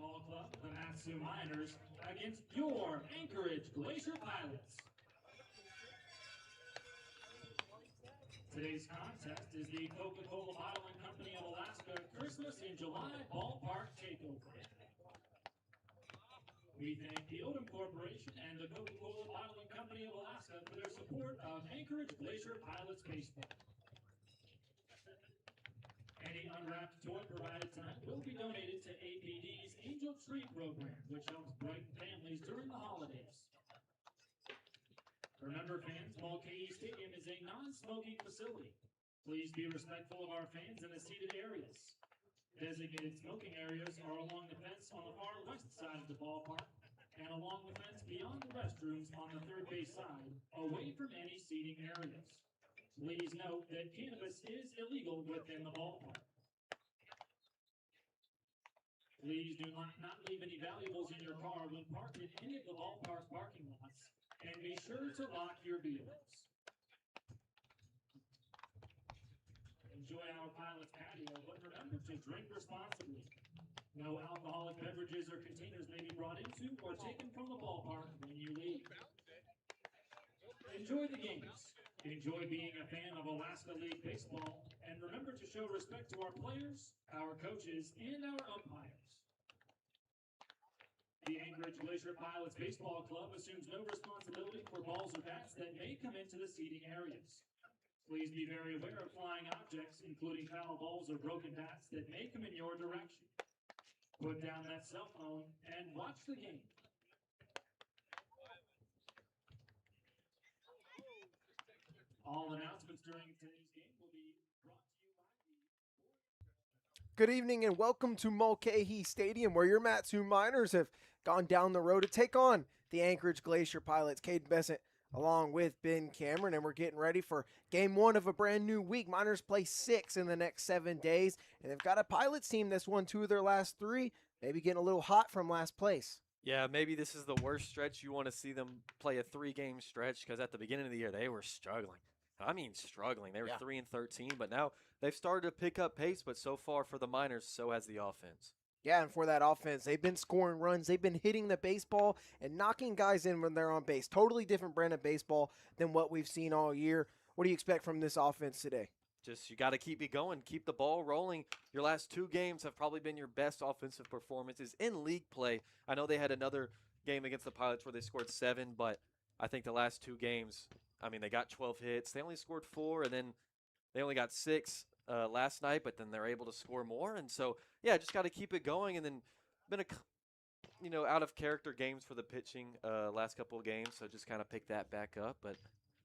Baseball Club, the Matsu Miners, against your Anchorage Glacier Pilots. Today's contest is the Coca-Cola Bottling Company of Alaska Christmas in July Ballpark Takeover. We thank the Odom Corporation and the Coca-Cola Bottling Company of Alaska for their support of Anchorage Glacier Pilots Baseball. Any unwrapped toy provided tonight will be donated to APD's Angel Tree Program, which helps brighten families during the holidays. Remember, fans, Mulcahy Stadium is a non-smoking facility. Please be respectful of our fans in the seated areas. Designated smoking areas are along the fence on the far west side of the ballpark and along the fence beyond the restrooms on the third base side, away from any seating areas. Please note that cannabis is illegal within the ballpark. Please do not leave any valuables in your car when parked in any of the ballpark parking lots, and be sure to lock your vehicles. Enjoy our pilot's patio, but remember to drink responsibly. No alcoholic beverages or containers may be brought into or taken from the ballpark when you leave. Enjoy the games. Enjoy being a fan of Alaska League Baseball, and remember to show respect to our players, our coaches, and our umpires. The Anchorage Glacier Pilots Baseball Club assumes no responsibility for balls or bats that may come into the seating areas. Please be very aware of flying objects, including foul balls or broken bats that may come in your direction. Put down that cell phone and watch the game. All announcements during today's game will be brought to you by the... Good evening and welcome to Mulcahy Stadium, where your Matsu Miners have gone down the road to take on the Anchorage Glacier Pilots. Kaden Bessent along with Ben Cameron, and we're getting ready for game one of a brand new week. Miners play 6 in the next 7 days, and they've got a Pilots team that's won 2 of their last 3, maybe getting a little hot from last place. Yeah, maybe this is the worst stretch. You want to see them play a 3-game stretch, because at the beginning of the year they were struggling. I mean struggling. They were 3-13, but now they've started to pick up pace, but so far for the Miners, so has the offense. Yeah, and for that offense, they've been scoring runs. They've been hitting the baseball and knocking guys in when they're on base. Totally different brand of baseball than what we've seen all year. What do you expect from this offense today? Just you got to keep it going, keep the ball rolling. Your last 2 games have probably been your best offensive performances in league play. I know they had another game against the Pilots where they scored 7, but I think the last 2 games, I mean, they got 12 hits. They only scored 4, and then they only got 6 last night, but then they're able to score more. And so, yeah, just got to keep it going. And then been out of character games for the pitching last couple of games, so just kind of pick that back up. But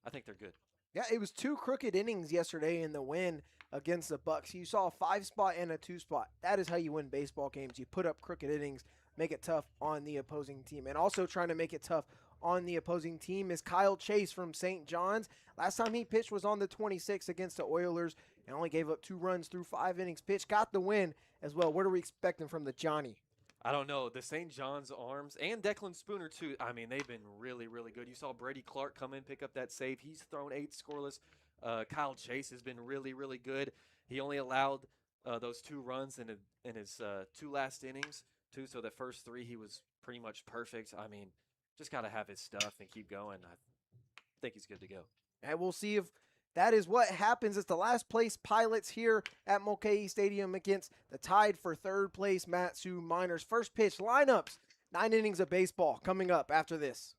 I think they're good. Yeah, it was 2 crooked innings yesterday in the win against the Bucks. You saw a 5-spot and a 2-spot. That is how you win baseball games. You put up crooked innings, make it tough on the opposing team. And also trying to make it tough on the opposing team is Kyle Chase from St. John's. Last time he pitched was on the 26th against the Oilers and only gave up 2 runs through 5 innings pitched. Got the win as well. What are we expecting from the Johnny? I don't know. The St. John's arms and Declan Spooner, too. I mean, they've been really, really good. You saw Brady Clark come in, pick up that save. He's thrown 8 scoreless. Kyle Chase has been really, really good. He only allowed those 2 runs in his 2 last innings, too. So the first 3, he was pretty much perfect. I mean, just got to have his stuff and keep going. I think he's good to go. And we'll see if that is what happens. It's the last place Pilots here at Mulcahy Stadium against the tied for 3rd place Matsu Miners. First pitch lineups, 9 innings of baseball coming up after this.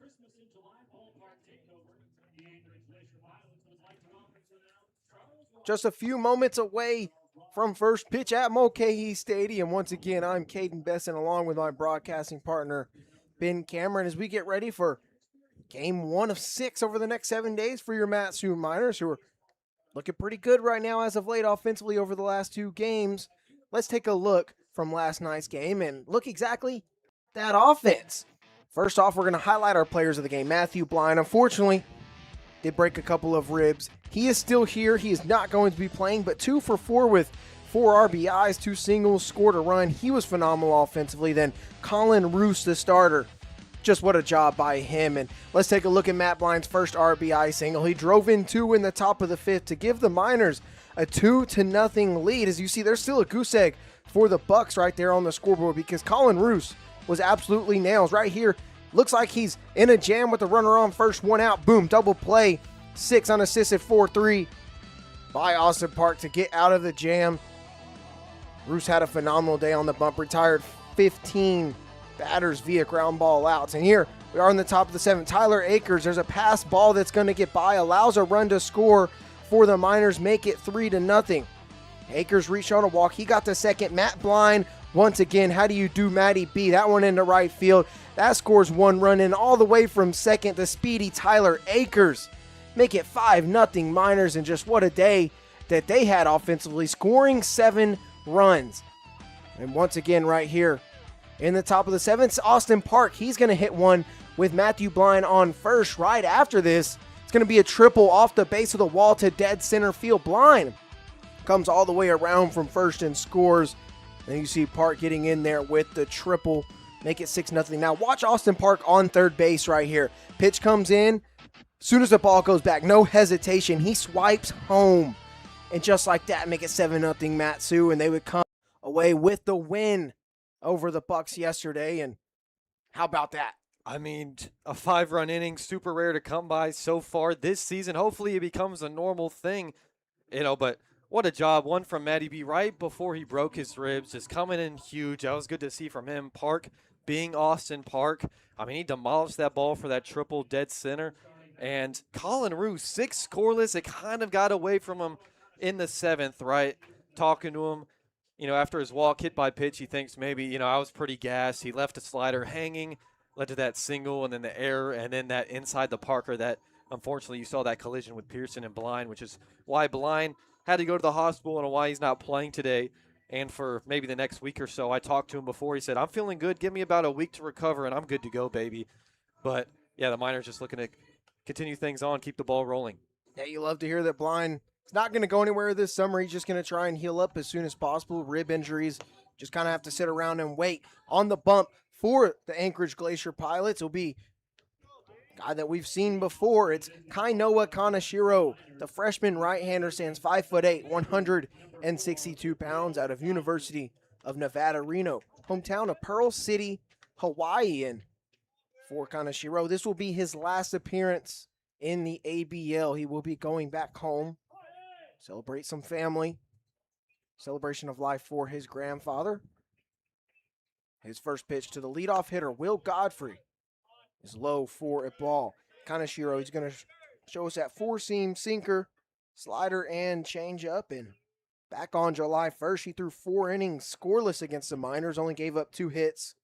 Christmas in July ballpark takeover. The Anchorage Glacier Pilots would like to welcome to them Charles. Just a few moments away from first pitch at Mulcahy Stadium. Once again, I'm Kaden Bessent along with my broadcasting partner, Ben Cameron, as we get ready for game 1 of 6 over the next 7 days for your Matsu Miners, who are looking pretty good right now as of late offensively over the last 2 games. Let's take a look from last night's game and look exactly that offense. First off, we're going to highlight our players of the game. Matthew Blind, unfortunately, did break a couple of ribs. He is still here. He is not going to be playing, but 2 for 4 with 4 RBIs, 2 singles, scored a run. He was phenomenal offensively. Then Colin Roos, the starter. Just what a job by him. And let's take a look at Matt Blind's first RBI single. He drove in 2 in the top of the 5th to give the Miners a 2-0 lead. As you see, there's still a goose egg for the Bucks right there on the scoreboard because Colin Roos was absolutely nails right here. Looks like he's in a jam with the runner on first, 1 out. Boom, double play. 6 unassisted, 4-3 by Austin Park to get out of the jam. Roos had a phenomenal day on the bump, retired 15 batters via ground ball outs. And here we are in the top of the 7th. Tyler Akers, there's a pass ball that's going to get by, allows a run to score for the Miners, make it 3-0. Akers reached on a walk. He got to second. Matt Blind, once again, how do you do, Matty B? That one into right field. That scores 1 run in all the way from second. The speedy Tyler Akers make it 5-0 Miners, and just what a day that they had offensively, scoring 7 runs. And once again right here in the top of the 7th, Austin Park. He's going to hit one with Matthew Blind on first. Right after this, it's going to be a triple off the base of the wall to dead center field. Blind comes all the way around from first and scores. And you see Park getting in there with the triple, make it 6-0. Now watch Austin Park on third base right here. Pitch comes in. Soon as the ball goes back, no hesitation, he swipes home. And just like that, make it 7-0 Matsu, and they would come away with the win over the Bucks yesterday. And how about that? I mean, a 5-run inning, super rare to come by so far this season. Hopefully it becomes a normal thing, but what a job. One from Matty B right before he broke his ribs, just coming in huge. That was good to see from him. Park being Austin Park. I mean, he demolished that ball for that triple dead center. And Colin Roos, 6 scoreless. It kind of got away from him in the 7th, right? Talking to him, after his walk, hit by pitch, he thinks maybe, I was pretty gassed. He left a slider hanging, led to that single, and then the error, and then that inside the Parker that, unfortunately, you saw that collision with Pearson and Blind, which is why Blind had to go to the hospital and why he's not playing today. And for maybe the next week or so, I talked to him before. He said, I'm feeling good. Give me about a week to recover, and I'm good to go, baby. But, yeah, the Miners just looking to continue things on, keep the ball rolling. Yeah, you love to hear that Blind is not going to go anywhere this summer. He's just going to try and heal up as soon as possible. Rib injuries, just kind of have to sit around and wait. On the bump for the Anchorage Glacier Pilots will be a guy that we've seen before. It's Kainoa Kaneshiro. The freshman right-hander stands 5'8", 162 pounds, out of University of Nevada, Reno, hometown of Pearl City, Hawaii. And for Kaneshiro, this will be his last appearance in the ABL. He will be going back home, celebrate some family, celebration of life for his grandfather. His first pitch to the leadoff hitter, Will Godfrey, is low for a ball. Kaneshiro, he's going to show us that 4-seam sinker, slider, and changeup. And back on July 1st, he threw 4 innings scoreless against the Miners, only gave up 2 hits.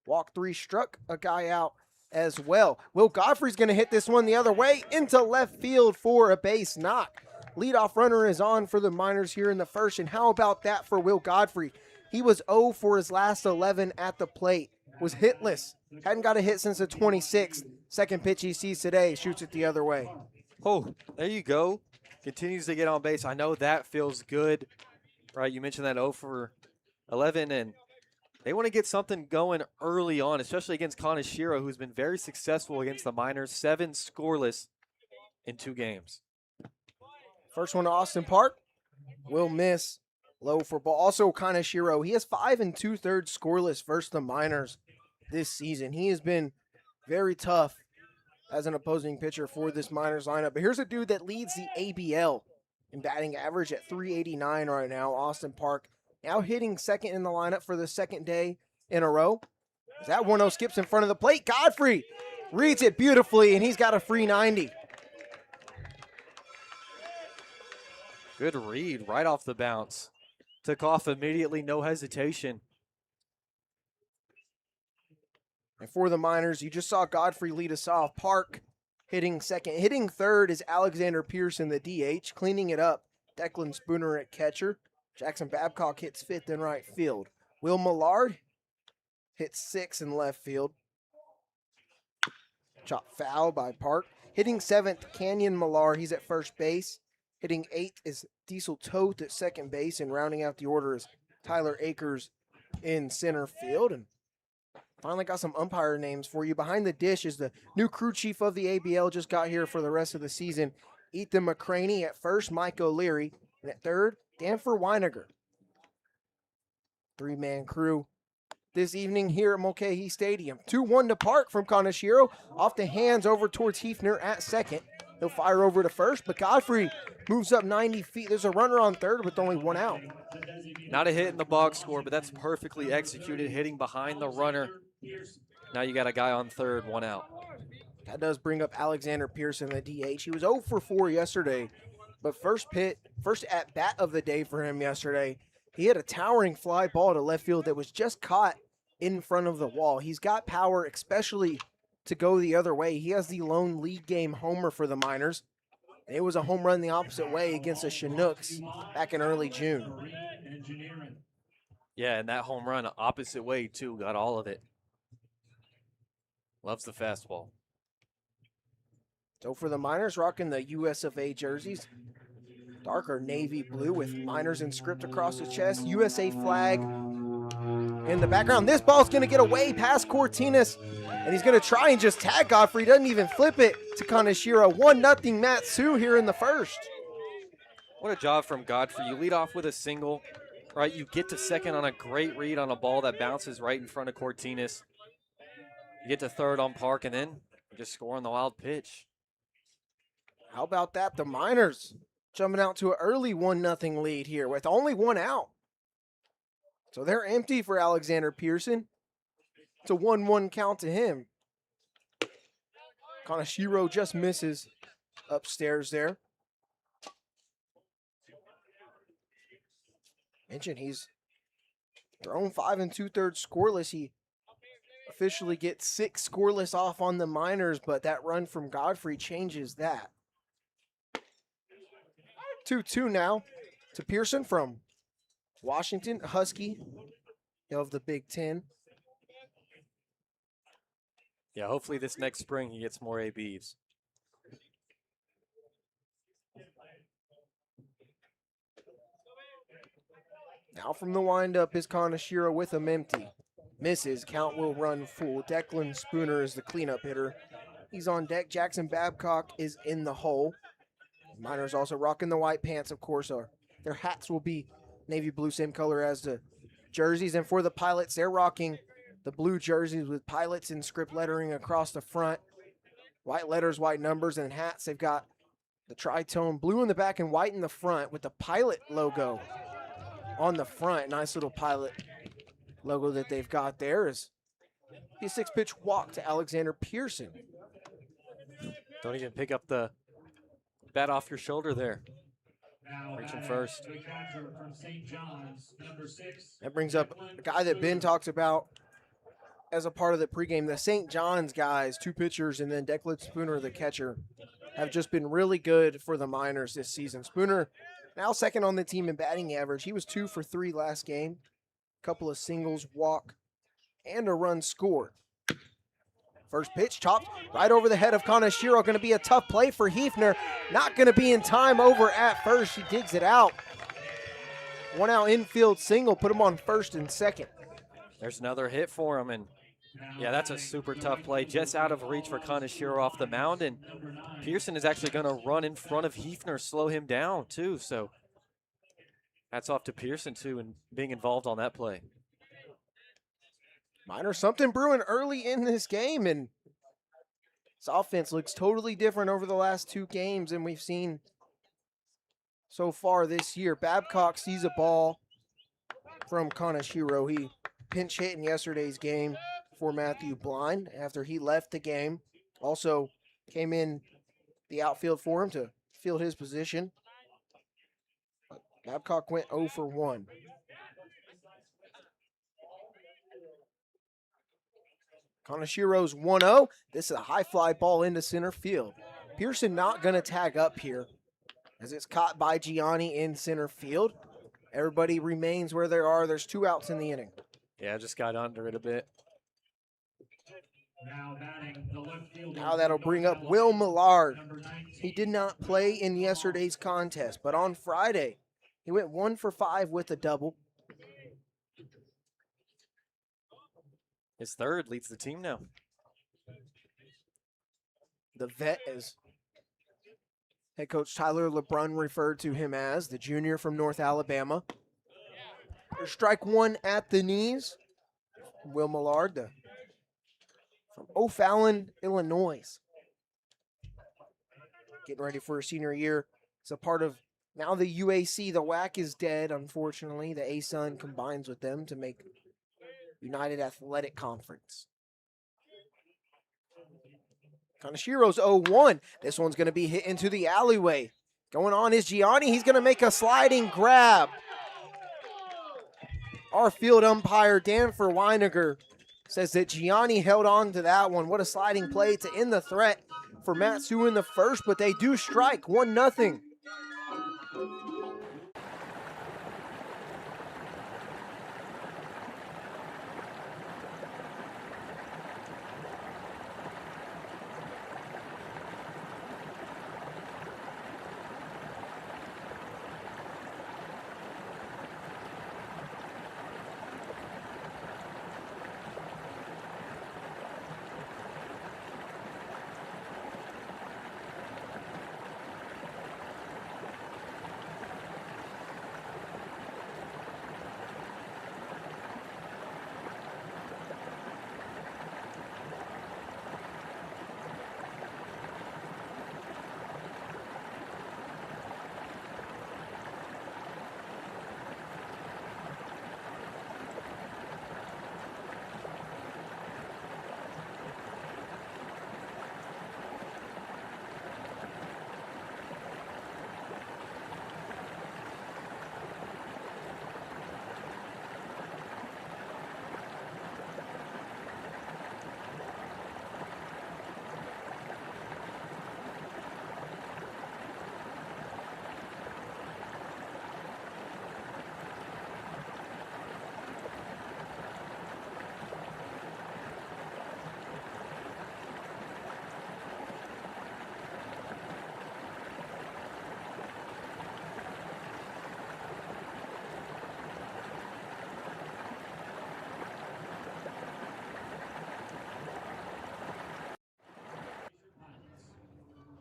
Walk 3, struck a guy out as well. Will Godfrey's going to hit this one the other way into left field for a base knock. Leadoff runner is on for the Miners here in the first, and how about that for Will Godfrey? He was 0 for his last 11 at the plate, was hitless, hadn't got a hit since the 26th. Second pitch he sees today, shoots it the other way. Oh, there you go. Continues to get on base. I know that feels good, right? You mentioned that 0 for 11, and they want to get something going early on, especially against Kaneshiro, who's been very successful against the Miners. 7 scoreless in 2 games. First one to Austin Park. Will miss. Low for ball. Also Kaneshiro, he has 5 2/3 scoreless versus the Miners this season. He has been very tough as an opposing pitcher for this Miners lineup. But here's a dude that leads the ABL in batting average at .389 right now. Austin Park now hitting second in the lineup for the second day in a row. As that 1-0 skips in front of the plate, Godfrey Reads it beautifully, and he's got a free 90. Good read right off the bounce. Took off immediately, no hesitation. And for the Miners, you just saw Godfrey lead us off. Park hitting second. Hitting third is Alexander Pearson, the DH. Cleaning it up, Declan Spooner at catcher. Jackson Babcock hits fifth in right field. Will Millard hits sixth in left field. Chop foul by Park. Hitting seventh, Canyon Millard. He's at first base. Hitting eighth is Diesel Toth at second base. And rounding out the order is Tyler Akers in center field. And finally got some umpire names for you. Behind the dish is the new crew chief of the ABL. Just got here for the rest of the season. Ethan McCraney at first. Mike O'Leary. And at third, Danfer Weiniger. Three-man crew this evening here at Mulcahy Stadium. 2-1 to Park from Kaneshiro. Off the hands over towards Hefner at second. He'll fire over to first, but Godfrey moves up 90 feet. There's a runner on third with only one out. Not a hit in the box score, but that's perfectly executed, hitting behind the runner. Now you got a guy on third, one out. That does bring up Alexander Pearson, the DH. He was 0 for 4 yesterday, but first at bat of the day for him yesterday. He had a towering fly ball to left field that was just caught in front of the wall. He's got power, especially to go the other way. He has the lone league game homer for the Miners. And it was a home run the opposite way against the Chinooks back in early June. Yeah, and that home run opposite way, too. Got all of it. Loves the fastball. So for the Miners, rocking the US of A jerseys. Darker navy blue with Miners in script across the chest. USA flag in the background. This ball's going to get away past Cortinas. And he's going to try and just tag Godfrey. Doesn't even flip it to Kaneshiro. 1-0 Matsu here in the first. What a job from Godfrey. You lead off with a single, right? You get to second on a great read on a ball that bounces right in front of Cortinas. You get to third on Park, and then you just score on the wild pitch. How about that? The Miners jumping out to an early 1-0 lead here with only one out. So they're empty for Alexander Pearson. It's a 1-1 count to him. Kaneshiro just misses upstairs there. Mentioned he's thrown 5 2/3 scoreless. He officially gets 6 scoreless off on the Miners, but that run from Godfrey changes that. 2-2 now to Pearson from Washington, Husky of the Big Ten. Yeah, hopefully this next spring he gets more ABs. Now from the windup is Kaneshiro with him empty. Misses, count will run full. Declan Spooner is the cleanup hitter. He's on deck. Jackson Babcock is in the hole. Miners also rocking the white pants, of course. Their hats will be navy blue, same color as the jerseys. And for the Pilots, they're rocking the blue jerseys with Pilots in script lettering across the front. White letters, white numbers, and hats. They've got the tritone blue in the back and white in the front with the Pilot logo on the front. Nice little Pilot logo that they've got there. Is a 6-pitch walk to Alexander Pearson. Don't even pick up the bat off your shoulder there. Reaching first. That brings up a guy that Ben talks about as a part of the pregame. The St. John's guys, 2 pitchers, and then Declan Spooner, the catcher, have just been really good for the Miners this season. Spooner now second on the team in batting average. He was 2 for 3 last game. A couple of singles, walk, and a run scored. First pitch chopped right over the head of Kaneshiro. Going to be a tough play for Hefner. Not going to be in time over at first. He digs it out. 1 out infield single. Put him on first and second. There's another hit for him. And yeah, that's a super tough play. Just out of reach for Kaneshiro off the mound. And Pearson is actually going to run in front of Hefner, slow him down too. So hats off to Pearson too and being involved on that play. Miners something brewing early in this game, and this offense looks totally different over the last 2 games than we've seen so far this year. Babcock sees a ball from Kaneshiro. He pinch hit in yesterday's game for Matthew Blind after he left the game also came in the outfield for him to field his position. Babcock went 0 for 1. Kanashiro's 1-0. This is a high fly ball into center field. Pearson not going to tag up here as it's caught by Gianni in center field. Everybody remains where they are. There's 2 outs in the inning. Yeah, just got under it a bit. Now batting the left fielder. Now that'll bring up Will Millard. He did not play in yesterday's contest, but on Friday, he went 1 for 5 with a double. His third leads the team now. The vet, as head coach Tyler LeBrun referred to him as, the junior from North Alabama. There's strike 1 at the knees. Will Millard, from O'Fallon, Illinois. Getting ready for a senior year. It's a part of now the UAC. The WAC is dead, unfortunately. The ASUN combines with them to make United Athletic Conference. Kanashiro's 0-1. This one's going to be hit into the alleyway. Going on is Gianni. He's going to make a sliding grab. Our field umpire, Danfer Weiniger, says that Gianni held on to that one. What a sliding play to end the threat for Matsu in the first, but they do strike 1-0.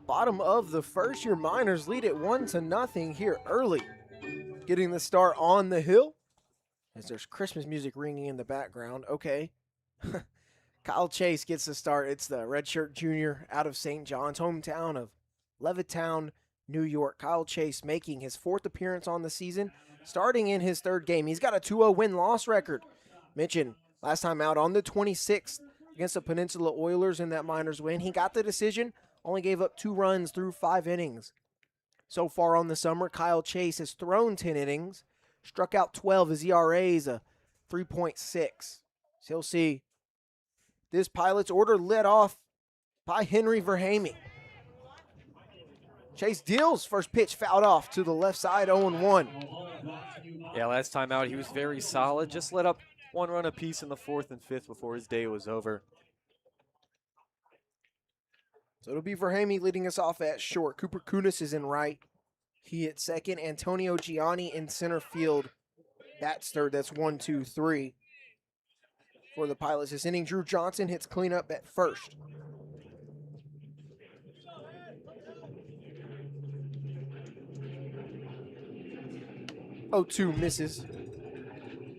Bottom of the first, your Miners lead it 1-0 here early. Getting the start on the hill as there's Christmas music ringing in the background. Okay. Kyle Chase gets the start. It's the redshirt junior out of St. John's, hometown of Levittown, New York. Kyle Chase making his 4th appearance on the season, starting in his 3rd game. He's got a 2-0 win-loss record. Mentioned last time out on the 26th against the Peninsula Oilers in that Miners win. He got the decision, only gave up 2 runs through 5 innings. So far on the summer, Kyle Chase has thrown 10 innings, struck out 12. His ERA is a 3.6. So you'll see this Pilots order led off by Henry Verhamy. Chase deals, first pitch fouled off to the left side, 0-1. Yeah, last time out he was very solid. Just let up 1 run apiece in the 4th and 5th before his day was over. So it'll be Verhamy leading us off at short. Cooper Kunis is in right. He at second. Antonio Gianni in center field. That's third. That's 1, 2, 3 for the Pilots this inning. Drew Johnson hits cleanup at first. Oh, 2 misses.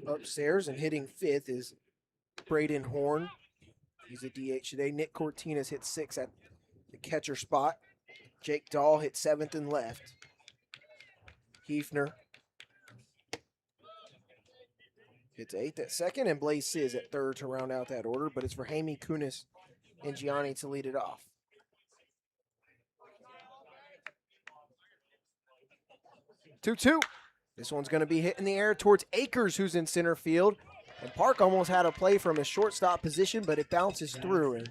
Upstairs and hitting 5th is Braden Horn. He's a DH today. Nick Cortinas hit 6 at the catcher spot. Jake Dahl hit 7th and left. Hefner hits 8th at second, and Blaze Sizz at 3rd to round out that order. But it's Verhamy, Kunis, and Gianni to lead it off. Two-two. This one's going to be hit in the air towards Akers, who's in center field. And Park almost had a play from his shortstop position, but it bounces through. And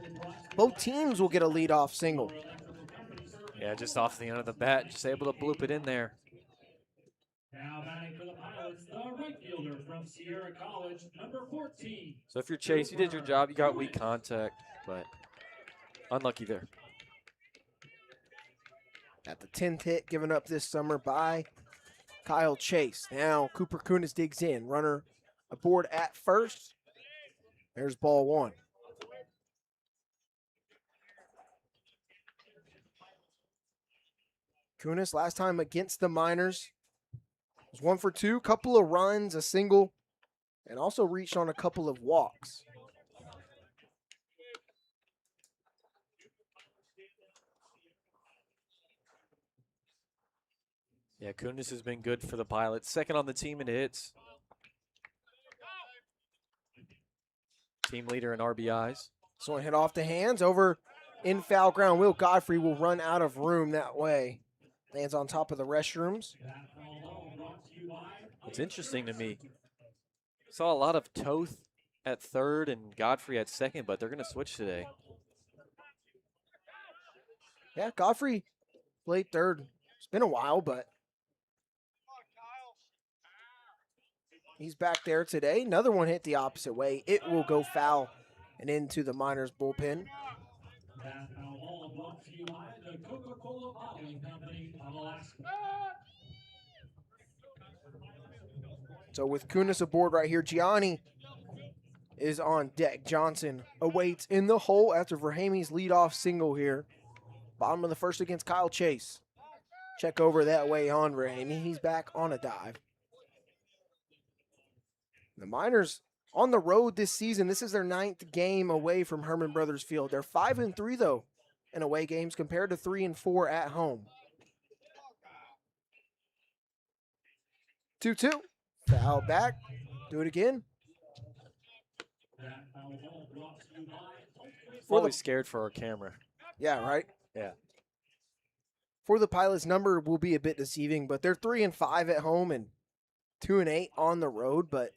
both teams will get a leadoff single. Yeah, just off the end of the bat, just able to bloop it in there. Now batting for the Pilots, the right fielder from Sierra College, number 14. So if you're Chase, you did your job. You got weak contact, but unlucky there. At the 10th hit given up this summer by Kyle Chase. Now Cooper Kunis digs in. Runner aboard at first. There's ball one. Kunis last time against the Miners was 1 for 2, couple of runs, a single, and also reached on a couple of walks. Yeah, Kunis has been good for the Pilots. Second on the team in hits. Team leader in RBIs. This one hit off the hands over in foul ground. Will Godfrey will run out of room that way. Lands on top of the restrooms. What's interesting to me, saw a lot of Toth at third and Godfrey at second, but they're going to switch today. Yeah, Godfrey played third. It's been a while, but he's back there today. Another one hit the opposite way. It will go foul and into the Miners bullpen. That foul ball brought to you by the Coca-Cola Bottling Company of Alaska. So with Kunis aboard right here, Gianni is on deck. Johnson awaits in the hole after Verhami's leadoff single here. Bottom of the first against Kyle Chase. Check over that way on Verhami. He's back on a dive. The Miners on the road this season. This is their 9th game away from Herman Brothers Field. They're 5-3 though in away games compared to 3-4 at home. 2-2. Foul back. Do it again. That foul ball brought to you by I'm always scared for our camera. Yeah, right? Yeah. For the Pilots, number will be a bit deceiving, but they're 3-5 at home and 2-8 on the road, but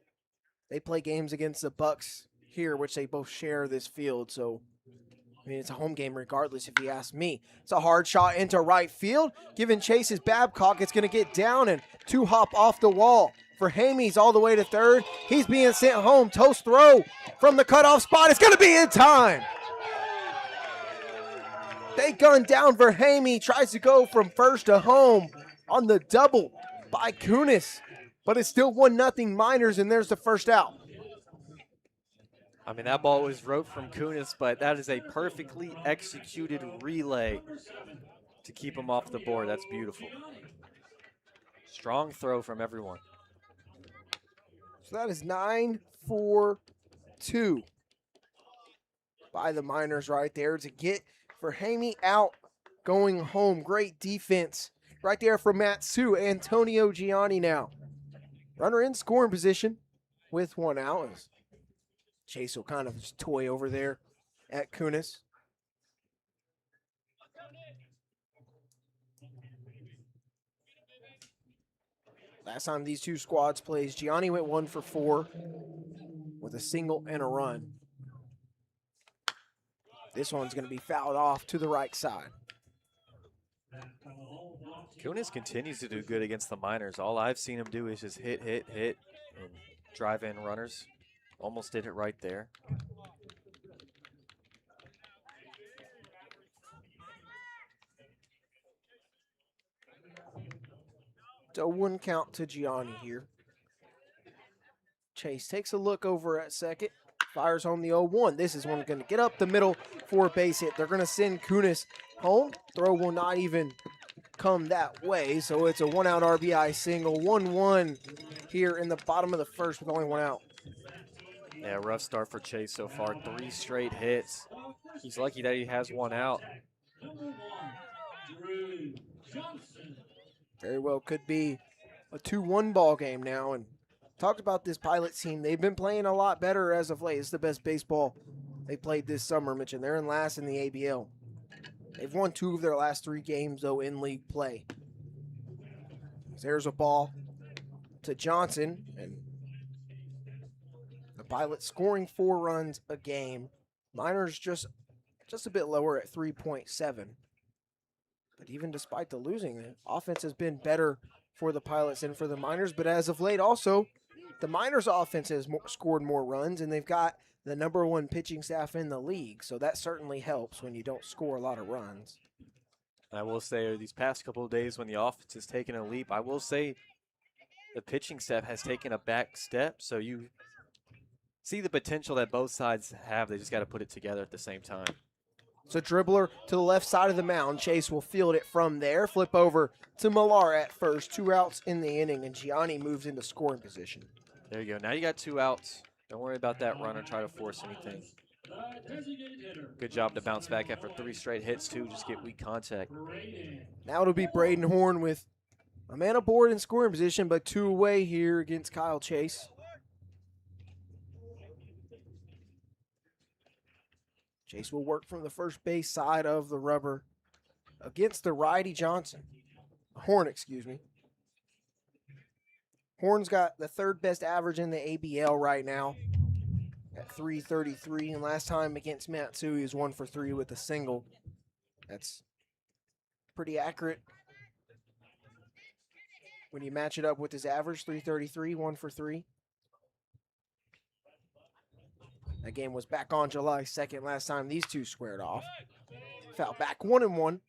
they play games against the Bucks here, which they both share this field. So, I mean, it's a home game regardless, if you ask me. It's a hard shot into right field. Given Chase's Babcock, it's going to get down and two-hop off the wall. For Hamey's all the way to third. He's being sent home. Toast throw from the cutoff spot. It's going to be in time. They gun down Verhamy. Tries to go from first to home on the double by Kunis. But it's still 1-0 Miners, and there's the first out. I mean, that ball was roped from Kunis, but that is a perfectly executed relay to keep him off the board. That's beautiful. Strong throw from everyone. So that is 9-4-2 by the Miners right there to get Verhamy out, going home. Great defense right there from Matsu. Antonio Gianni now. Runner in scoring position with one out. Chase will kind of just toy over there at Kunis. Last time these two squads played, Gianni went 1 for 4 with a single and a run. This one's going to be fouled off to the right side. Kunis continues to do good against the Miners. All I've seen him do is just hit, and drive in runners. Almost did it right there. So 1 count to Gianni here. Chase takes a look over at second. Fires home the 0-1. This is one going to get up the middle for a base hit. They're going to send Kunis home. Throw will not even come that way. So it's a 1-out RBI single. 1-1 here in the bottom of the first with only 1 out. Yeah, rough start for Chase so far. 3 straight hits. He's lucky that he has 1 out. Very well could be a 2-1 ball game now. And talked about this Pilots team. They've been playing a lot better as of late. It's the best baseball they played this summer, Mitch, and they're in last in the ABL. They've won 2 of their last 3 games, though, in league play. There's a ball to Johnson, and the Pilots scoring 4 runs a game. Miners just a bit lower at 3.7. But even despite the losing, the offense has been better for the Pilots than for the Miners. But as of late, also, the Miners' offense has scored more runs, and they've got the #1 pitching staff in the league. So that certainly helps when you don't score a lot of runs. I will say these past couple of days when the offense has taken a leap, I will say the pitching staff has taken a back step. So you see the potential that both sides have. They just got to put it together at the same time. It's a dribbler to the left side of the mound. Chase will field it from there. Flip over to Millar at first. 2 outs in the inning, and Gianni moves into scoring position. There you go. Now you got 2 outs. Don't worry about that run or try to force anything. Good job to bounce back after 3 straight hits, too. Just get weak contact. Now it'll be Braden Horn with a man aboard in scoring position, but 2 away here against Kyle Chase. Chase will work from the first base side of the rubber against the righty Horn, excuse me. Horn's got the 3rd best average in the ABL right now at 333, and last time against Matsu, he was 1 for 3 with a single. That's pretty accurate when you match it up with his average, 333, 1 for 3. That game was back on July 2nd last time these two squared off. Foul back 1-1.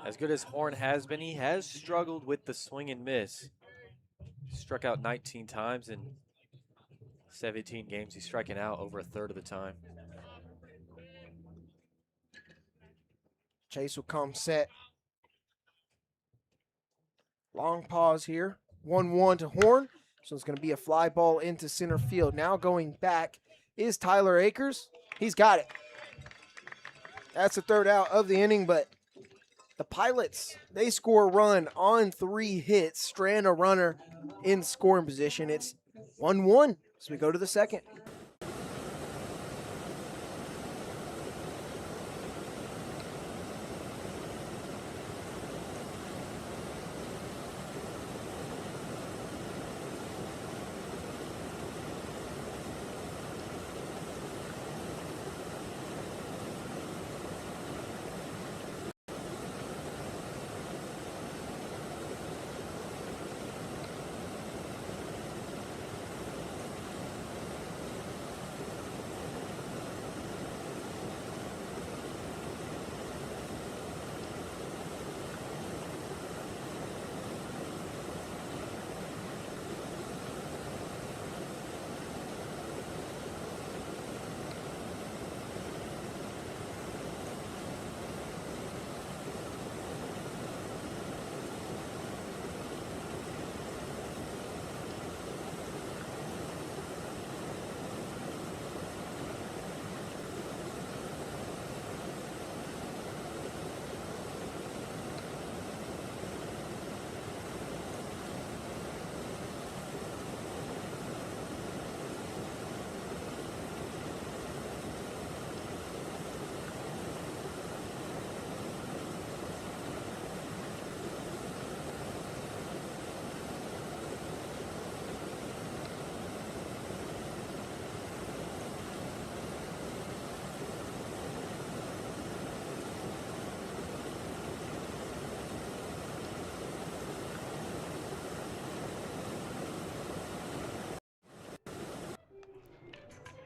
As good as Horn has been, he has struggled with the swing and miss. Struck out 19 times in 17 games. He's striking out over a third of the time. Chase will come set. Long pause here. 1-1 to Horn. So it's going to be a fly ball into center field. Now going back is Tyler Akers. He's got it. That's the 3rd out of the inning, but the Pilots, they score a run on 3 hits, strand a runner in scoring position. It's 1-1 as we go to the 2nd.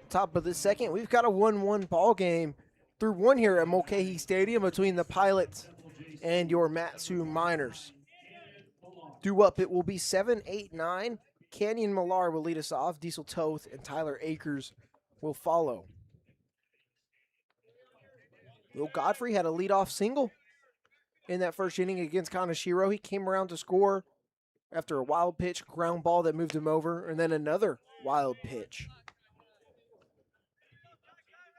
Top of the 2nd, we've got a 1-1 ball game through 1 here at Mulcahy Stadium between the Pilots and your Matsu Miners. Due up, it will be 7, 8, 9. Canyon Millar will lead us off. Diesel Toth and Tyler Akers will follow. Will Godfrey had a leadoff single in that first inning against Kaneshiro. He came around to score after a wild pitch, ground ball that moved him over, and then another wild pitch.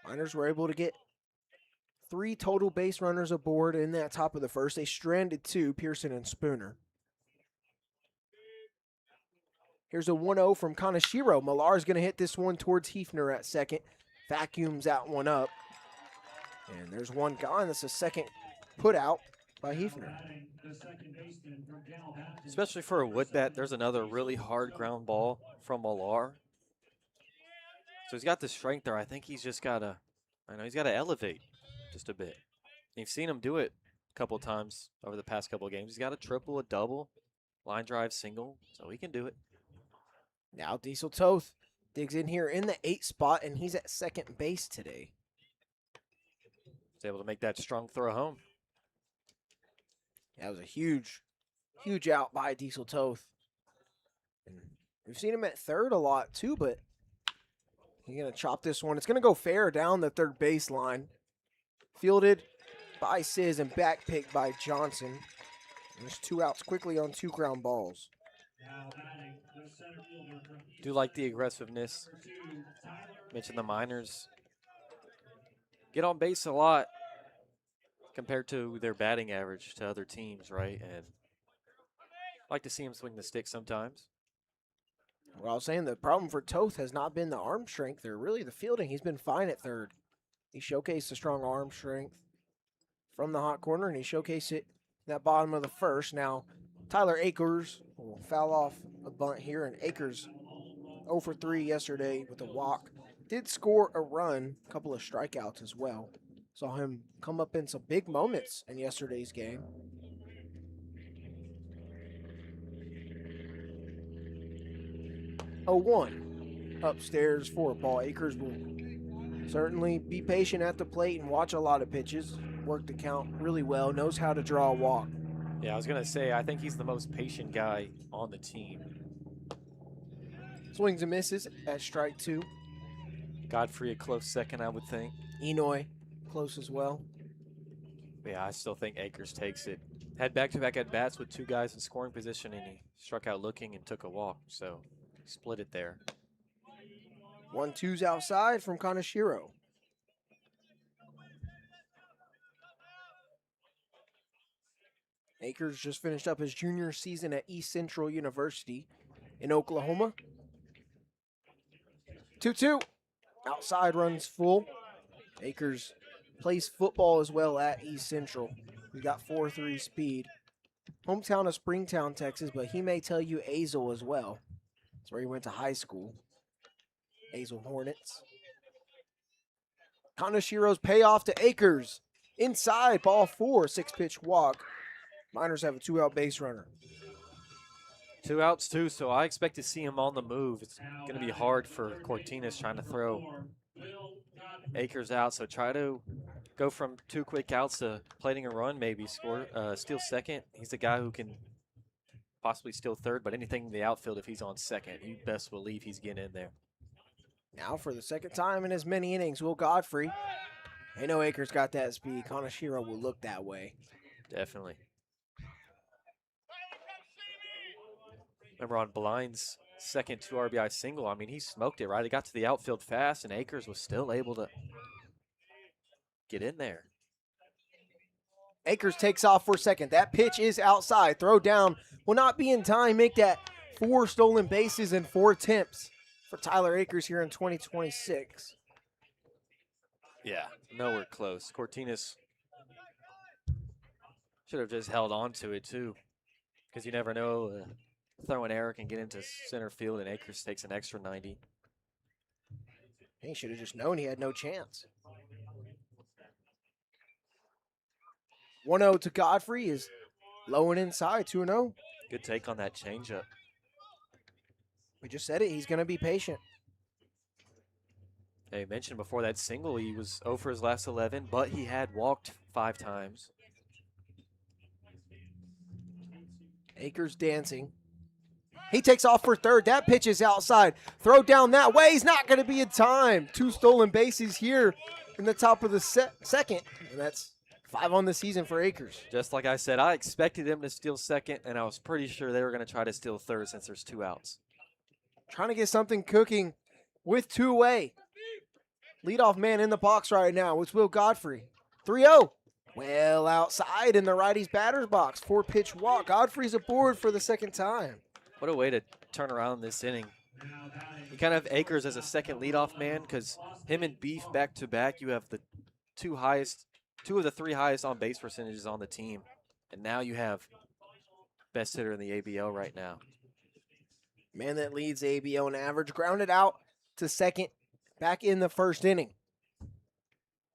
Miners were able to get 3 total base runners aboard in that top of the first. They stranded 2, Pearson and Spooner. Here's a 1-0 from Kaneshiro. Millar is going to hit this one towards Hefner at second. vacuums that one up. And there's one gone. That's a second put out by Hefner. Especially for a wood bat, there's another really hard ground ball from Millar. So he's got the strength there. I think he's just got to, he's got to elevate just a bit. You've seen him do it a couple times over the past couple of games. He's got a triple, a double, line drive, single, so he can do it. Now Diesel Toth digs in here in the 8 spot, and he's at second base today. He's able to make that strong throw home. That was a huge out by Diesel Toth. And we've seen him at third a lot too, but he's going to chop this one. It's going to go fair down the third baseline. Fielded by Sizz and back picked by Johnson. And there's 2 outs quickly on 2 ground balls. Do like the aggressiveness. Mentioned the minors. Get on base a lot compared to their batting average to other teams, right? And I like to see him swing the stick sometimes. Well, I was saying the problem for Toth has not been the arm strength or really the fielding. He's been fine at third. He showcased the strong arm strength from the hot corner, and he showcased it in that bottom of the first. Now, Tyler Akers will foul off a bunt here, and Akers 0 for 3 yesterday with a walk. Did score a run, a couple of strikeouts as well. Saw him come up in some big moments in yesterday's game. 0-1 upstairs for a ball. Akers will certainly be patient at the plate and watch a lot of pitches. Work the count really well, knows how to draw a walk. Yeah, I was going to say, I think he's the most patient guy on the team. Swings and misses at strike 2. Godfrey a close second, I would think. Enoy close as well. But yeah, I still think Akers takes it. Had back-to-back at-bats with 2 guys in scoring position, and he struck out looking and took a walk, so split it there. 1-2's outside from Kaneshiro. Akers just finished up his junior season at East Central University in Oklahoma. 2-2. Outside runs full. Akers plays football as well at East Central. He got 4.3 speed. Hometown of Springtown, Texas, but he may tell you Azle as well. That's where he went to high school. Azle Hornets. Kaneshiro's payoff to Akers. Inside, ball 4, 6-pitch walk. Miners have a 2-out base runner. 2 outs too, so I expect to see him on the move. It's going to be hard for Cortinas trying to throw Akers out, so try to go from 2 quick outs to plating a run, maybe steal second. He's the guy who can possibly steal third, but anything in the outfield, if he's on second, you best believe he's getting in there. Now for the second time in as many innings, Will Godfrey. They know Akers got that speed. Kaneshiro will look that way. Definitely. Remember on Blind's second 2 RBI single, I mean, he smoked it, right? He got to the outfield fast, and Akers was still able to get in there. Akers takes off for second. That pitch is outside. Throw down will not be in time. Make that 4 stolen bases and 4 attempts for Tyler Akers here in 2026. Yeah, nowhere close. Cortinas should have just held on to it, too, because you never know. Throwing error can get into center field, and Akers takes an extra 90. He should have just known he had no chance. 1-0 to Godfrey is low and inside, 2-0. Good take on that changeup. We just said it. He's going to be patient. Hey, mentioned before that single, he was 0 for his last 11, but he had walked 5 times. Akers dancing. He takes off for third. That pitch is outside. Throw down that way. He's not going to be in time. 2 stolen bases here in the top of the second. And that's 5 on the season for Akers. Just like I said, I expected him to steal second, and I was pretty sure they were going to try to steal third since there's 2 outs. Trying to get something cooking with 2 away. Leadoff man in the box right now. It's Will Godfrey. 3-0. Well outside in the righty's batter's box. 4-pitch walk. Godfrey's aboard for the second time. What a way to turn around this inning. You kind of have Akers as a second leadoff man because him and Beef back to back, you have the two of the three highest on base percentages on the team. And now you have best hitter in the ABL right now. Man that leads ABL in average, grounded out to second back in the first inning.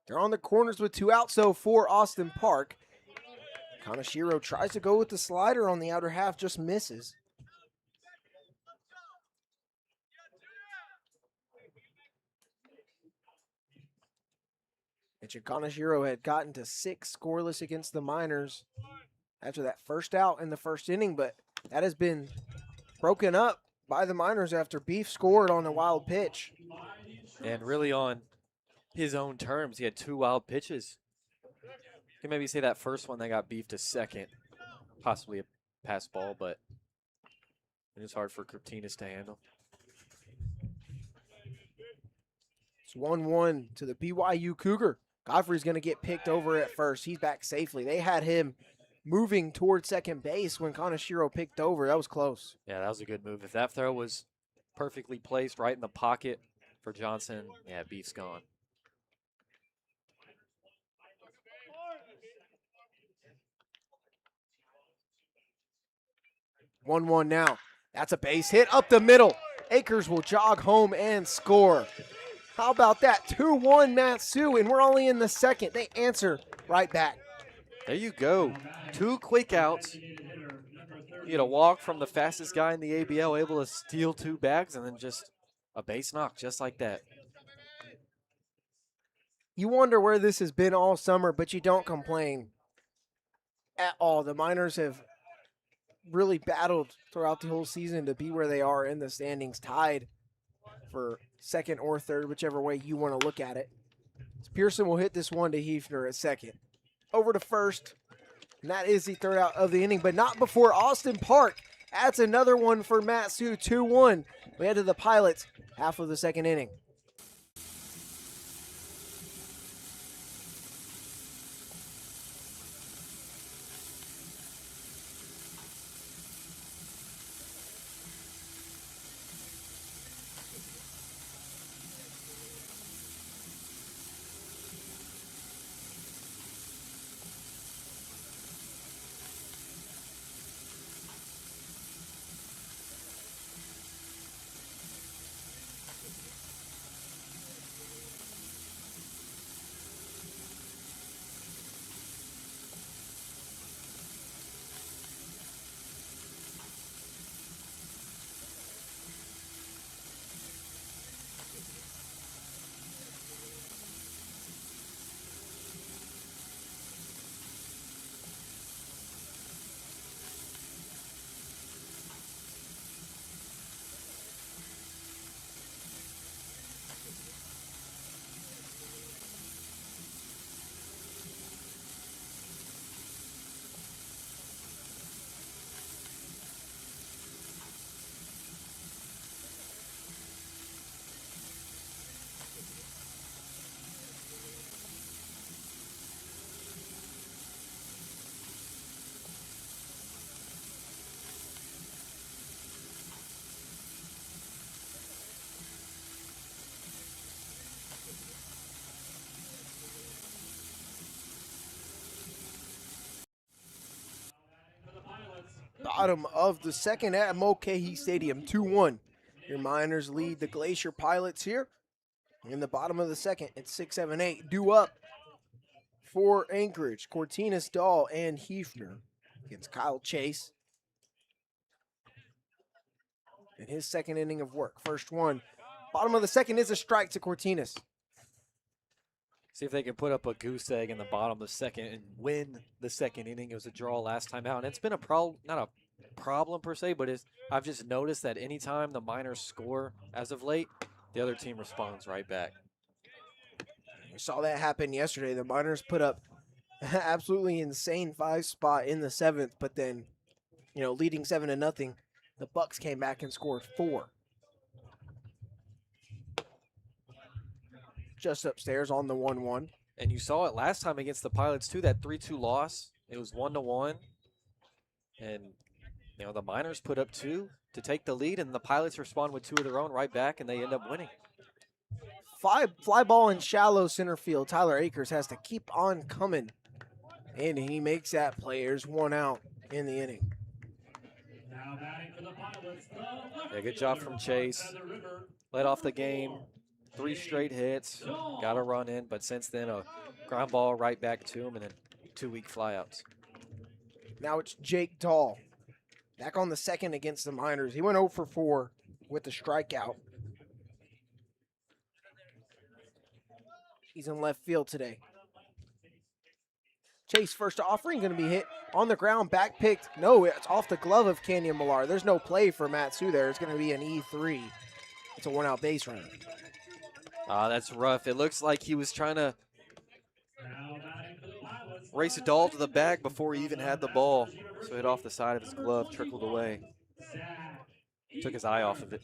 They're on the corners with 2 outs, so for Austin Park. Kaneshiro tries to go with the slider on the outer half, just misses. And Kaneshiro had gotten to 6 scoreless against the Miners after that first out in the first inning, but that has been broken up by the Miners after Beef scored on a wild pitch. And really on his own terms, he had 2 wild pitches. You can maybe say that first one that got Beef to second, possibly a pass ball, but it is hard for Cortinas to handle. It's 1-1 to the BYU Cougar. Godfrey's going to get picked over at first. He's back safely. They had him moving toward second base when Kaneshiro picked over. That was close. Yeah, that was a good move. If that throw was perfectly placed right in the pocket for Johnson, yeah, Beef's gone. One now. That's a base hit up the middle. Akers will jog home and score. How about that? 2-1 Matsu, and we're only in the second. They answer right back. There you go. 2 quick outs. You get a walk from the fastest guy in the ABL, able to steal 2 bags, and then just a base knock just like that. You wonder where this has been all summer, but you don't complain at all. The Miners have really battled throughout the whole season to be where they are in the standings, tied for second or third, whichever way you want to look at it. So Pearson will hit this one to Hefner at second. Over to first, and that is the third out of the inning, but not before Austin Park adds another one for Matsu, 2-1. We head to the Pilots, half of the second inning. Bottom of the second at Mulcahy Stadium, 2-1. Your Miners lead the Glacier Pilots here. In the bottom of the second, it's 6-7-8. Due up for Anchorage, Cortinas, Dahl, and Hefner against Kyle Chase. In his second inning of work, first one. Bottom of the second is a strike to Cortinas. See if they can put up a goose egg in the bottom of the second and win the second inning. It was a draw last time out. And it's been a problem, not a problem per se, but I've just noticed that anytime the Miners score as of late, the other team responds right back. We saw that happen yesterday. The Miners put up absolutely insane 5 spot in the 7th, but then, leading 7-0, the Bucks came back and scored 4. Just upstairs on the 1-1. And you saw it last time against the Pilots too, that 3-2 loss. It was 1-1. And, the Miners put up 2. to take the lead, and the Pilots respond with 2 of their own right back, and they end up winning. Fly ball in shallow center field. Tyler Akers has to keep on coming. And he makes that play. There's 1 out in the inning. Now batting for the Pilots. Yeah, good job from Chase. Led off the game. 3 straight hits. Got a run in, but since then, a ground ball right back to him, and then 2 weak flyouts. Now it's Jake Dahl. Back on the second against the Miners. He went 0 for 4 with the strikeout. He's in left field today. Chase first offering, going to be hit on the ground, back picked. No, it's off the glove of Canyon Millar. There's no play for Matsu there. It's going to be an E3. It's a 1-out base runner. That's rough. It looks like he was trying to race a Dahl to the bag before he even had the ball. So it hit off the side of his glove, trickled away. Took his eye off of it.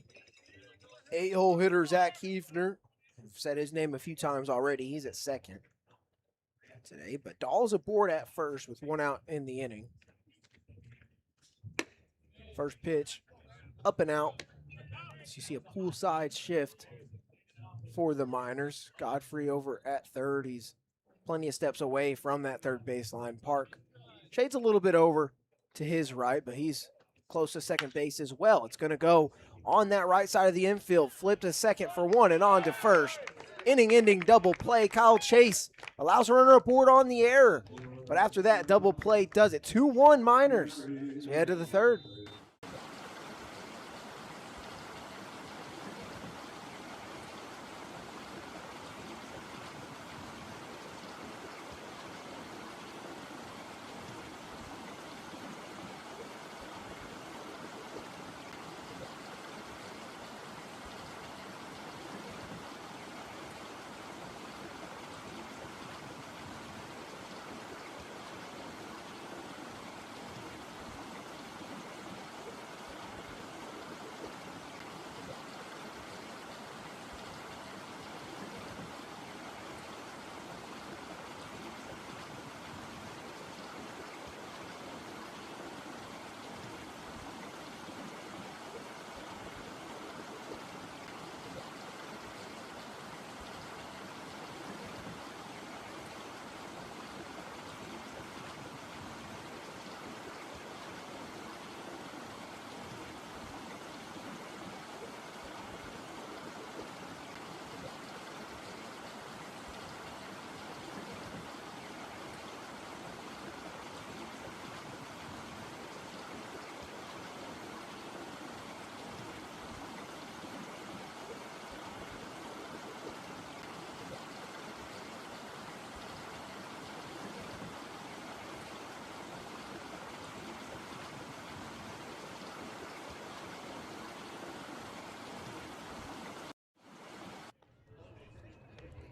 8-hole hitter Zach Hefner. I've said his name a few times already. He's at second today, but Dahl's aboard at first with 1 out in the inning. First pitch, up and out. So you see a poolside shift for the Miners. Godfrey over at third. He's plenty of steps away from that third baseline. Park shades a little bit over to his right, but he's close to second base as well. It's going to go on that right side of the infield. Flip to second for 1 and on to first. Inning-ending double play. Kyle Chase allows a runner aboard on the error. But after that, double play does it. 2-1 Miners. So we head to the third.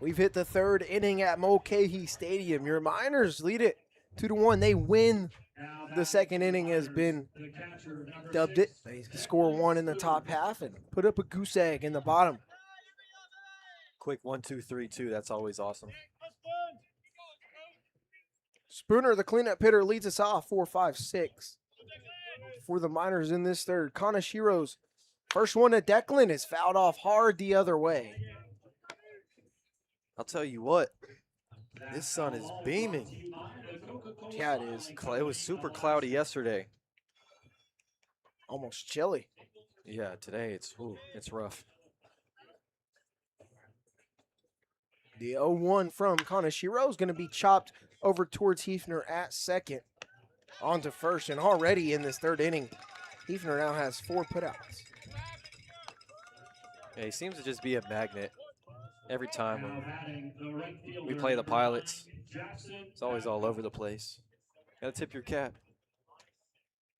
We've hit the third inning at Mulcahy Stadium. Your Miners lead it 2-1. They win. The second inning has been dubbed it. They score 1 in the top half and put up a goose egg in the bottom. Quick 1-2-3-2. That's always awesome. Spooner, the cleanup hitter, leads us off 4-5-6 for the Miners in this third. Kanashiro's first one to Declan is fouled off hard the other way. I'll tell you what, this sun is beaming. Yeah, it is. It was super cloudy yesterday. Almost chilly. Yeah, today it's rough. The 0-1 from Kanashiro is going to be chopped over towards Hefner at second. On to first, and already in this third inning, Hefner now has 4 putouts. Yeah, he seems to just be a magnet. Every time when we play the Pilots, it's always all over the place. Got to tip your cap.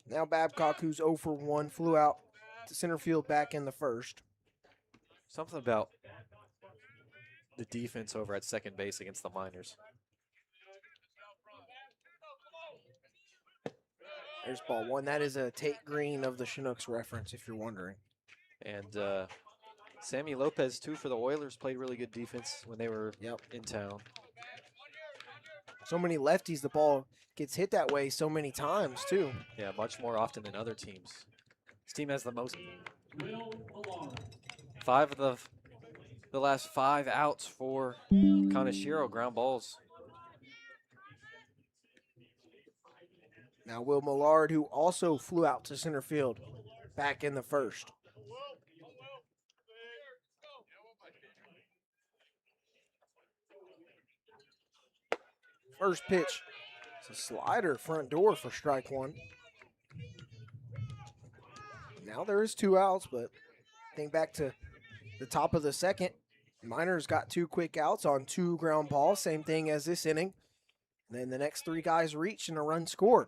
Now Babcock, who's 0 for 1, flew out to center field back in the first. Something about the defense over at second base against the Miners. There's ball 1. That is a Tate Green of the Chinooks reference, if you're wondering. And Sammy Lopez, too, for the Oilers, played really good defense when they were in town. So many lefties, the ball gets hit that way so many times, too. Yeah, much more often than other teams. His team has the most. Will Alara. 5 of the last 5 outs for Kaneshiro, ground balls. Now Will Millard, who also flew out to center field back in the first. First pitch. It's a slider front door for strike one. Now there is 2 outs, but think back to the top of the second. Miners got 2 quick outs on 2 ground balls, same thing as this inning. And then the next 3 guys reached and a run scored.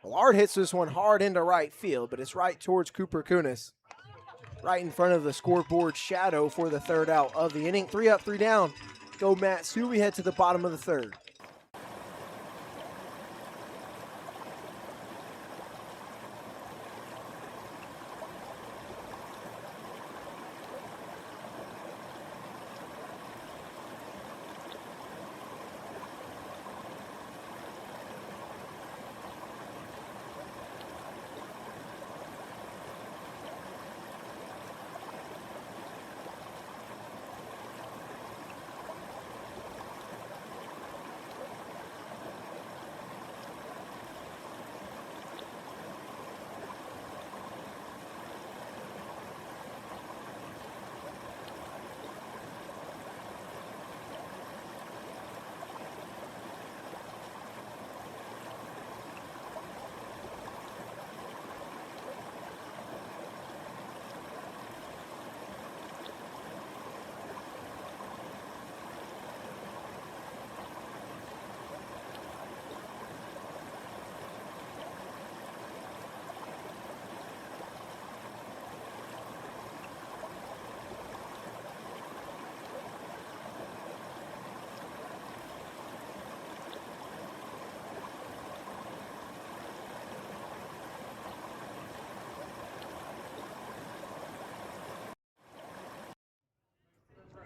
Millard hits this one hard into right field, but it's right towards Cooper Kunis. Right in front of the scoreboard shadow for the 3rd out of the inning. 3 up, 3 down. Go Matsu. We head to the bottom of the 3rd.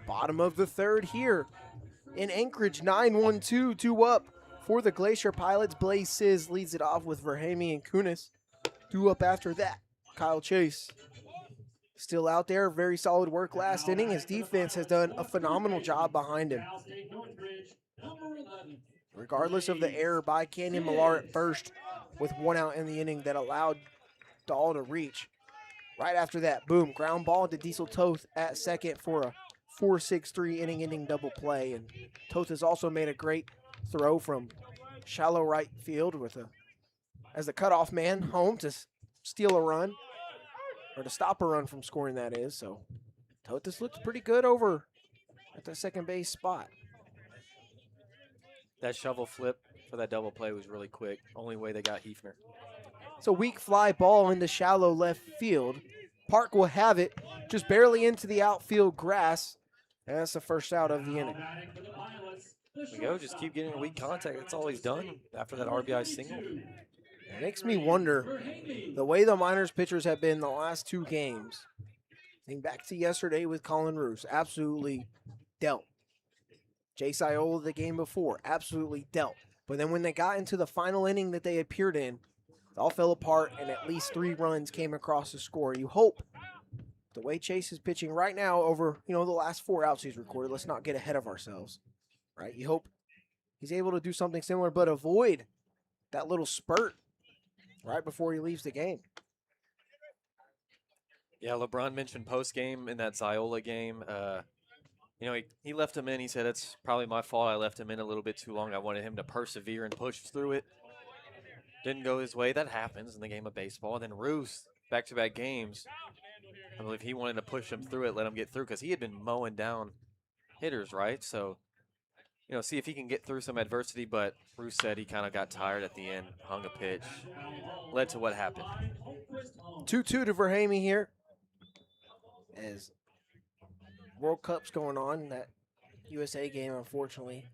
Bottom of the 3rd here in Anchorage, 9-1-2, 2 up for the Glacier Pilots. Blaze Sizz leads it off with Verhamy and Kunis. 2 up after that. Kyle Chase still out there. Very solid work last inning. His defense has done a phenomenal job behind him. Regardless of the error by Canyon Millar at first with 1 out in the inning that allowed Dahl to reach. Right after that, boom, ground ball to Diesel Toth at second for a 4-6-3 inning-ending double play. And Toth has also made a great throw from shallow right field with as the cutoff man home to steal a run, or to stop a run from scoring, that is. So Toth has looked pretty good over at the second base spot. That shovel flip for that double play was really quick. Only way they got Hefner. It's a weak fly ball into shallow left field. Park will have it just barely into the outfield grass. And that's the first out of the inning. There we go. Just keep getting weak contact. That's all he's done after that RBI single. It makes me wonder the way the Miners pitchers have been the last 2 games. Think back to yesterday with Colin Roos. Absolutely dealt. Jay Siola the game before. Absolutely dealt. But then when they got into the final inning that they appeared in, it all fell apart and at least 3 runs came across the score. You hope the way Chase is pitching right now over, the last 4 outs he's recorded, let's not get ahead of ourselves, right? You hope he's able to do something similar but avoid that little spurt right before he leaves the game. Yeah, LeBron mentioned post-game in that Ziola game. He left him in. He said, it's probably my fault. I left him in a little bit too long. I wanted him to persevere and push through it. Didn't go his way. That happens in the game of baseball. And then Roos, back-to-back games, I believe he wanted to push him through it, let him get through, because he had been mowing down hitters, right? So, see if he can get through some adversity. But Roos said he kind of got tired at the end, hung a pitch, led to what happened. 2-2 to Verhamy here. As World Cup's going on, that USA game, unfortunately,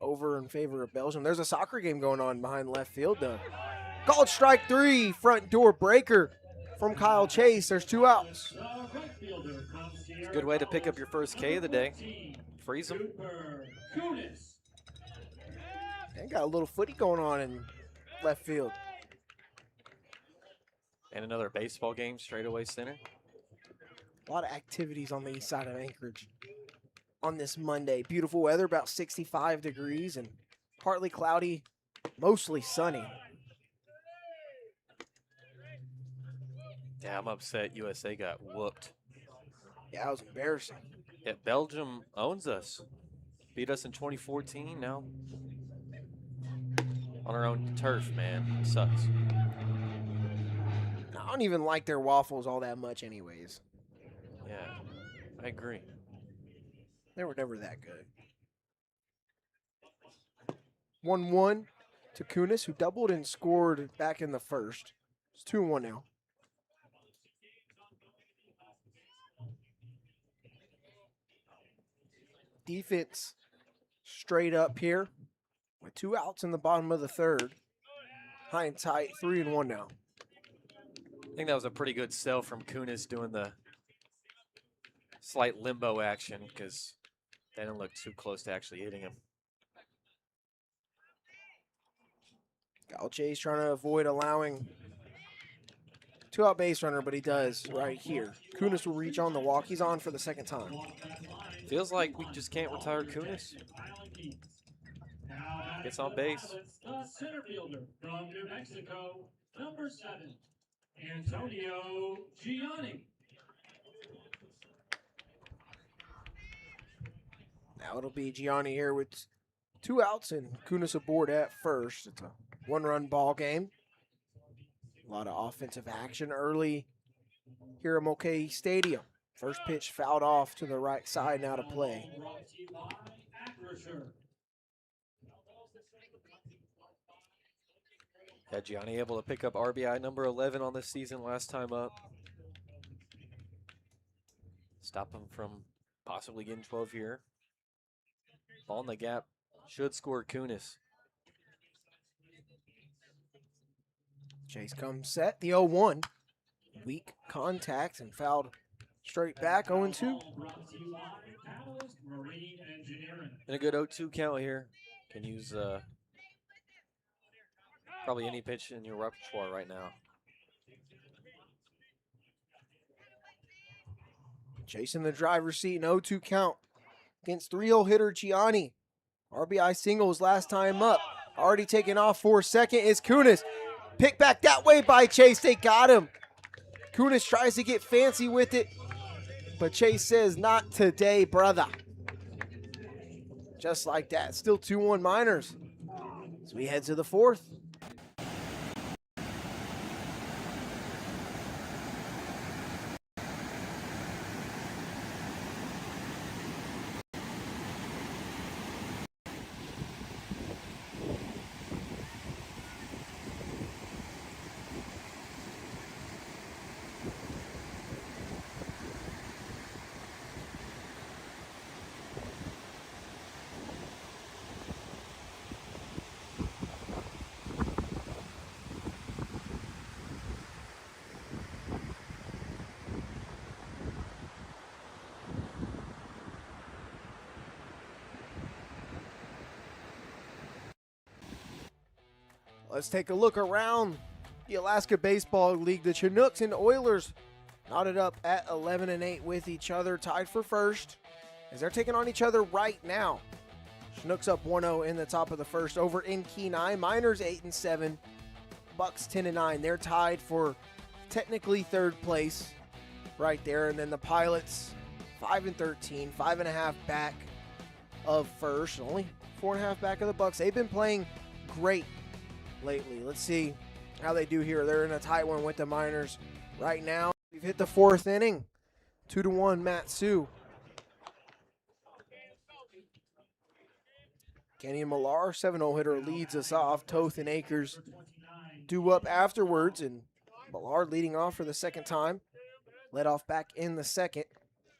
over in favor of Belgium. There's a soccer game going on behind left field, though. Called strike 3, front door breaker from Kyle Chase. There's 2 outs. It's a good way to pick up your first K of the day. Freeze him. And got a little footy going on in left field. And another baseball game, straightaway center. A lot of activities on the east side of Anchorage on this Monday. Beautiful weather, about 65 degrees and partly cloudy, mostly sunny. Yeah, I'm upset USA got whooped. Yeah, it was embarrassing. Yeah, Belgium owns us. Beat us in 2014, now on our own turf, man. Sucks. I don't even like their waffles all that much anyways. Yeah, I agree. They were never that good. 1-1 to Kunis, who doubled and scored back in the first. It's 2-1 now. Defense straight up here with 2 outs in the bottom of the third. High and tight, 3-1 now. I think that was a pretty good sell from Kunis doing the slight limbo action because they didn't look too close to actually hitting him. Galche's trying to avoid allowing 2-out base runner, but he does right here. Kunis will reach on the walk. He's on for the second time. Feels like we just can't retire Kunis. Gets on base. The center fielder from New Mexico, number 7, Antonio Gianni. Now it'll be Gianni here with 2 outs and Kunis aboard at first. It's a 1-run ball game. A lot of offensive action early here at Mulcahy Stadium. First pitch fouled off to the right side, now to play. Yeah, Gianni able to pick up RBI number 11 on this season last time up. Stop him from possibly getting 12 here. Ball in the gap. Should score Kunis. Chase comes set, the 0-1. Weak contact and fouled straight back, 0-2. And a good 0-2 count here. Can use probably any pitch in your repertoire right now. Chase in the driver's seat, an 0-2 count against 3-0 hitter Gianni. RBI singles last time up. Already taken off for second is Kunis. Picked back that way by Chase. They got him. Kunis tries to get fancy with it, but Chase says, not today, brother. Just like that. Still 2-1 Miners. As we head to the fourth. Let's take a look around the Alaska Baseball League. The Chinooks and Oilers knotted up at 11-8 with each other, tied for first, as they're taking on each other right now. Chinooks up 1-0 in the top of the first over in Kenai. Miners 8-7, Bucks 10-9. They're tied for technically third place right there. And then the Pilots 5-13, 5.5 back of first, only 4.5 back of the Bucks. They've been playing great lately. Let's see how they do here. They're in a tight one with the Miners right now. We've hit the fourth inning. 2-1 Matsu. Kenny Millar, 7-0 hitter, leads us off. Toth and Akers due up afterwards, and Millar leading off for the second time. Led off back in the second,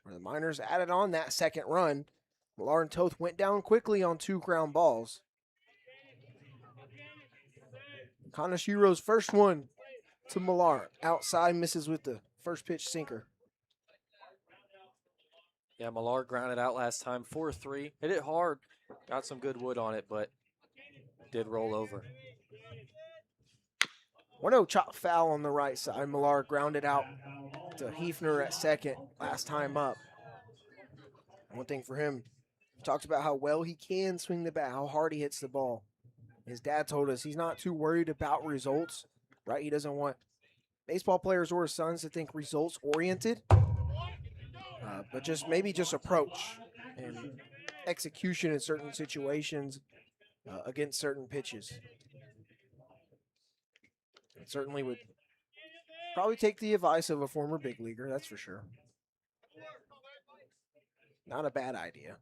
where the Miners added on that second run. Millar and Toth went down quickly on 2 ground balls. Kanashiro's first one to Millar. Outside, misses with the first pitch sinker. Yeah, Millar grounded out last time, 4-3. Hit it hard, got some good wood on it, but did roll over. 1-0 chop foul on the right side. Millar grounded out to Hefner at second last time up. One thing for him, he talks about how well he can swing the bat, how hard he hits the ball. His dad told us he's not too worried about results, right? He doesn't want baseball players or his sons to think results oriented, but maybe just approach and execution in certain situations against certain pitches. It certainly would probably take the advice of a former big leaguer, that's for sure. Not a bad idea.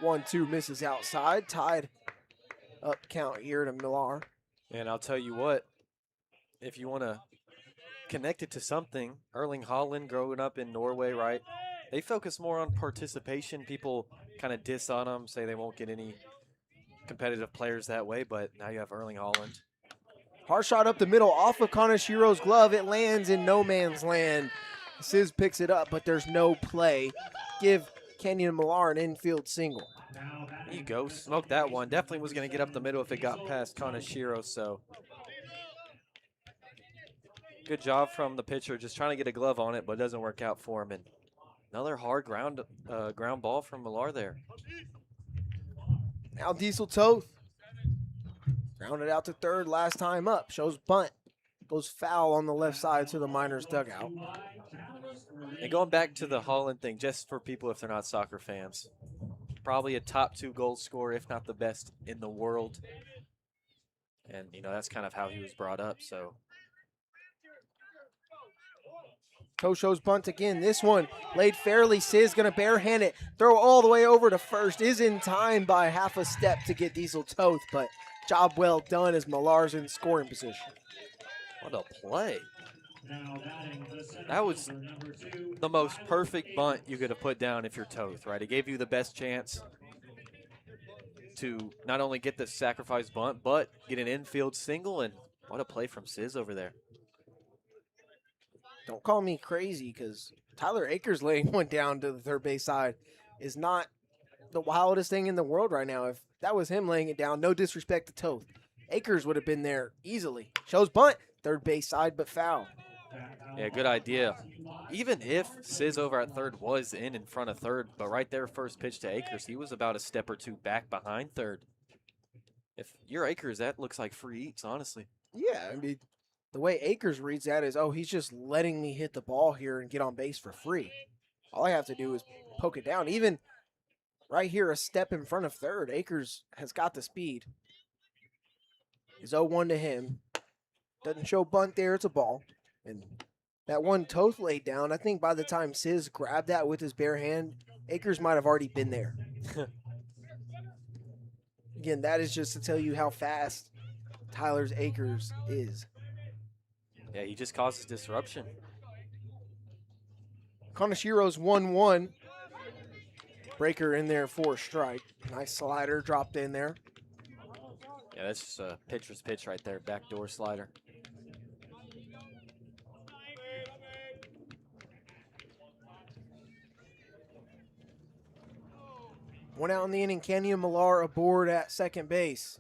1-2 misses outside, tied up count here to Millar. And I'll tell you what, if you want to connect it to something, Erling Haaland growing up in Norway, right? They focus more on participation. People kind of diss on them, say they won't get any competitive players that way, but now you have Erling Haaland. Hard shot up the middle off of Kanashiro's glove. It lands in no man's land. Siz picks it up, but there's no play. Give Kenyon Millar an infield single. There you go. Smoke that one. Definitely was going to get up the middle if it got past Kanashiro, so good job from the pitcher, just trying to get a glove on it, but it doesn't work out for him. And another hard ground ball from Millar there. Now Diesel Toth. Grounded out to third last time up. Shows bunt. Goes foul on the left side to the Miners dugout. And going back to the Haaland thing, just for people if they're not soccer fans, probably a top 2 goal scorer, if not the best in the world. And, you know, that's kind of how he was brought up, so. Tosho's bunt again. This one laid fairly. Siz going to barehand it. Throw all the way over to first. Is in time by half a step to get Diesel Toth, but job well done as Millar's in scoring position. What a play. That was the most perfect bunt you could have put down if you're Toth, right? It gave you the best chance to not only get the sacrifice bunt, but get an infield single, and what a play from Siz over there. Don't call me crazy, because Tyler Akers laying one down to the third base side is not the wildest thing in the world right now. If that was him laying it down, no disrespect to Toth, Akers would have been there easily. Shows bunt, third base side, but foul. Yeah, good idea. Even if Siz over at third was in front of third, but right there, first pitch to Akers, he was about a step or two back behind third. If you're Akers, that looks like free eats, honestly. Yeah, I mean, the way Akers reads that is, oh, he's just letting me hit the ball here and get on base for free. All I have to do is poke it down. Even right here, a step in front of third, Akers has got the speed. Is 0-1 to him. Doesn't show bunt there, it's a ball. And that one Toth laid down, I think by the time Siz grabbed that with his bare hand, Akers might have already been there. Again, that is just to tell you how fast Tyler's Akers is. Yeah, he just causes disruption. Kanashiro's 1-1. Breaker in there for a strike. Nice slider dropped in there. Yeah, that's just a pitcher's pitch right there, backdoor slider. One out in the inning, Kenyon Millar aboard at second base.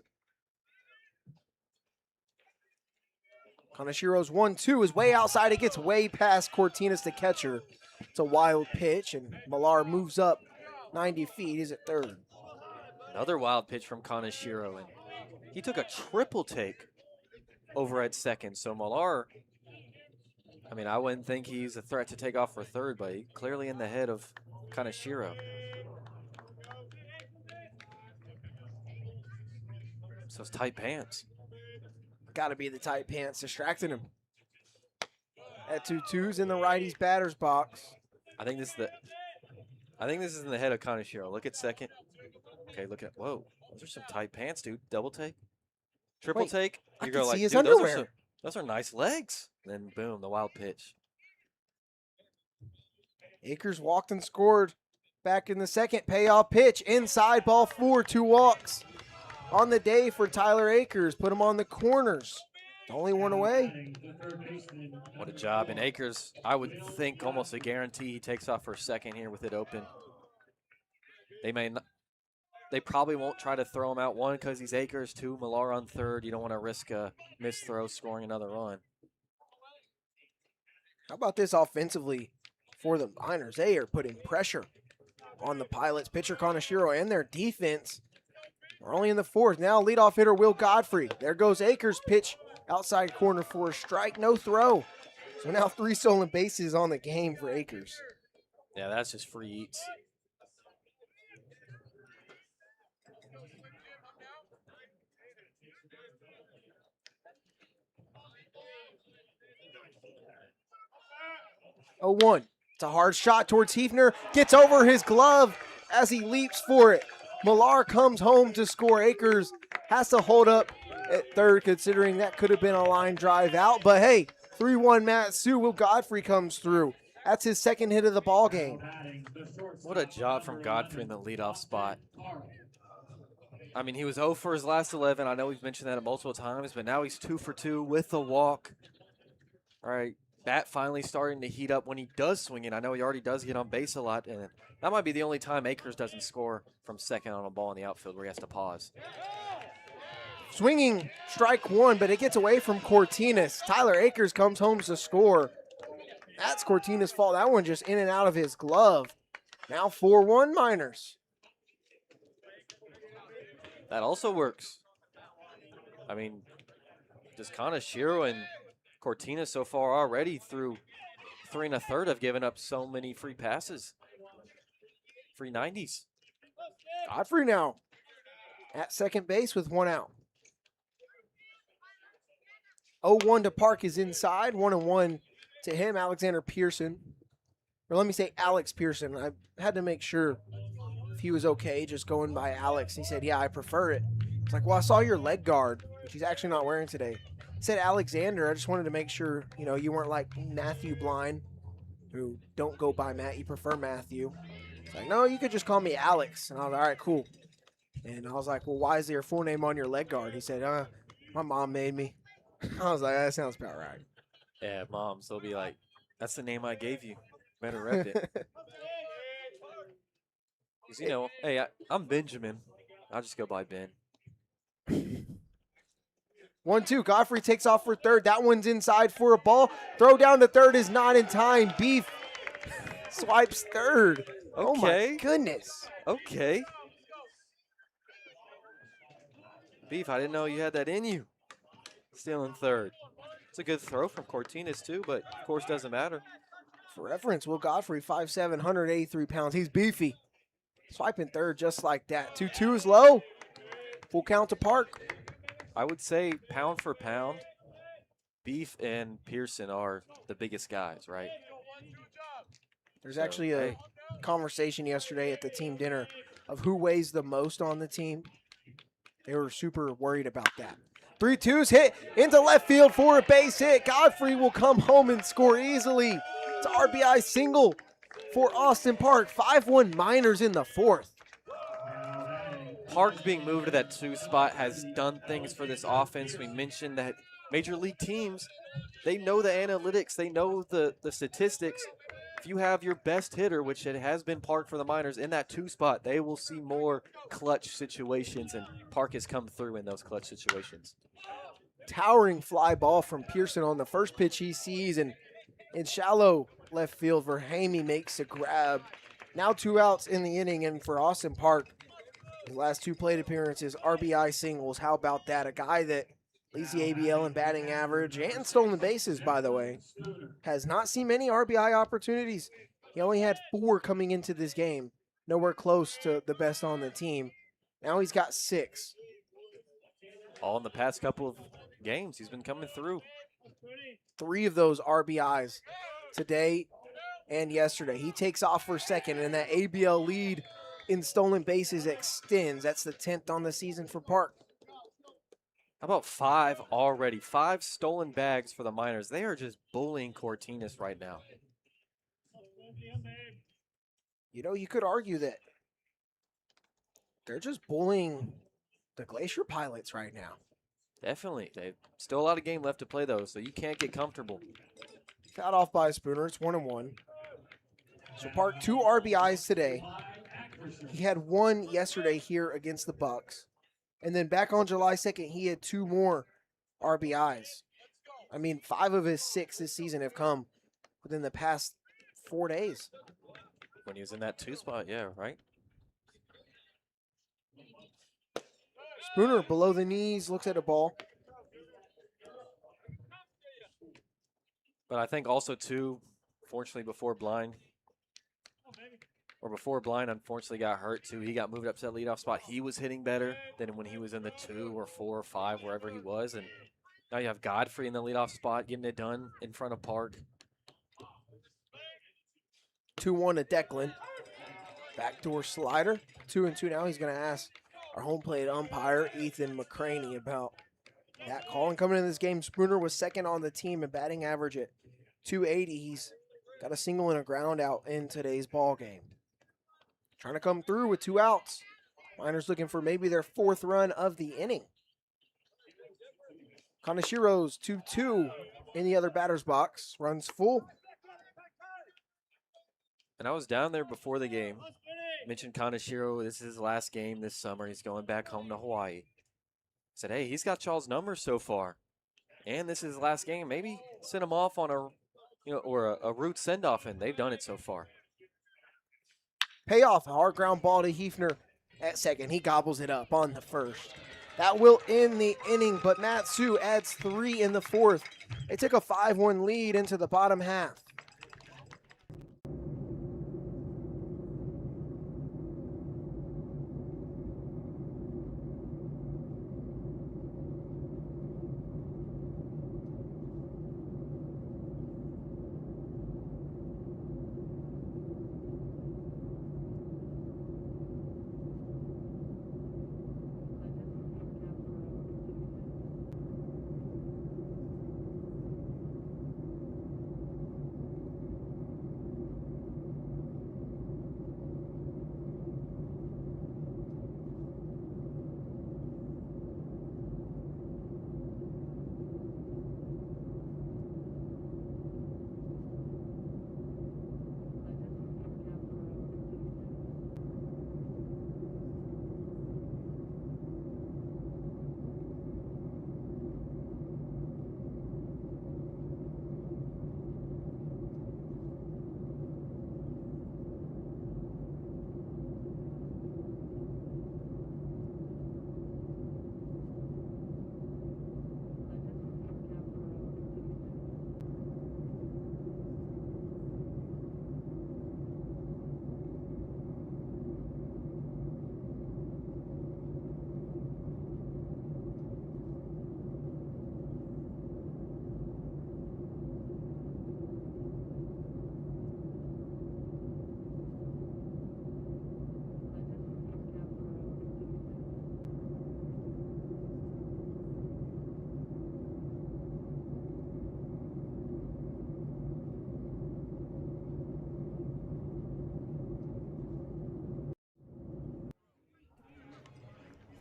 Kanashiro's 1-2 is way outside. It gets way past Cortinas, the catcher. It's a wild pitch, and Millar moves up 90 feet. He's at third. Another wild pitch from Kanashiro, and he took a triple take over at second. So Millar, I mean, I wouldn't think he's a threat to take off for third, but he's clearly in the head of Kanashiro. So it's tight pants. Got to be the tight pants distracting him. At 2-2's in the righty's batter's box. I think this is in the head of Kanashiro. Look at second. Okay, look at, whoa. Those are some tight pants, dude. Double take. Triple take. I You can go like, see his dude, underwear. those are nice legs. Then boom, the wild pitch. Akers walked and scored back in the second. Payoff pitch. Inside, ball 4, 2 walks. On the day for Tyler Akers. Put him on the corners. Only one away. What a job. And Akers, I would think almost a guarantee he takes off for a second here with it open. They may not. they probably won't try to throw him out. One, because he's Akers. Two, Millar on third. You don't want to risk a missed throw scoring another run. How about this offensively for the Miners? They are putting pressure on the Pilots. Pitcher Kaneshiro and their defense. We're only in the fourth. Now leadoff hitter Will Godfrey. There goes Akers. Pitch outside corner for a strike. No throw. So now 3 stolen bases on the game for Akers. Yeah, that's just free eats. Oh, 1. It's a hard shot towards Hefner. Gets over his glove as he leaps for it. Millar comes home to score. Akers has to hold up at third, considering that could have been a line drive out. But hey, 3-1 Matsu. Will Godfrey comes through. That's his second hit of the ball game. What a job from Godfrey in the leadoff spot. I mean, he was 0 for his last 11. I know we've mentioned that multiple times, but now he's 2 for 2 with a walk. All right, bat finally starting to heat up when he does swing it. I know he already does get on base a lot, and that might be the only time Akers doesn't score from second on a ball in the outfield where he has to pause. Swinging strike 1, but it gets away from Cortinas. Tyler Akers comes home to score. That's Cortinas' fault. That one just in and out of his glove. Now 4-1 Miners. That also works. I mean, just Kaneshiro and Cortinas so far already through 3 1/3 have given up so many free passes. Free 90s. Godfrey now at second base with 1 out. 0-1 to Park is inside. 1-1 to him, Alexander Pearson. Or let me say Alex Pearson. I had to make sure if he was okay just going by Alex. He said, yeah, I prefer it. It's like, well, I saw your leg guard, which he's actually not wearing today. He said Alexander. I just wanted to make sure, you weren't like Matthew Blind, who don't go by Matt. You prefer Matthew. It's like, no, you could just call me Alex. And I was like, all right, cool. And I was like, well, why is there your full name on your leg guard? He said, my mom made me. I was like, that sounds about right. Yeah, moms, they'll be like, that's the name I gave you. Better rep it. 'Cause, hey, I'm Benjamin. I'll just go by Ben. 1-2. Godfrey takes off for third. That one's inside for a ball. Throw down to third is not in time. Beef swipes third. Oh, my goodness. Okay. Beef, I didn't know you had that in you. Still in third. It's a good throw from Cortinas, too, but, of course, doesn't matter. For reference, Will Godfrey, 5'7", 183 pounds. He's beefy. Swiping third just like that. 2-2 is low. Full count to Park. I would say pound for pound, Beef and Pearson are the biggest guys, right? There's actually a conversation yesterday at the team dinner of who weighs the most on the team. They were super worried about that. 3-2's hit into left field for a base hit. Godfrey will come home and score easily. It's an RBI single for Austin Park. 5-1 Miners in the fourth. Park being moved to that 2 spot has done things for this offense. We mentioned that major league teams, they know the analytics, they know the statistics. If you have your best hitter, which it has been Park for the Miners, in that 2 spot, they will see more clutch situations, and Park has come through in those clutch situations. Towering fly ball from Pearson on the first pitch he sees, and in shallow left field, Verhamy makes a grab. Now 2 outs in the inning, and for Austin Park, his last 2 plate appearances, RBI singles. How about that? A guy that leads the ABL in batting average and stolen bases, by the way. Has not seen many RBI opportunities. He only had 4 coming into this game. Nowhere close to the best on the team. Now he's got 6. All in the past couple of games, he's been coming through. 3 of those RBIs today and yesterday. He takes off for second, and that ABL lead in stolen bases extends. That's the 10th on the season for Park. How about 5 already? 5 stolen bags for the Miners. They are just bullying Cortinas right now. You could argue that they're just bullying the Glacier Pilots right now. Definitely. They've still a lot of game left to play, though, so you can't get comfortable. Fouled off by Spooner. It's 1-1. So Park 2 RBIs today. He had one yesterday here against the Bucks. And then back on July 2nd, he had 2 more RBIs. I mean, 5 of his 6 this season have come within the past 4 days. When he was in that 2 spot, yeah, right? Spooner below the knees, looks at a ball. But I think also, too, fortunately, before Blind unfortunately got hurt, too. He got moved up to that leadoff spot. He was hitting better than when he was in the 2 or 4 or 5, wherever he was. And now you have Godfrey in the leadoff spot, getting it done in front of Park. 2-1 to Declan. Backdoor slider. 2-2 now. He's going to ask our home plate umpire, Ethan McCraney, about that call. And coming into this game, Spooner was second on the team in batting average at .280. He's got a single and a ground out in today's ball game. Trying to come through with 2 outs. Miners looking for maybe their 4th run of the inning. Kanashiro's 2-2 in the other batter's box. Runs full. And I was down there before the game. Mentioned Kanashiro, this is his last game this summer. He's going back home to Hawaii. Said, hey, he's got y'all's numbers so far. And this is his last game. Maybe send him off on a root send-off, and they've done it so far. Payoff, a hard ground ball to Hefner at second. He gobbles it up on the first. That will end the inning, but Matsu adds 3 in the 4th. They took a 5-1 lead into the bottom half.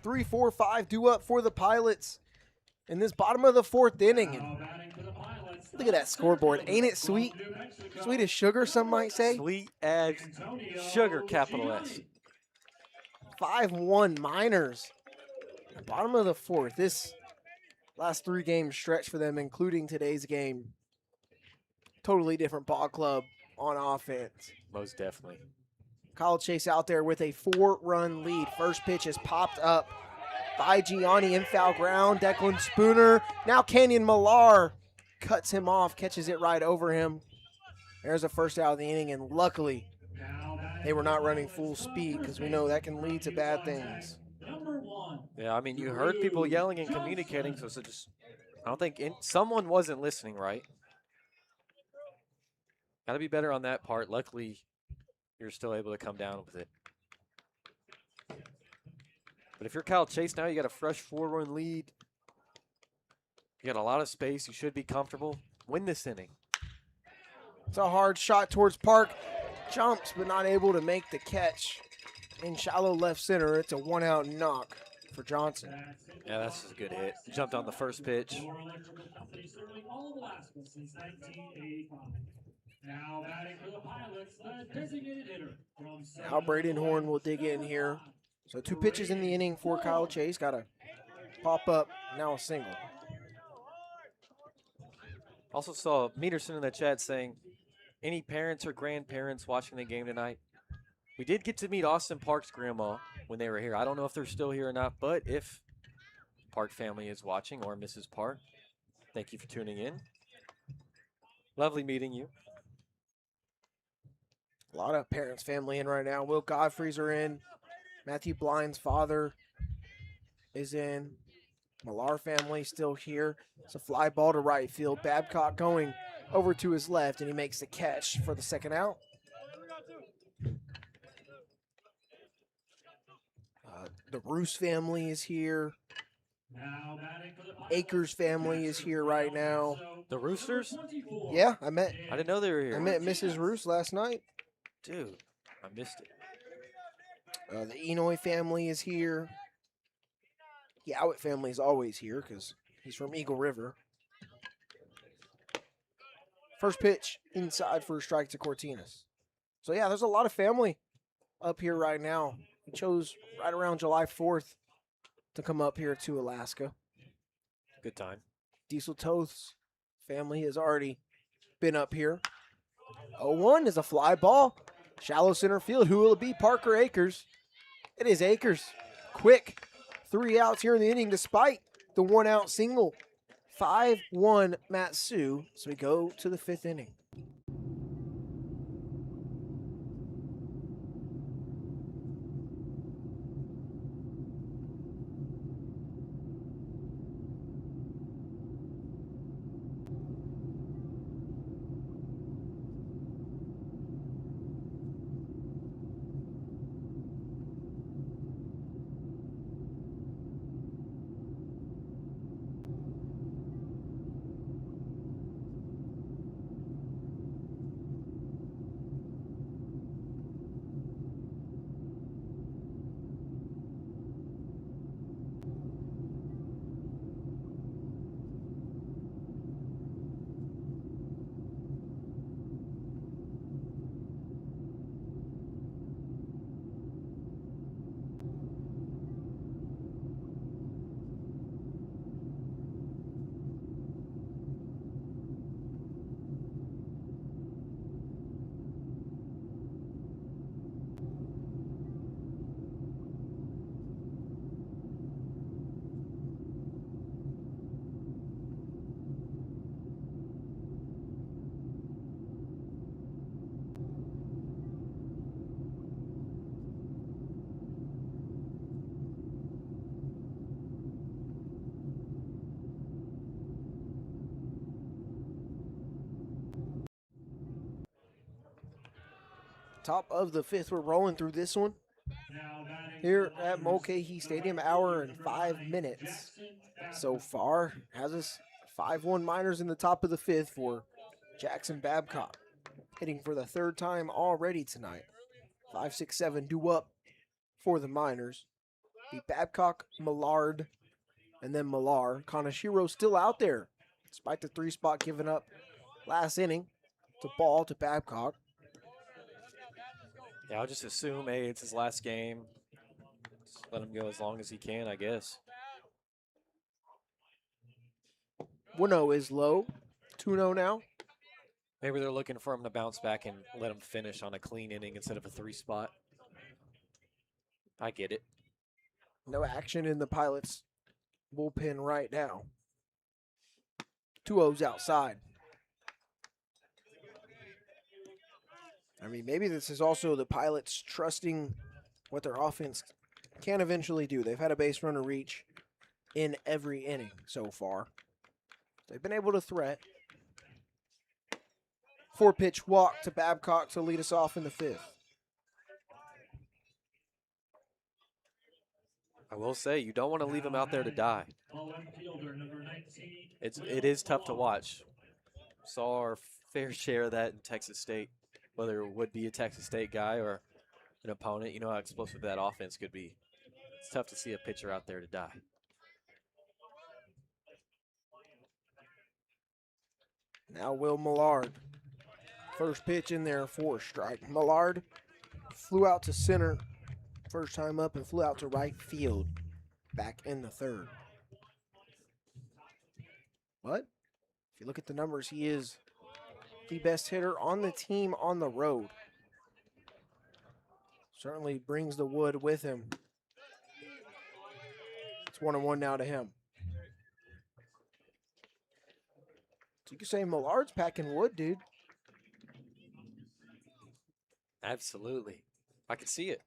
Three, 4, 5 due up for the Pilots in this bottom of the 4th inning. And look at that scoreboard. Ain't it sweet? Sweet as sugar, some might say. Sweet as sugar, capital S. 5-1 Miners. Bottom of the 4th. This last 3 game stretch for them, including today's game. Totally different ball club on offense. Most definitely. Kyle Chase out there with a 4-run lead. First pitch is popped up by Gianni in foul ground. Declan Spooner. Now Kenyon Millar cuts him off, catches it right over him. There's a first out of the inning, and luckily they were not running full speed because we know that can lead to bad things. Yeah, I mean, you heard people yelling and communicating, so just I don't think someone wasn't listening right. Got to be better on that part. Luckily, you're still able to come down with it. But if you're Kyle Chase now, you got a fresh 4-run lead. You got a lot of space. You should be comfortable. Win this inning. It's a hard shot towards Park. Jumps, but not able to make the catch. In shallow left center, it's a 1-out knock for Johnson. Yeah, that's just a good hit. Jumped on the first pitch. Now batting for the Pilots, the designated hitter from Now Braden Horn will dig in here. So 2 pitches in the inning for Kyle Chase. Got to pop up. Now a single. Also saw Meterson in the chat saying, any parents or grandparents watching the game tonight? We did get to meet Austin Park's grandma when they were here. I don't know if they're still here or not, but if Park family is watching or Mrs. Park, thank you for tuning in. Lovely meeting you. A lot of parents, family in right now. Will Godfrey's are in. Matthew Blind's father is in. Millar family still here. It's a fly ball to right field. Babcock going over to his left, and he makes the catch for the second out. The Roos family is here. Akers family is here right now. The Roosters? Yeah, I didn't know they were here. I met Mrs. Roos last night. Dude, I missed it. The Enoy family is here. Yowitt family is always here because he's from Eagle River. First pitch inside for a strike to Cortinas. So, yeah, there's a lot of family up here right now. He chose right around July 4th to come up here to Alaska. Good time. Diesel Toth's family has already been up here. 0-1 is a fly ball. Shallow center field. Who will it be? Parker Akers. It is Akers. Quick. 3 outs here in the inning despite the 1-out single. 5-1 Matsu. So we go to the 5th inning. Top of the 5th. We're rolling through this one. Here at Mulcahy Stadium, hour and 5 minutes so far. Has us 5-1 Miners in the top of the 5th for Jackson Babcock. Hitting for the 3rd time already tonight. 5-6-7 due up for the Miners. The Babcock, Millard, and then Millar. Kanashiro still out there despite the 3 spot given up last inning. It's a ball to Babcock. Yeah, I'll just assume, hey, it's his last game. Just let him go as long as he can, I guess. 1-0 is low. 2-0 now. Maybe they're looking for him to bounce back and let him finish on a clean inning instead of a 3 spot. I get it. No action in the Pilots bullpen right now. 2-0's outside. I mean, maybe this is also the Pilots trusting what their offense can eventually do. They've had a base runner reach in every inning so far. They've been able to threat. 4-pitch walk to Babcock to lead us off in the 5th. I will say, you don't want to leave him out there to die. It is tough to watch. Saw our fair share of that in Texas State. Whether it would be a Texas State guy or an opponent, you know how explosive that offense could be. It's tough to see a pitcher out there to die. Now Will Millard. First pitch in there for a strike. Millard flew out to center first time up and flew out to right field back in the third. But if you look at the numbers, he is the best hitter on the team on the road. Certainly brings the wood with him. It's 1-1 now to him. So you could say Millard's packing wood, dude. Absolutely. I can see it.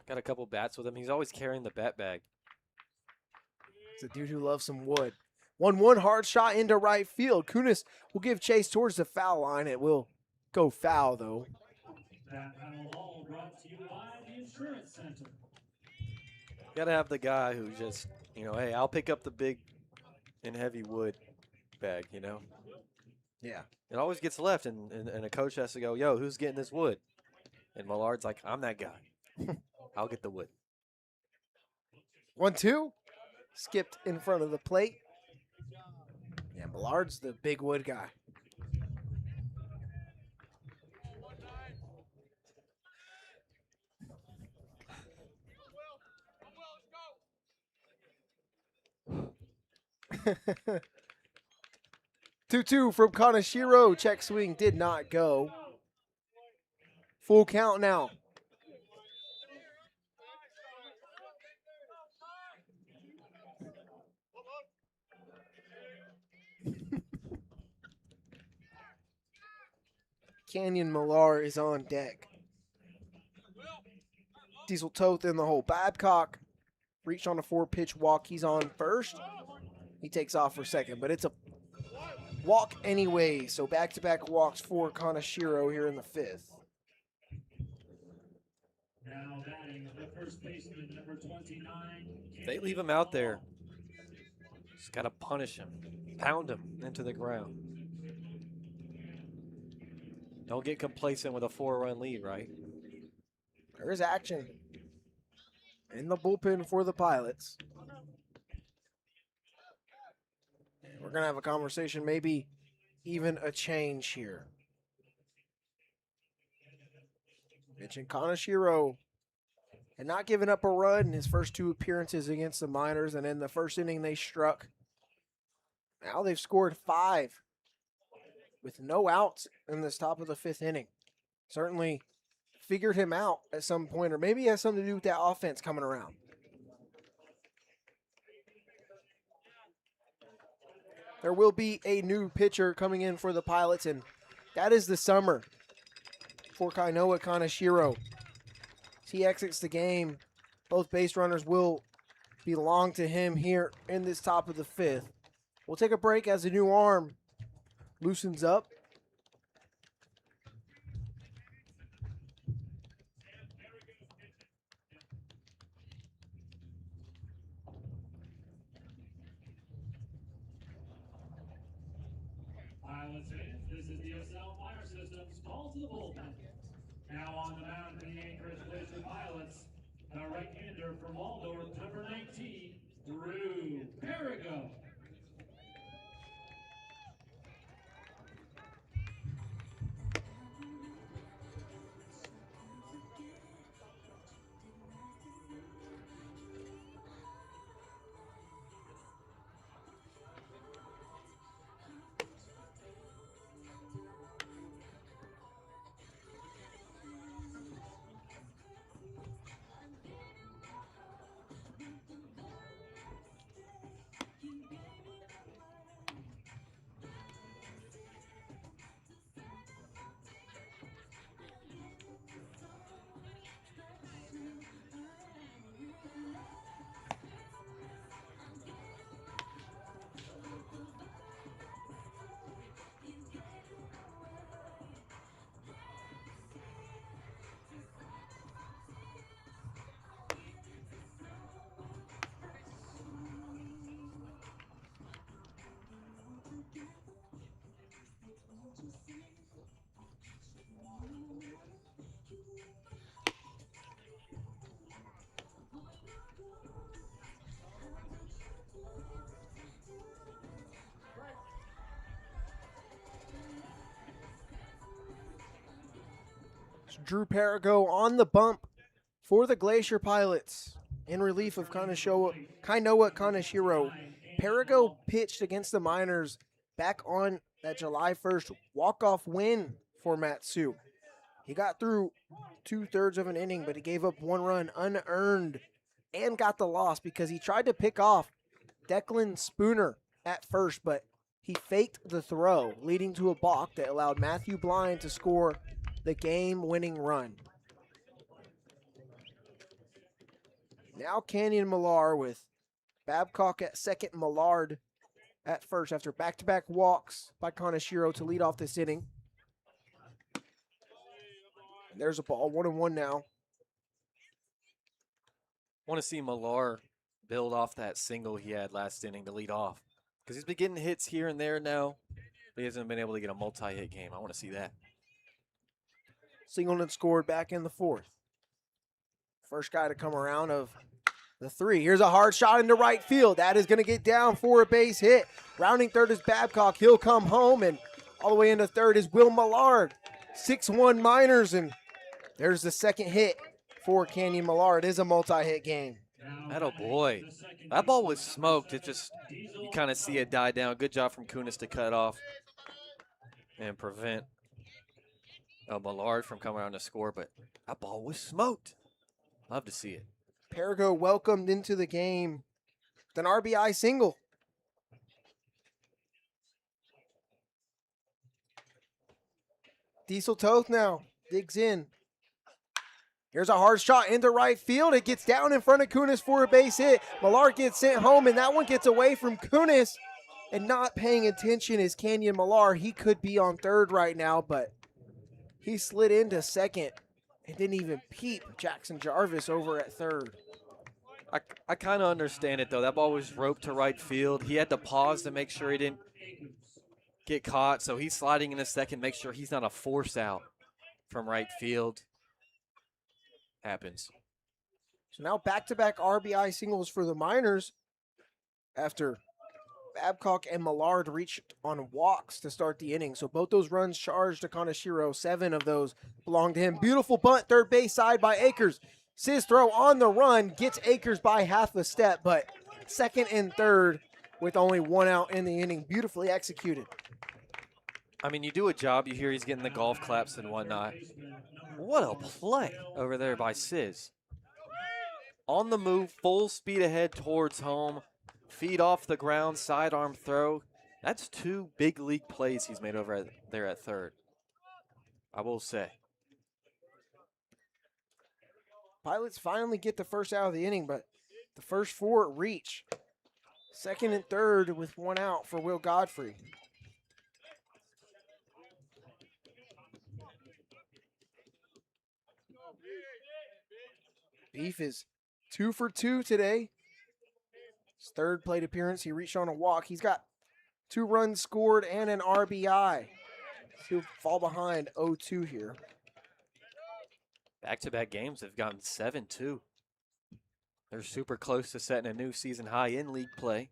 Got a couple bats with him. He's always carrying the bat bag. It's a dude who loves some wood. 1-1 hard shot into right field. Kunis will give chase towards the foul line. It will go foul, though. That panel all brought to you by the Insurance Center. Got to have the guy who just, hey, I'll pick up the big and heavy wood bag, Yeah. It always gets left, and a coach has to go, yo, who's getting this wood? And Millard's like, I'm that guy. I'll get the wood. 1-2. Skipped in front of the plate. Yeah, Millard's the big wood guy. Two from Kaneshiro. Check swing did not go. Full count now. Canyon Millar is on deck. Diesel Toth in the hole. Babcock reached on a 4-pitch walk. He's on first. He takes off for second, but it's a walk anyway. So back-to-back walks for Kaneshiro here in the fifth. Now batting the first baseman, number 29. They leave him out there. Just got to punish him. Pound him into the ground. Don't get complacent with a 4-run lead, right? There is action in the bullpen for the Pilots. We're going to have a conversation, maybe even a change here. Mentioned Kaneshiro had not given up a run in his first 2 appearances against the Miners, and in the first inning they struck. Now they've scored 5 with no outs in this top of the 5th inning. Certainly figured him out at some point, or maybe it has something to do with that offense coming around. There will be a new pitcher coming in for the Pilots, and that is the summer for Kainoa Kaneshiro. As he exits the game, both base runners will belong to him here in this top of the 5th. We'll take a break as the new arm loosens up. Pilots fans, this is the SL Fire Systems call to the bullpen. Now on the mound for the Anchorage Glacier Pilots, the right-hander from Waldorf, number 19, Drew Perigo. Drew Perigo on the bump for the Glacier Pilots in relief of Kainoa Kaneshiro. Perigo pitched against the Miners back on that July 1st walk-off win for Matsu. He got through 2/3 of an inning, but he gave up 1 run unearned and got the loss because he tried to pick off Declan Spooner at first, but he faked the throw, leading to a balk that allowed Matthew Blind to score the game-winning run. Now Canyon Millar with Babcock at second, Millard at first after back-to-back walks by Kaneshiro to lead off this inning. There's a ball, 1-1 now. Want to see Millar build off that single he had last inning to lead off. Because he's been getting hits here and there now, but he hasn't been able to get a multi-hit game. I want to see that. Singleton scored back in the 4th. First guy to come around of the 3. Here's a hard shot into right field. That is going to get down for a base hit. Rounding third is Babcock. He'll come home, and all the way into third is Will Millard. 6-1 Miners, and there's the second hit for Canyon Millar. It is a multi-hit game. Atta boy. That ball was smoked. It just, you kind of see it die down. Good job from Kunis to cut off and prevent Millard from coming around to score, but that ball was smoked. Love to see it. Perigo welcomed into the game with an RBI single. Diesel Toth now digs in. Here's a hard shot into right field. It gets down in front of Kunis for a base hit. Millard gets sent home, and that one gets away from Kunis. And not paying attention is Canyon Millar. He could be on third right now, but he slid into second and didn't even peep Jackson Jarvis over at third. I kind of understand it, though. That ball was roped to right field. He had to pause to make sure he didn't get caught, so he's sliding in a second, make sure he's not a force out from right field. Happens. So now back-to-back RBI singles for the Miners after Babcock and Millard reached on walks to start the inning. So both those runs charged to Kaneshiro. 7 of those belong to him. Beautiful bunt, third base side by Akers. Sis throw on the run, gets Akers by half a step, but second and third with only 1 out in the inning. Beautifully executed. I mean, you do a job. You hear he's getting the golf claps and whatnot. What a play over there by Sis. On the move, full speed ahead towards home. Feet off the ground, sidearm throw. That's 2 big league plays he's made over there at third, I will say. Pilots finally get the first out of the inning, but the first 4 reach. Second and third with 1 out for Will Godfrey. Beef is 2 for 2 today. His third plate appearance, he reached on a walk. He's got 2 runs scored and an RBI. He'll fall behind 0-2 here. Back-to-back games have gotten 7, too. They're super close to setting a new season high in league play.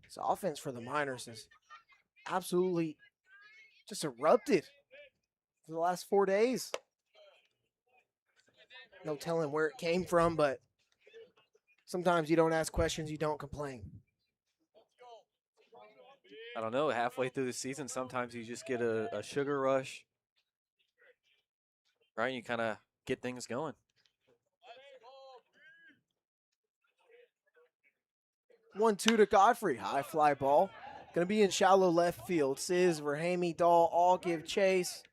This offense for the Miners is absolutely just erupted for the last 4 days. No telling where it came from, but sometimes you don't ask questions, you don't complain. I don't know, halfway through the season, sometimes you just get a sugar rush, right? You kind of get things going. One, 2 to Godfrey. High fly ball. Going to be in shallow left field. Sis, Verhamy, Dahl all give chase.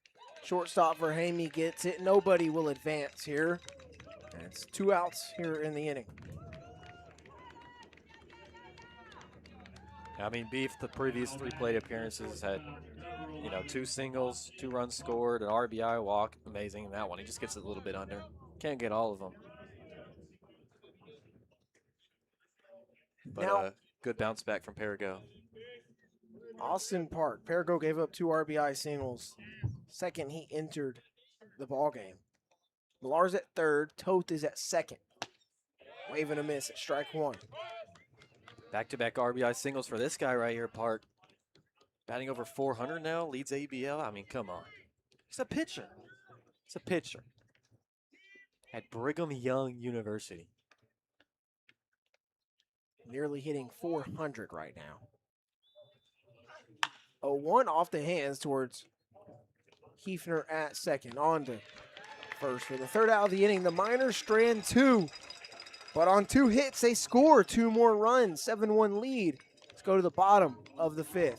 Shortstop Verhamy gets it. Nobody will advance here. And it's 2 outs here in the inning. I mean, Beef, the previous 3 plate appearances had, 2 singles, 2 runs scored, an RBI walk. Amazing. And that one, he just gets it a little bit under. Can't get all of them. But Now, good bounce back from Perigo. Austin Park. Perigo gave up 2 RBI singles. Second, he entered the ball game. Millar's at third. Toth is at second. Wave and a miss at strike 1. Back-to-back RBI singles for this guy right here, Park. Batting over 400 now, leads ABL. I mean, come on. He's a pitcher. He's a pitcher. At Brigham Young University. Nearly hitting 400 right now. 0-1 off the hands towards Hefner at second. On to first for the third out of the inning. The Miners strand 2. But on 2 hits, they score 2 more runs. 7-1 lead. Let's go to the bottom of the 5th.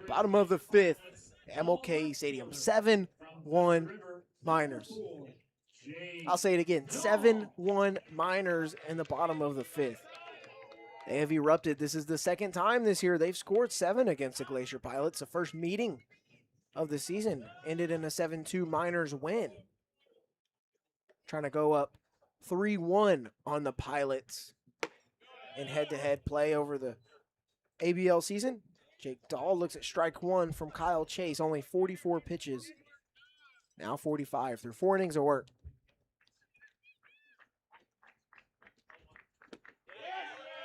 Bottom of the 5th, MLK Stadium, 7-1 Miners. I'll say it again, 7-1 Miners in the bottom of the 5th. They have erupted. This is the second time this year they've scored 7 against the Glacier Pilots. The first meeting of the season ended in a 7-2 Miners win. Trying to go up 3-1 on the Pilots in head-to-head play over the ABL season. Jake Dahl looks at strike 1 from Kyle Chase. Only 44 pitches. Now 45 through 4 innings of work.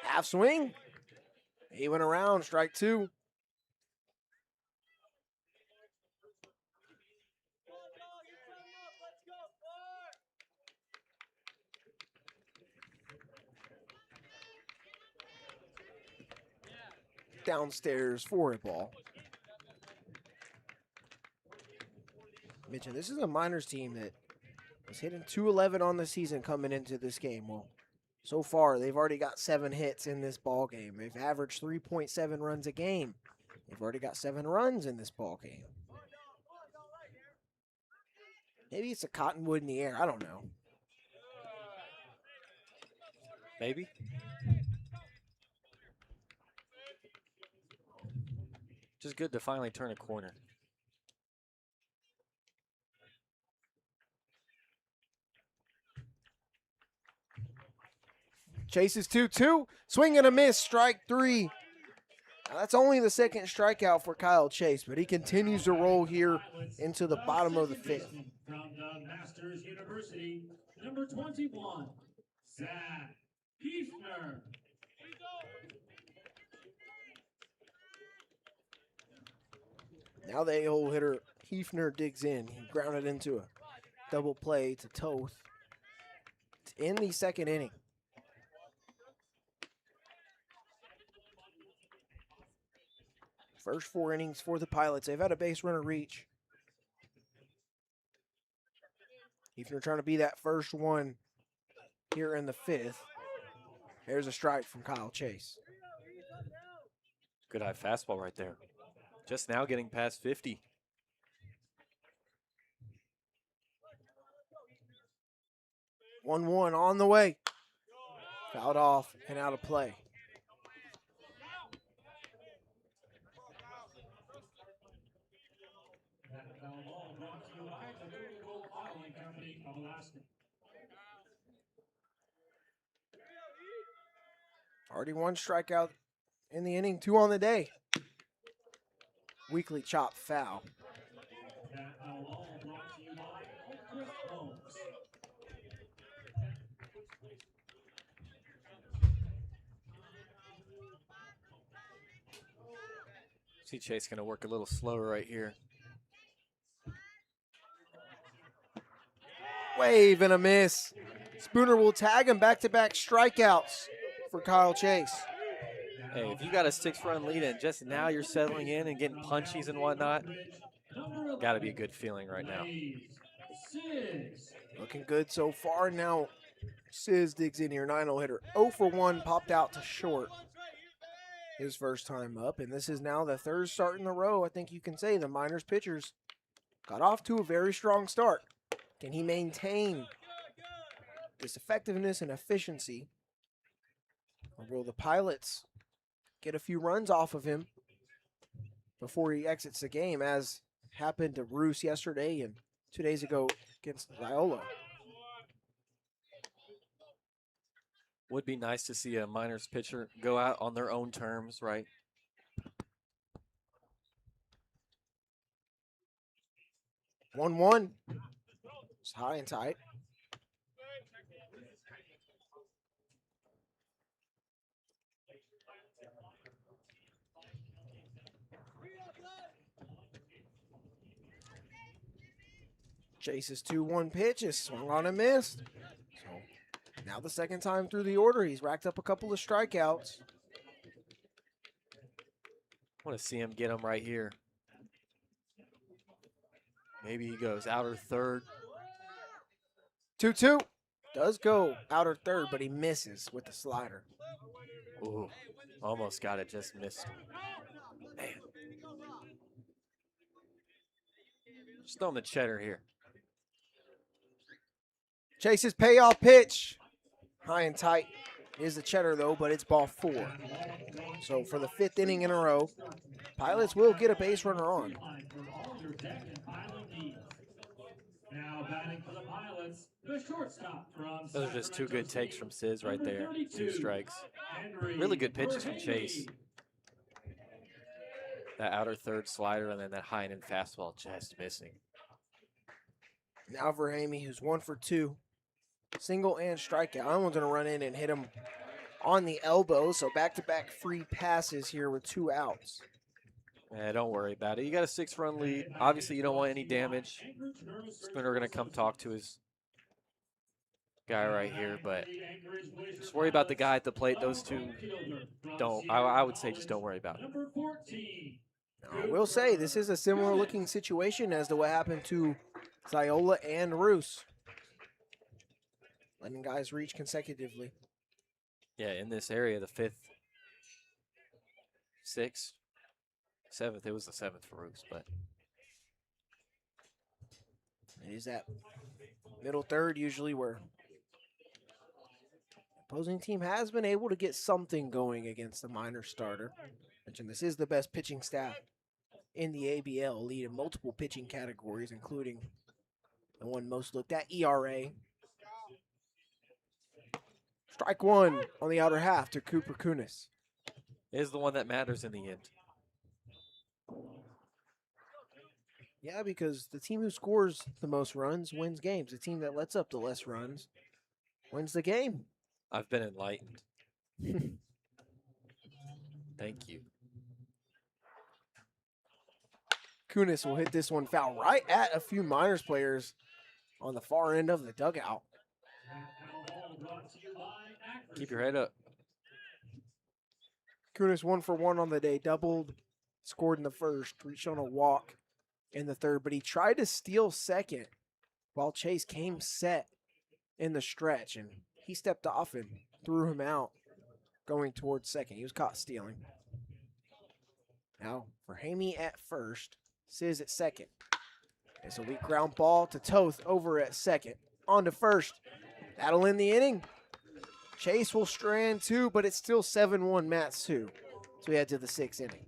Half swing. He went around. Strike 2. Downstairs for a ball. Mention this is a Miners team that was hitting .211 on the season coming into this game. Well, so far they've already got 7 hits in this ball game. They've averaged 3.7 runs a game. They've already got 7 runs in this ball game. Maybe it's a cottonwood in the air. I don't know. Maybe. Just good to finally turn a corner. Chases 2-2. Swing and a miss. Strike 3. Now, that's only the second strikeout for Kyle Chase, but he continues to roll here into the bottom of the 5th. From the Masters University, number 21, Zach Hefner. Now the A-hole hitter Hefner digs in. He grounded into a double play to Toth. It's in the second inning. First 4 innings for the Pilots. They've had a base runner reach. Hefner trying to be that first one here in the 5th. There's a strike from Kyle Chase. Good high fastball right there. Just now getting past 50. One on the way. Fouled off and out of play. Foul ball brought to you by the Google Oil and Company of Alaska. Already one strikeout in the inning, 2 on the day. Weekly chop foul. That foul ball brought to you by Chris Holmes. See Chase going to work a little slower right here. Wave and a miss. Spooner will tag him, back-to-back strikeouts for Kyle Chase. Hey, if you got a 6-run lead and just now you're settling in and getting punchies and whatnot, got to be a good feeling right now. Looking good so far. Now Sizz digs in here, 9-0 hitter. 0 for 1, popped out to short his first time up. And this is now the third start in a row. I think you can say the Miners pitchers got off to a very strong start. Can he maintain this effectiveness and efficiency? Or will the Pilots get a few runs off of him before he exits the game, as happened to Bruce yesterday and 2 days ago against Viola? Would be nice to see a Miners pitcher go out on their own terms, right? One. It's high and tight. Chase's 2-1 pitch is swung on and missed. So now the second time through the order, he's racked up a couple of strikeouts. I want to see him get him right here. Maybe he goes outer third. 2-2. Does go outer third, but he misses with the slider. Ooh, almost got it, just missed. Man. Just throwing the cheddar here. Chase's payoff pitch. High and tight is the cheddar, though, but it's ball 4. So for the 5th inning in a row, Pilots will get a base runner on. Now batting for the Pilots, the shortstop from Those are just 2 good takes from Sizz right there. 2 strikes. Really good pitches from Chase. That outer third slider and then that high and in fastball just missing. Now for Hamey, who's 1 for 2. Single and strikeout. That one's going to run in and hit him on the elbow. So back-to-back free passes here with 2 outs. Don't worry about it. You got a 6-run lead. Obviously, you don't want any damage. Spooner going to come talk to his guy right here, but just worry about the guy at the plate. Those 2 don't. I would say just don't worry about it. I will say this is a similar looking situation as to what happened to Ziola and Roos. Letting guys reach consecutively. Yeah, in this area, the 5th, 6th, 7th. It was the 7th for Roos, but it is that middle third usually where the opposing team has been able to get something going against the minor starter. Mentioned this is the best pitching staff in the ABL, lead in multiple pitching categories, including the one most looked at, ERA. Strike 1 on the outer half to Cooper Kunis. is the one that matters in the end. Yeah, because the team who scores the most runs wins games. The team that lets up the less runs wins the game. I've been enlightened. Thank you. Kunis will hit this one foul right at a few Miners players on the far end of the dugout. Keep your head up. Kunis 1 for 1 on the day, doubled, scored in the first, reached on a walk in the third, but he tried to steal second while Chase came set in the stretch, and he stepped off and threw him out going towards second. He was caught stealing. Now for Hamey at first, Sizz at second. It's a weak ground ball to Toth over at second. On to first. That'll end the inning. Chase will strand 2, but it's still 7-1 Mats 2. So we head to the 6th inning.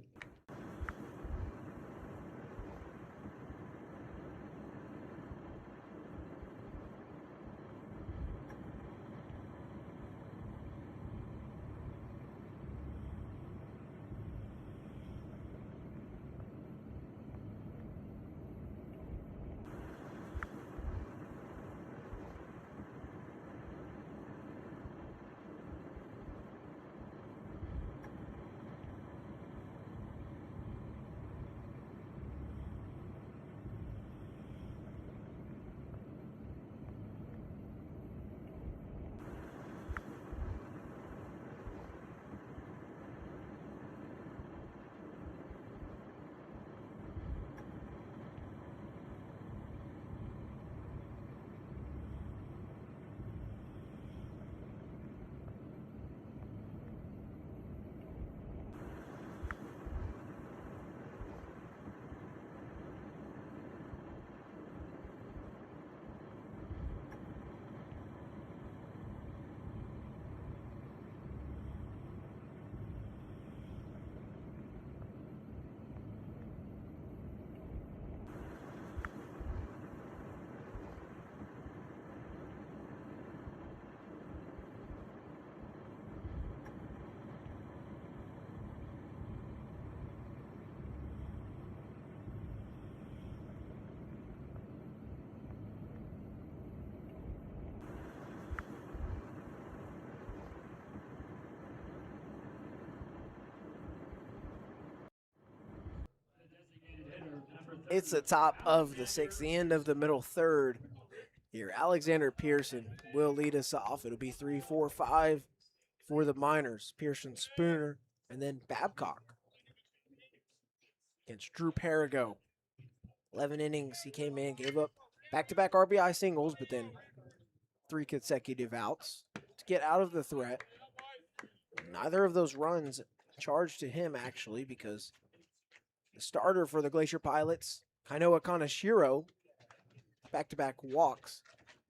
It's the top of the sixth, the end of the middle third. Here, Alexander Pearson will lead us off. It'll be 3-4-5 for the Miners. Pearson, Spooner, and then Babcock against Drew Perigo. 11 innings he came in, gave up back-to-back RBI singles, but then 3 consecutive outs to get out of the threat. Neither of those runs charged to him, actually, because the starter for the Glacier Pilots, Kainoa Kaneshiro, back-to-back walks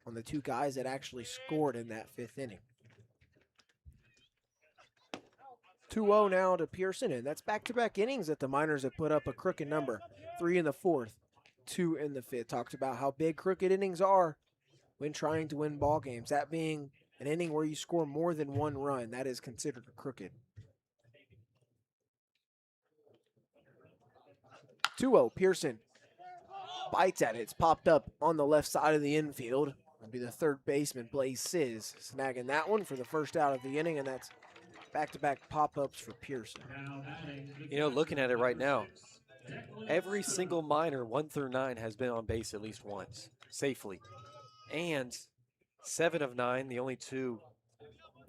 on the 2 guys that actually scored in that 5th inning. 2-0 now to Pearson, and that's back-to-back innings that the Miners have put up a crooked number. 3 in the 4th, 2 in the 5th. Talked about how big crooked innings are when trying to win ball games. That being an inning where you score more than 1 run, that is considered crooked. 2-0, Pearson bites at it. It's popped up on the left side of the infield. It'll be the third baseman, Blaze Sizz, snagging that one for the first out of the inning, and that's back-to-back pop-ups for Pearson. You know, looking at it right now, every single Miner 1 through 9 has been on base at least once, safely. And 7 of 9, the only 2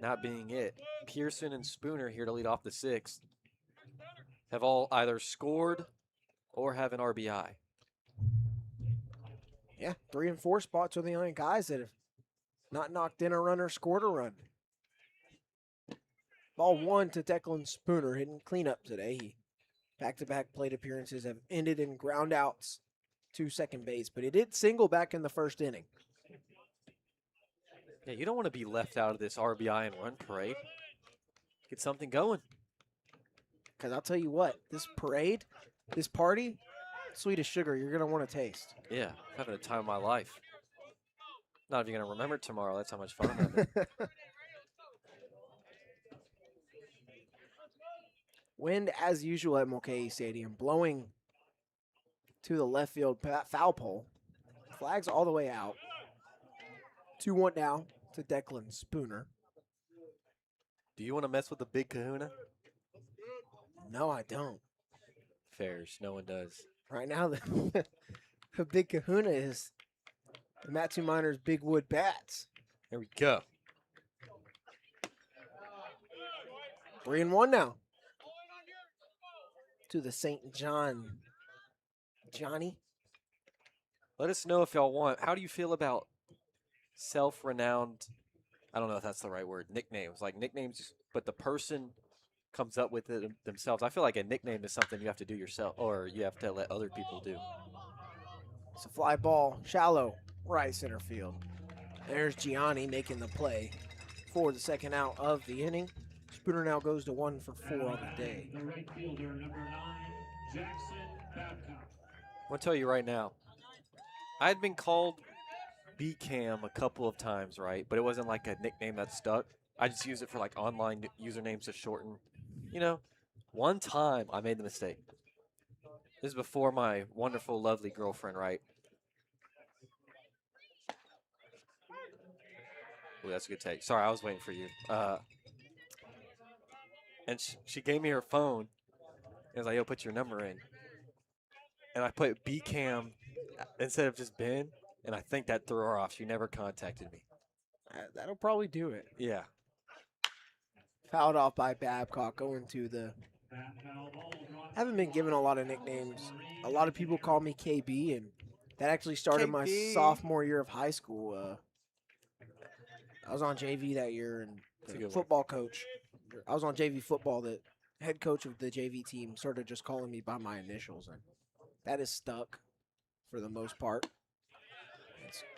not being it. Pearson and Spooner here to lead off the 6th have all either scored or have an RBI. Yeah, 3 and 4 spots are the only guys that have not knocked in a run or scored a run. Ball 1 to Declan Spooner, hitting cleanup today. He back-to-back plate appearances have ended in ground outs to second base, but he did single back in the 1st inning. Yeah, you don't want to be left out of this RBI and run parade. Get something going. Because I'll tell you what, this parade, this party, sweet as sugar, you're going to want to taste. Yeah, having a time of my life. Not even going to remember tomorrow. That's how much fun I'm having. Wind, as usual at Mulcahy Stadium, blowing to the left field foul pole. Flags all the way out. 2-1 now to Declan Spooner. Do you want to mess with the big kahuna? No, I don't. Fairs, no one does. Right now, the big kahuna is the Matsu Miners Big Wood Bats. Here we go. 3-1 now. To the St. John. Johnny? Let us know if y'all want. How do you feel about self-renowned, I don't know if that's the right word, nicknames? Like nicknames, but the person comes up with it themselves. I feel like a nickname is something you have to do yourself, or you have to let other people do. It's a fly ball, shallow, right center field. There's Gianni making the play for the second out of the inning. Spooner now goes to 1 for 4 on the day. The right fielder, number 9, Jackson Babcock. I'm going to tell you right now, I had been called B-Cam a couple of times, right? But it wasn't like a nickname that stuck. I just use it for like online usernames to shorten. You know, one time I made the mistake. This is before my wonderful, lovely girlfriend, right? Ooh, that's a good take. Sorry, I was waiting for you. And she gave me her phone. And was like, yo, put your number in. And I put B-Cam instead of just Ben. And I think that threw her off. She never contacted me. That'll probably do it. Yeah. Fouled off by Babcock going to the... Haven't been given a lot of nicknames. A lot of people call me KB, and that actually started my sophomore year of high school. I was on JV that year, and the football coach, I was on JV football, the head coach of the JV team started just calling me by my initials, and that is stuck for the most part.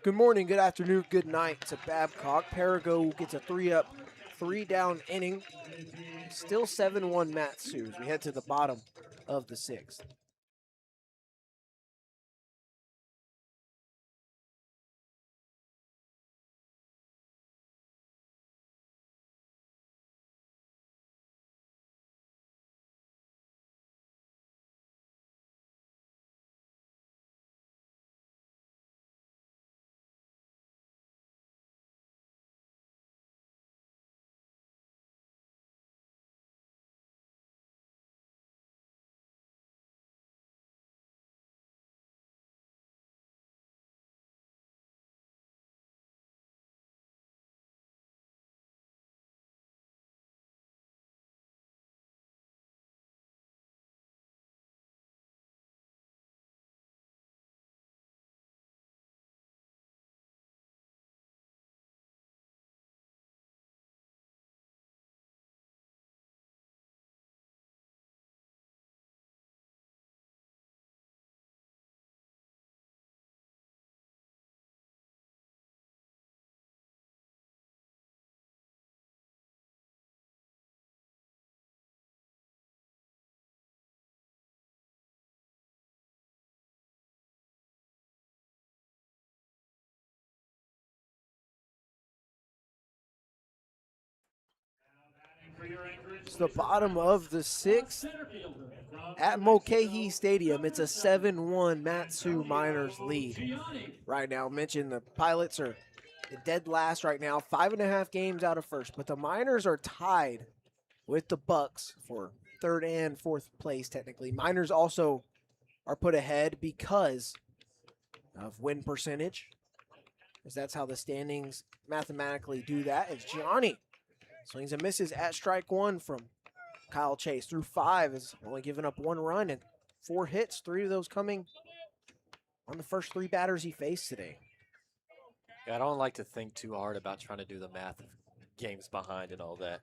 Good morning, good afternoon, good night to Babcock. Perigo gets a 3-up, 3-down inning. Still 7-1 Matsu as we head to the bottom of the 6th. It's the bottom of the sixth at Mulcahy Stadium. It's a 7-1 Matsu Miners lead right now. Mentioned the Pilots are dead last right now, 5.5 games out of first, but the Miners are tied with the Bucks for third and fourth place technically. Miners also are put ahead because of win percentage, because that's how the standings mathematically do that. It's Gianni swings and misses at strike one from Kyle Chase. Through 5 has only given up 1 run and 4 hits, 3 of those coming on the first 3 batters he faced today. Yeah, I don't like to think too hard about trying to do the math of games behind and all that.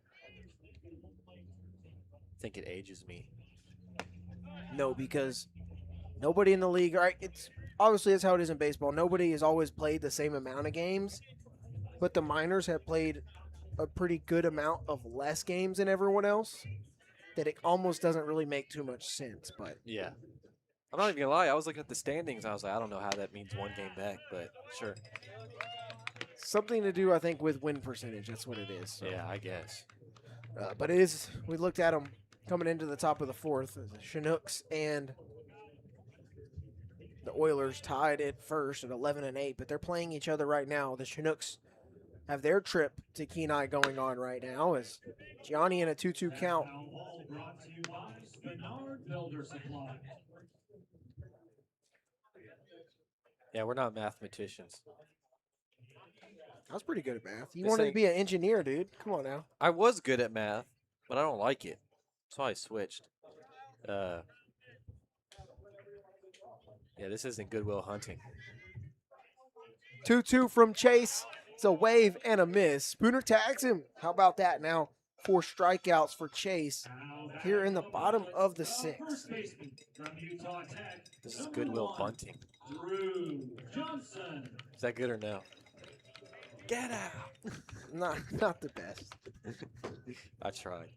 I think it ages me. No, because nobody in the league, right? It's obviously that's how it is in baseball. Nobody has always played the same amount of games, but the Miners have played a pretty good amount of less games than everyone else. That it almost doesn't really make too much sense. But Yeah. I'm not even gonna lie, I was looking at the standings, I was like, I don't know how that means 1 game back, but sure. something to do, I think, with win percentage. That's what it is. So. Yeah, I guess. But it is, we looked at them coming into the top of the fourth. The Chinooks and the Oilers tied at first at 11-8, but they're playing each other right now. The Chinooks have their trip to Kenai going on right now as Gianni in a 2-2 count. Yeah, we're not mathematicians. I was pretty good at math. You This wanted to ain't- be an engineer, dude. Come on now. I was good at math, but I don't like it. So I switched. Yeah, this isn't Goodwill Hunting. 2-2 from Chase. It's a wave and a miss. Spooner tags him. How about that now? 4 strikeouts for Chase here in the bottom of the 6th. This is Goodwill Bunting. Is that good or no? Get out! Not the best. I tried.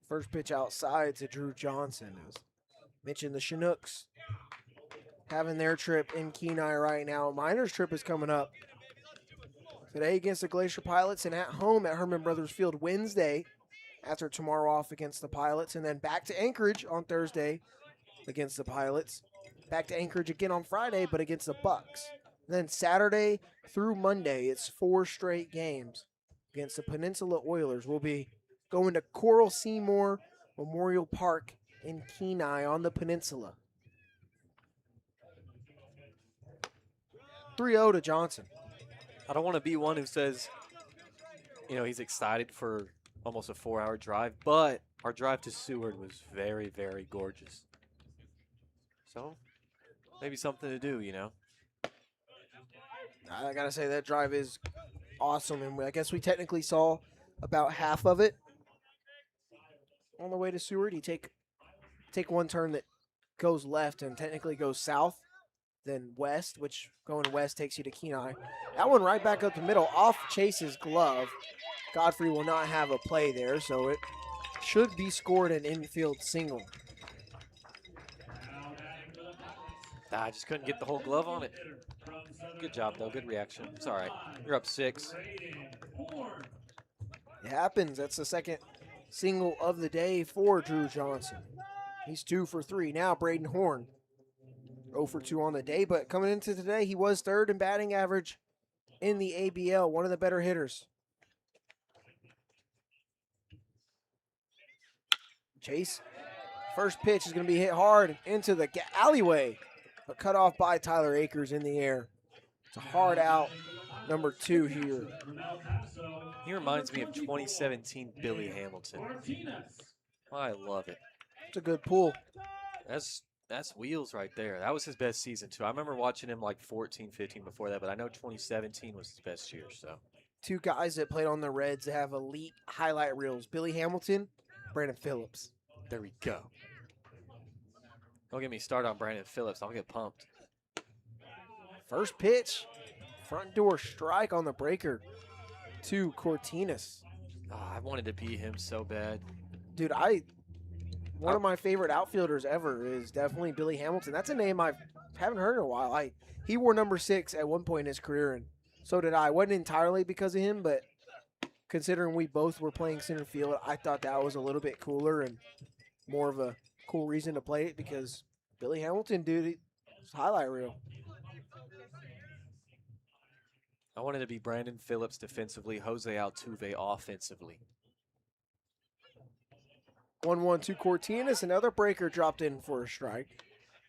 First pitch outside to Drew Johnson. As mentioned, the Chinooks having their trip in Kenai right now. Miners' trip is coming up today against the Glacier Pilots and at home at Herman Brothers Field Wednesday after tomorrow off against the Pilots, and then back to Anchorage on Thursday against the Pilots. Back to Anchorage again on Friday, but against the Bucks. Then Saturday through Monday, it's 4 straight games against the Peninsula Oilers. We'll be going to Coral Seymour Memorial Park in Kenai on the peninsula. 3-0 to Johnson. I don't want to be one who says, he's excited for almost a 4-hour drive, but our drive to Seward was very, very gorgeous. So, maybe something to do, I got to say, that drive is awesome, and I guess we technically saw about half of it on the way to Seward. You take one turn that goes left and technically goes south, then west, which going west takes you to Kenai. That one right back up the middle, off Chase's glove. Godfrey will not have a play there, so it should be scored an infield single. I just couldn't get the whole glove on it. Good job, though. Good reaction. It's all right. You're up 6. It happens. That's the second single of the day for Drew Johnson. He's 2 for 3. Now Braden Horn 0 for 2 on the day, but coming into today, he was 3rd in batting average in the ABL, one of the better hitters. Chase, first pitch is going to be hit hard into the alleyway, but cut off by Tyler Akers in the air. It's a hard out, number 2 here. He reminds me of 2017 Billy Hamilton. I love it. It's a good pull. That's wheels right there. That was his best season, too. I remember watching him like 14, 15 before that, but I know 2017 was his best year, so. 2 guys that played on the Reds that have elite highlight reels. Billy Hamilton, Brandon Phillips. There we go. Don't get me started on Brandon Phillips. I'll get pumped. First pitch, front door strike on the breaker to Cortinas. Oh, I wanted to be him so bad. Dude, one of my favorite outfielders ever is definitely Billy Hamilton. That's a name I haven't heard in a while. He wore number 6 at one point in his career, and so did I. It wasn't entirely because of him, but considering we both were playing center field, I thought that was a little bit cooler and more of a cool reason to play it because Billy Hamilton, dude, it's highlight reel. I wanted to be Brandon Phillips defensively, Jose Altuve offensively. 1-1 Cortinas. Another breaker dropped in for a strike.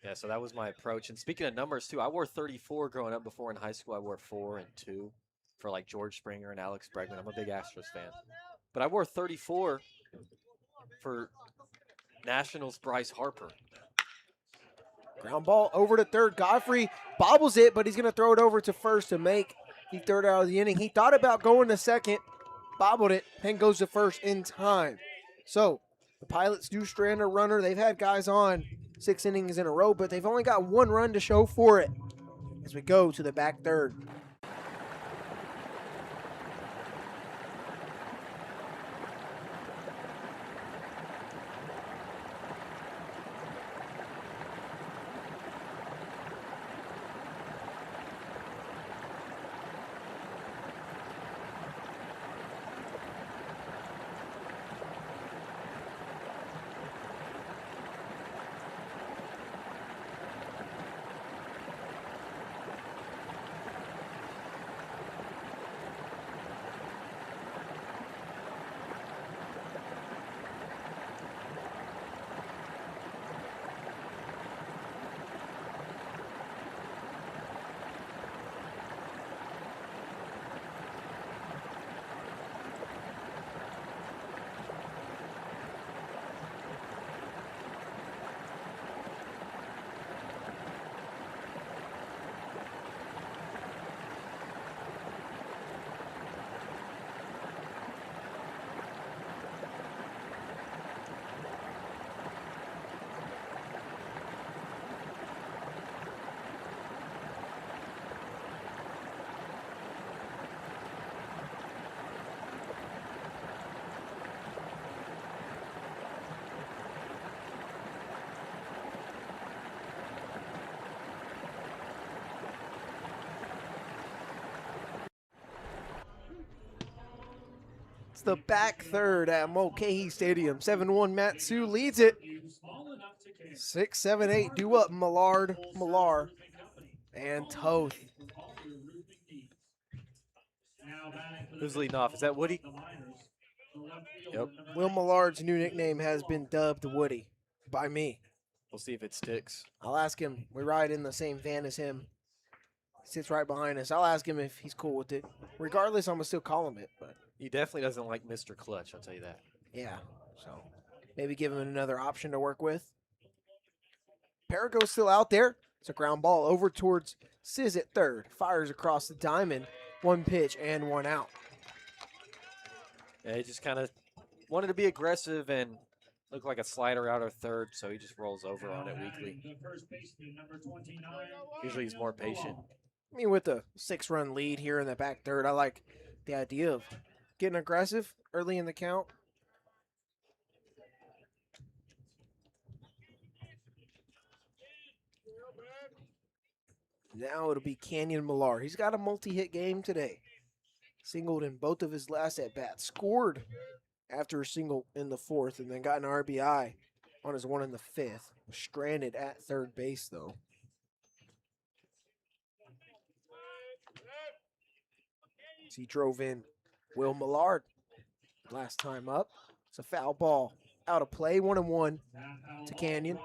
Yeah, so that was my approach. And speaking of numbers, too, I wore 34 growing up. Before in high school, I wore 4 and 2 for like George Springer and Alex Bregman. I'm a big Astros fan. But I wore 34 for Nationals Bryce Harper. Ground ball over to third. Godfrey bobbles it, but he's going to throw it over to first to make the third out of the inning. He thought about going to second, bobbled it, and goes to first in time. So the Pilots do strand a runner. They've had guys on 6 innings in a row, but they've only got 1 run to show for it as we go to the back third. It's the back third at Mulcahy Stadium. 7-1 Matsu leads it. 6, 7, 8 due up Millar, and Toth. Who's leading off? Is that Woody? Yep. Will Millard's new nickname has been dubbed Woody by me. We'll see if it sticks. I'll ask him. We ride in the same van as him. He sits right behind us. I'll ask him if he's cool with it. Regardless, I'm going to still call him it. But He definitely doesn't like Mr. Clutch, I'll tell you that. yeah, so maybe give him another option to work with. Perigo's still out there. It's a ground ball over towards Sizz at third. Fires across the diamond. 1 pitch and 1 out. Yeah, he just kind of wanted to be aggressive and look like a slider out of third, so he just rolls over on it weakly. Usually he's more patient. I mean, with a 6-run lead here in the back third, I like the idea of getting aggressive early in the count. Now it'll be Canyon Millar. He's got a multi-hit game today. Singled in both of his last at-bats. Scored after a single in the 4th and then got an RBI on his one in the 5th. Stranded at third base, though. He drove in Will Millard last time up. It's a foul ball out of play. 1-1 to Canyon.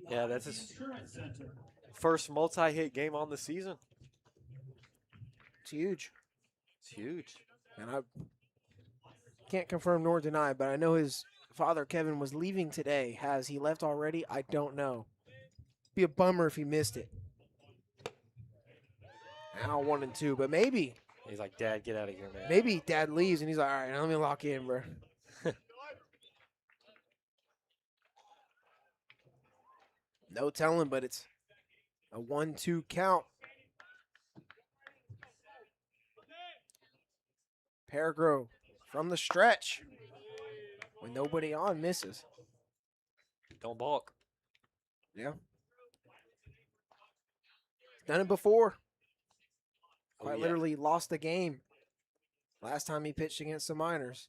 Yeah, that's his first multi-hit game on the season. It's huge. It's huge. And I can't confirm nor deny, but I know his father, Kevin, was leaving today. Has he left already? I don't know. Be a bummer if he missed it. Now 1-2, but maybe. He's like, Dad, get out of here, man. Maybe Dad leaves and he's like, all right, let me lock in, bro. No telling, but it's a 1-2 count. Perigo from the stretch with nobody on misses. Don't balk. Yeah. Done it before. Oh, Quite yeah. literally lost the game last time he pitched against the Miners.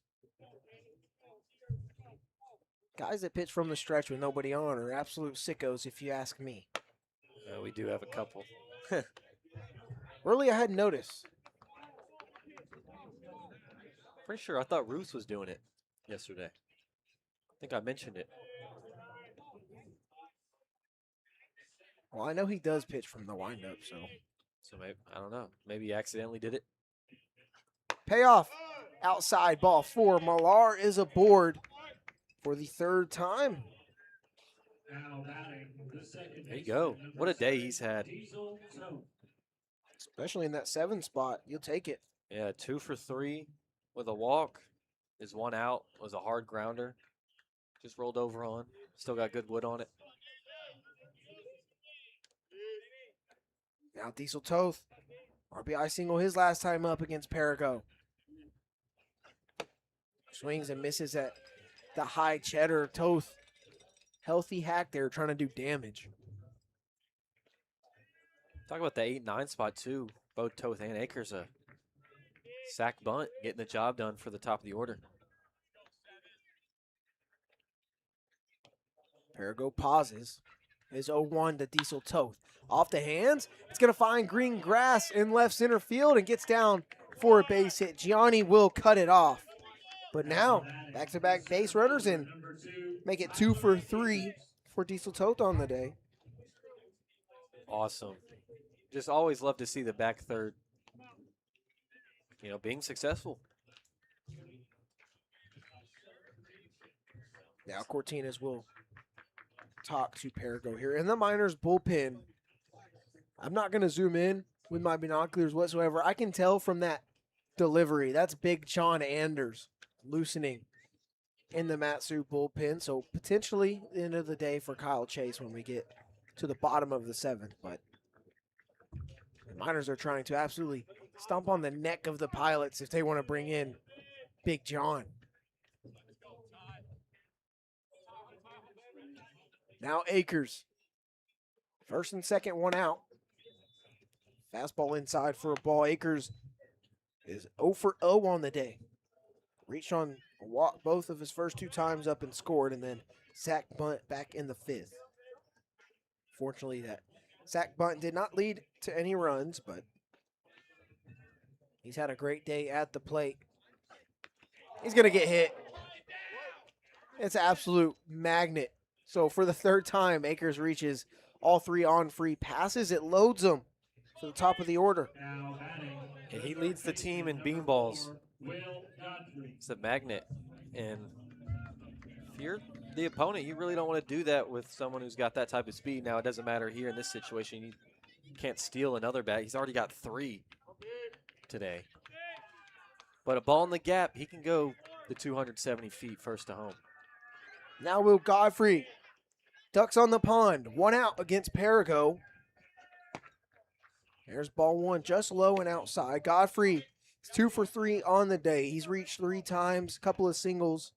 Guys that pitch from the stretch with nobody on are absolute sickos, if you ask me. We do have a couple. Really, I hadn't noticed. Pretty sure I thought Ruth was doing it yesterday. I think I mentioned it. Well, I know he does pitch from the windup, so. So maybe, I don't know. Maybe he accidentally did it. Payoff. Outside ball 4. Millar is aboard for the 3rd time. Now batting the second There you go. baseman, What a number day 7, he's had. Diesel Tote. Especially in that 7 spot. You'll take it. Yeah, 2 for 3 with a walk. His 1 out was a hard grounder. Just rolled over on. Still got good wood on it. Now Diesel Toth. RBI single his last time up against Perigo. Swings and misses at the high cheddar. Toth. Healthy hack there trying to do damage. Talk about the 8-9 spot, too. Both Toth and Akers a sack bunt, getting the job done for the top of the order. Perigo pauses. His 0-1 to Diesel Toth. Off the hands. It's going to find green grass in left center field and gets down for a base hit. Gianni will cut it off. But now, back-to-back base runners and make it 2 for 3 for Diesel Toth on the day. Awesome. Just always love to see the back third, being successful. Now Cortinas will talk to Perigo here. In the Miners bullpen, I'm not going to zoom in with my binoculars whatsoever. I can tell from that delivery. That's Big John Anders loosening in the Matsu bullpen. So potentially the end of the day for Kyle Chase when we get to the bottom of the 7th. But the Miners are trying to absolutely stomp on the neck of the Pilots if they want to bring in Big John. Now Akers. First and second, 1 out. Fastball inside for a ball. Akers is 0 for 0 on the day. Reached on a walk both of his first 2 times up and scored, and then sack bunt back in the 5th. Fortunately, that sack bunt did not lead to any runs, but he's had a great day at the plate. He's going to get hit. It's an absolute magnet. So for the 3rd time, Akers reaches all 3 on free passes. It loads him to the top of the order. And he leads the team in beanballs. It's a magnet. And if you're the opponent, you really don't want to do that with someone who's got that type of speed. Now, it doesn't matter here in this situation. You can't steal another bat. He's already got 3 today. But a ball in the gap, he can go the 270 feet first to home. Now Will Godfrey ducks on the pond. 1 out against Perigo. There's ball 1 just low and outside. Godfrey is 2 for 3 on the day. He's reached 3 times, a couple of singles.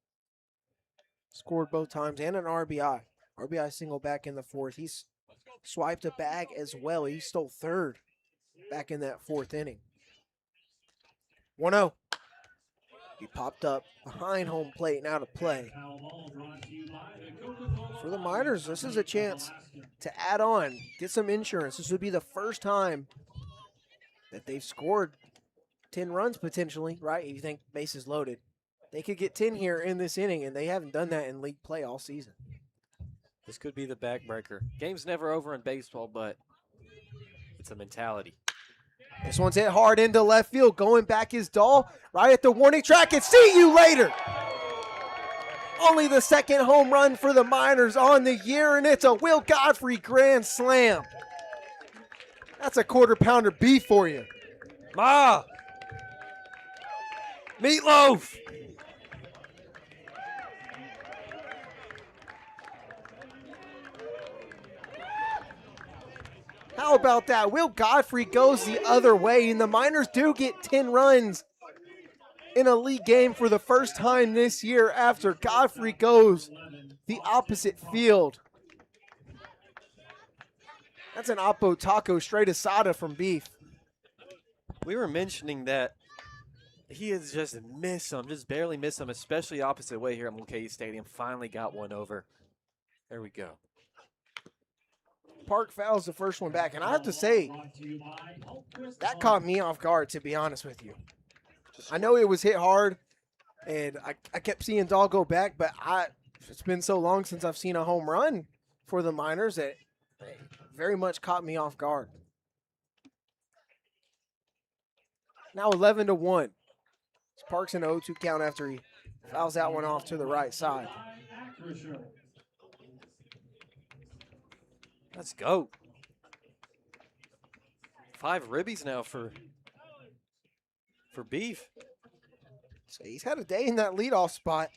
Scored both times and an RBI. RBI single back in the 4th. He's swiped a bag as well. He stole 3rd back in that 4th inning. 1-0. He popped up behind home plate and out of play. For the Miners, this is a chance to add on, get some insurance. This would be the first time that they've scored 10 runs potentially, right? If you think bases loaded. They could get 10 here in this inning, and they haven't done that in league play all season. This could be the backbreaker. Game's never over in baseball, but it's a mentality. This one's hit hard into left field. Going back is Dahl right at the warning track, and see you later. Only the 2nd home run for the Miners on the year, and it's a Will Godfrey grand slam. That's a quarter-pounder beef for you. Ma! Meatloaf! How about that? Will Godfrey goes the other way, and the Miners do get 10 runs in a league game for the first time this year after Godfrey goes the opposite field. That's an Oppo taco straight asada from Beef. We were mentioning that he has just missed them, just barely missed them, especially opposite way here at Mulcahy Stadium. Finally got one over. There we go. Park fouls the first one back, and I have to say, that caught me off guard, to be honest with you. I know it was hit hard, and I kept seeing Dahl go back, but it's been so long since I've seen a home run for the Miners that it very much caught me off guard. Now 11-1. Parks in 0-2 count after he fouls that one off to the right side. Let's go. 5 ribbies now for Beef. So he's had a day in that leadoff spot.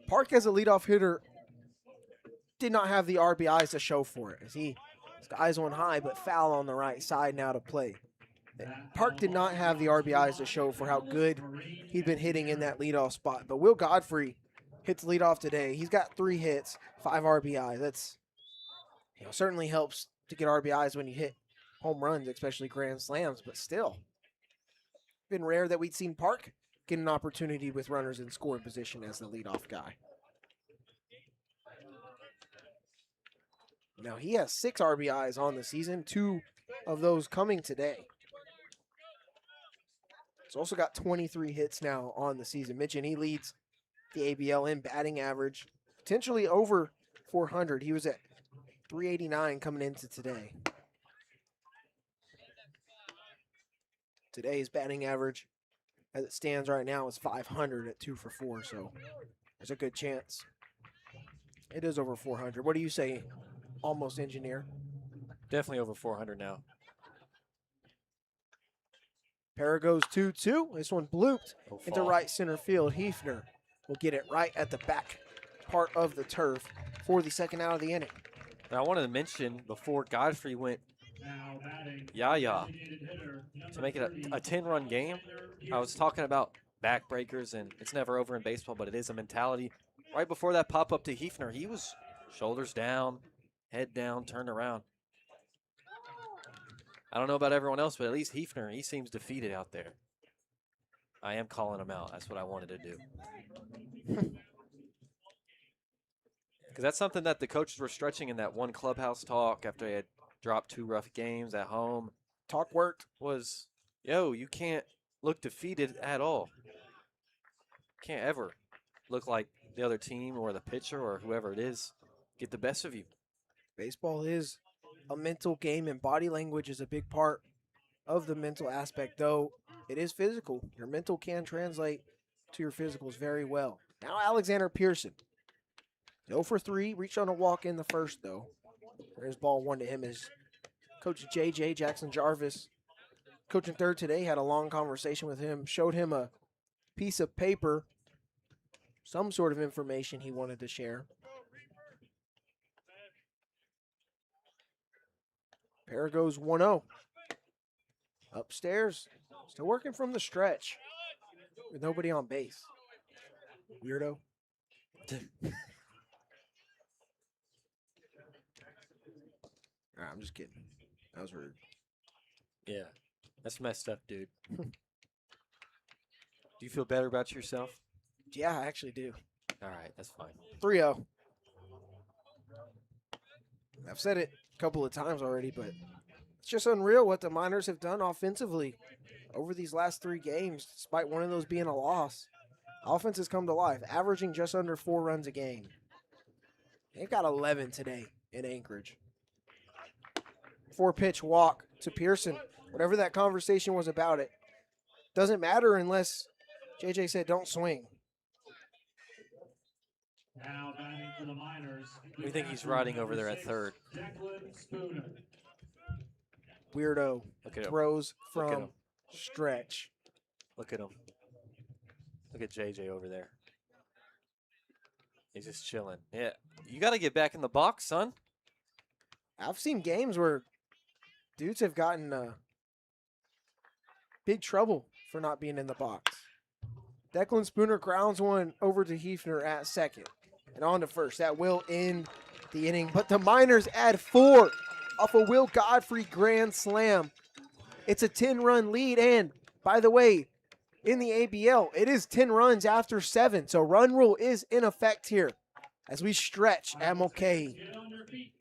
Park as a leadoff hitter did not have the RBIs to show for it. As his eyes on high, but foul on the right side now to play. Park did not have the RBIs to show for how good he'd been hitting in that leadoff spot. But Will Godfrey hits leadoff today. He's got 3 hits, 5 RBIs. That's certainly helps to get RBIs when you hit home runs, especially grand slams. But still, been rare that we'd seen Park get an opportunity with runners in scoring position as the leadoff guy. Now he has 6 RBIs on the season, 2 of those coming today. He's also got 23 hits now on the season. Mention he leads the ABL in batting average, potentially over 400. He was at 389 coming into today. Today's batting average, as it stands right now, is 500 at 2 for 4, so there's a good chance it is over 400. What do you say, almost engineer? Definitely over 400 now. Para goes 2-2. This one blooped into right center field. Hefner will get it right at the back part of the turf for the second out of the inning. Now, I wanted to mention before Godfrey went to make it a 10-run game. I was talking about backbreakers, and it's never over in baseball, but it is a mentality. Right before that pop-up to Hefner, he was shoulders down, head down, turned around. I don't know about everyone else, but at least Hefner, he seems defeated out there. I am calling him out. That's what I wanted to do. Because that's something that the coaches were stretching in that one clubhouse talk after they had dropped 2 rough games at home. Talk worked. Was, you can't look defeated at all. Can't ever look like the other team or the pitcher or whoever it is get the best of you. Baseball is a mental game, and body language is a big part of the mental aspect, though it is physical. Your mental can translate to your physicals very well. Now Alexander Pearson. 0 for 3, reached on a walk in the first, though. There's ball 1 to him as Coach JJ Jackson Jarvis, coaching third today, had a long conversation with him, showed him a piece of paper, some sort of information he wanted to share. Para goes 1-0. Upstairs, still working from the stretch with nobody on base. Weirdo. I'm just kidding. That was rude. Yeah, that's messed up, dude. Do you feel better about yourself? Yeah, I actually do. All right, that's fine. 3-0. I've said it a couple of times already, but it's just unreal what the Miners have done offensively over these last 3 games, despite one of those being a loss. Offense has come to life, averaging just under 4 runs a game. They've got 11 today in Anchorage. 4-pitch walk to Pearson. Whatever that conversation was about, it doesn't matter unless JJ said don't swing. Now batting for the Miners. What do you think he's riding over there at third? Weirdo Look at him. throws Look at from him. stretch. Look at him. Look at JJ over there. He's just chilling. Yeah, you got to get back in the box, son. I've seen games where dudes have gotten big trouble for not being in the box. Declan Spooner grounds one over to Hefner at second. and on to first. That will end the inning, but the Miners add 4 off a Will Godfrey grand slam. It's a 10-run lead, and by the way, in the ABL, it is 10 runs after 7, so run rule is in effect here as we stretch at Mulcahy. Get on your feet.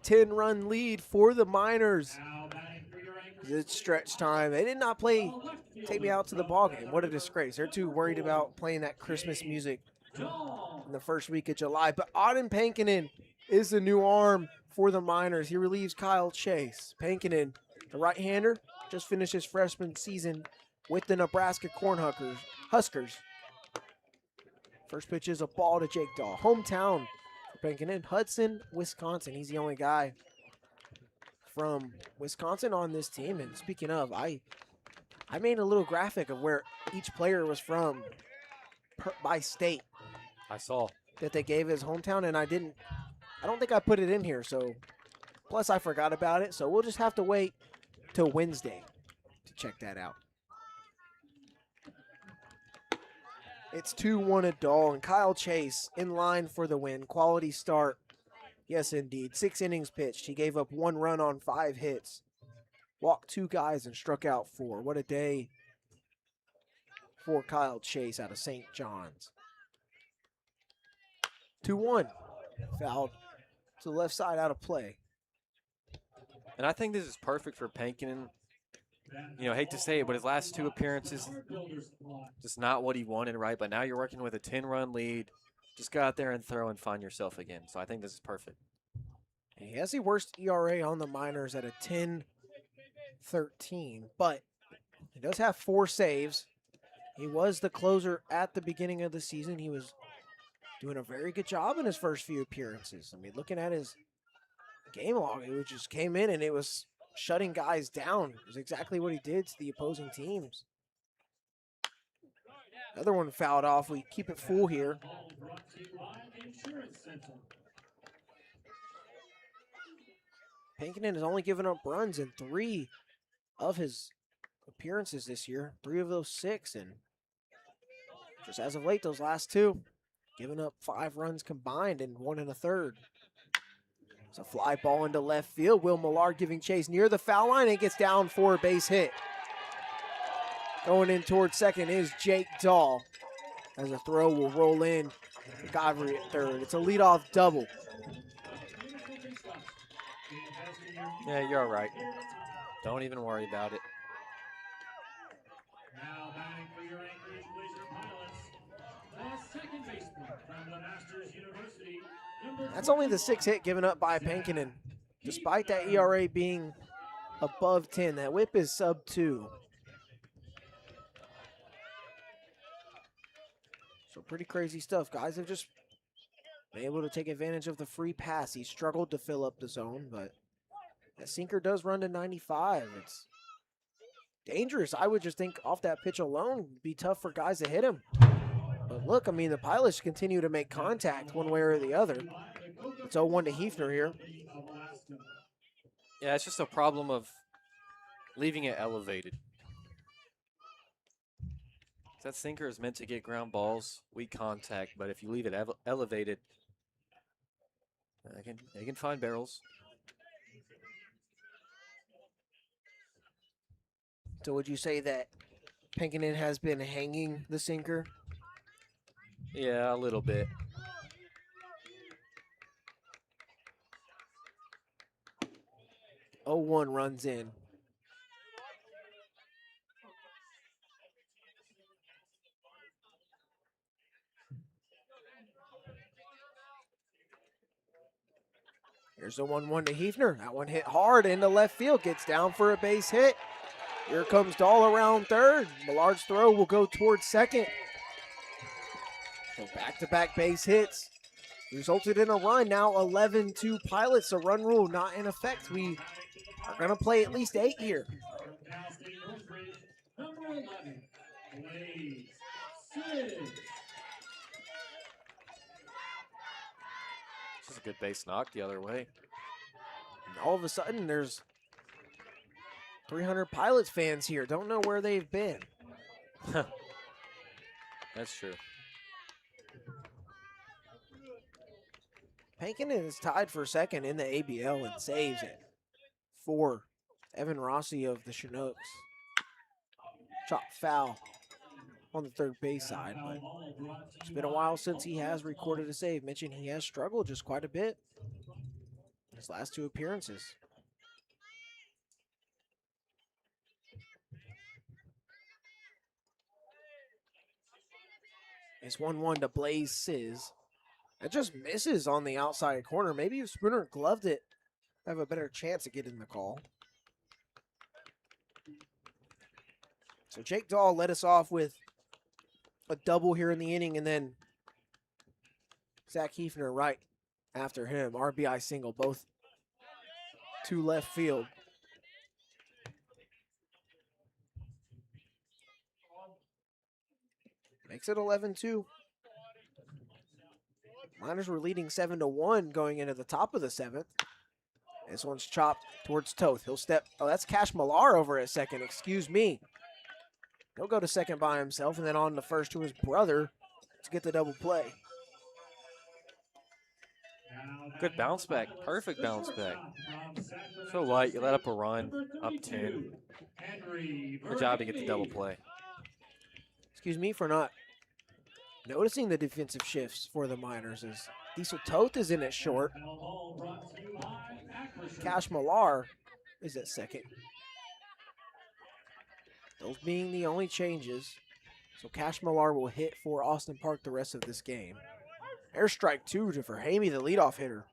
10-run lead for the Miners. Now batting for your Anchorage. It's stretch time. They did not play Take Me Out to the Ball Game. What a disgrace. They're too worried about playing that Christmas music in the first week of July. But Auden Pankinen is the new arm for the Miners. He relieves Kyle Chase. Pankinen, the right-hander, just finished his freshman season with the Nebraska Huskers. First pitch is a ball to Jake Dahl. Hometown for Pankinen, Hudson, Wisconsin. He's the only guy from Wisconsin on this team. And speaking of, I made a little graphic of where each player was from by state I saw. that they gave his hometown, and I don't think I put it in here, so plus I forgot about it, so we'll just have to wait till Wednesday to check that out. It's 2-1 at Dahl, and Kyle Chase in line for the win. Quality start. Yes, indeed. 6 innings pitched. He gave up 1 run on 5 hits. Walked 2 guys and struck out 4. What a day for Kyle Chase out of St. John's. 2-1. Fouled to the left side, out of play. And I think this is perfect for Pankinen. You know, I hate to say it, but his last 2 appearances, just not what he wanted, right? But now you're working with a 10-run lead. Just go out there and throw and find yourself again. So I think this is perfect. He has the worst ERA on the Miners at a 10-13, but he does have 4 saves. He was the closer at the beginning of the season. He was doing a very good job in his first few appearances. I mean, looking at his game log, it just came in and it was shutting guys down. It was exactly what he did to the opposing teams. Another one fouled off. We keep it full here. Pankinen has only given up runs in 3 of his appearances this year. 3 of those 6, and just as of late, those last 2, giving up 5 runs combined in 1 1/3. It's a fly ball into left field. Will Millard giving chase near the foul line and gets down for a base hit. Going in towards second is Jake Dahl. As a throw will roll in. Godfrey at third. It's a leadoff double. Yeah, you're all right. Don't even worry about it. Now batting for your Anchorage Glacier Pilots, the second baseman from the Masters University. That's only the 6th hit given up by Pankinen. Despite that ERA being above 10, that whip is sub 2. So pretty crazy stuff. Guys have just been able to take advantage of the free pass. He struggled to fill up the zone, but that sinker does run to 95. It's dangerous. I would just think off that pitch alone, it'd be tough for guys to hit him. But look, I mean, the pilots continue to make contact one way or the other. It's 0-1 to Hefner here. Yeah, it's just a problem of leaving it elevated. That sinker is meant to get ground balls, weak contact, but if you leave it elevated, they can find barrels. So would you say that Pankinen has been hanging the sinker? Yeah, a little bit. Oh, 0-1 runs in. Here's the 1-1 to Hefner. That one hit hard into left field. Gets down for a base hit. Here comes Dahl around third. Millard's throw will go towards second. So back-to-back base hits resulted in a run. Now 11-2 Pilots. A run rule not in effect. We are going to play at least 8 here. Number 11, Blaze 6. This is a good base knock the other way. And all of a sudden, there's 300 Pilots fans here. Don't know where they've been. That's true. Pankinen is tied for second in the ABL and saves it for Evan Rossi of the Chinooks. Chop foul on the third base side, but it's been a while since he has recorded a save. Mentioned he has struggled just quite a bit in his last 2 appearances. It's 1-1 to Blaze Sizz. It just misses on the outside corner. Maybe if Spooner gloved it, have a better chance of getting the call. So Jake Dahl led us off with a double here in the inning, and then Zach Hefner right after him. RBI single, both to left field. Makes it 11-2. Miners were leading 7-1 going into the top of the 7th. This one's chopped towards Toth. He'll step. Oh, that's Cash Millar over at second. Excuse me. He'll go to second by himself, and then on to first to his brother to get the double play. Good bounce back. Perfect bounce back. So light. You let up a run. Up 10. Good job to get the double play. Excuse me for not noticing the defensive shifts for the Miners. As Diesel Toth is in at short. Cash Millar is at second. Those being the only changes. So Cash Millar will hit for Austin Park the rest of this game. Airstrike 2 to Verhamy, the leadoff hitter.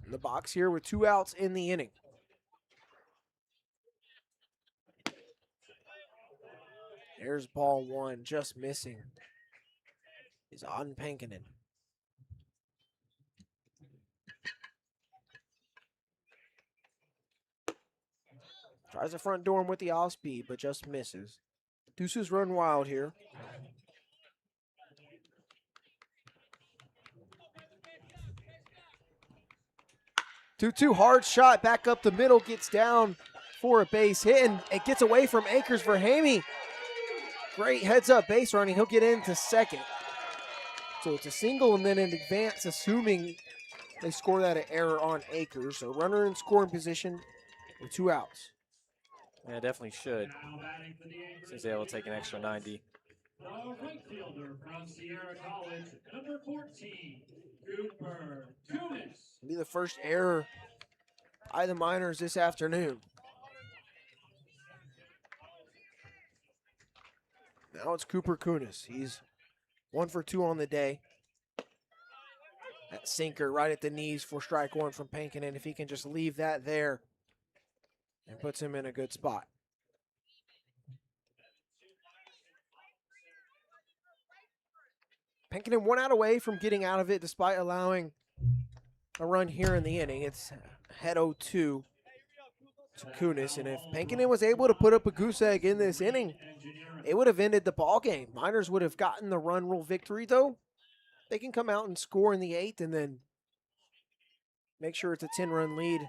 In the box here with 2 outs in the inning. There's ball 1, just missing. Is on Pankinen. Tries the front door with the off speed, but just misses. Deuces run wild here. Two hard shot back up the middle, gets down for a base hit, and it gets away from Akers for Verhamy. Great heads up base running. He'll get into second. So it's a single and then an advance, assuming they score that at error on Akers. So runner in scoring position with 2 outs. Yeah, definitely should. Since they will take an extra 90. The right fielder from Sierra College, number 14, Cooper Kunis. It'll be the first error by the Miners this afternoon. Now it's Cooper Kunis. He's 1 for 2 on the day. That sinker right at the knees for strike 1 from Pankinen. If he can just leave that there, and puts him in a good spot. Penkinen 1 out away from getting out of it despite allowing a run here in the inning. It's head 0-2 to Kunis, and if Penkinen was able to put up a goose egg in this inning, it would have ended the ball game. Miners would have gotten the run rule victory, though. They can come out and score in the 8th and then make sure it's a 10-run lead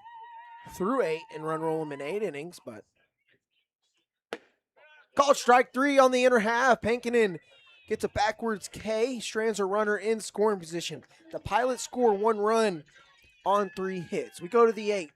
through 8 and run roll them in 8 innings. But called strike 3 on the inner half. Penkinen gets a backwards K, strands a runner in scoring position. The Pilots score 1 run on 3 hits. We go to the 8th.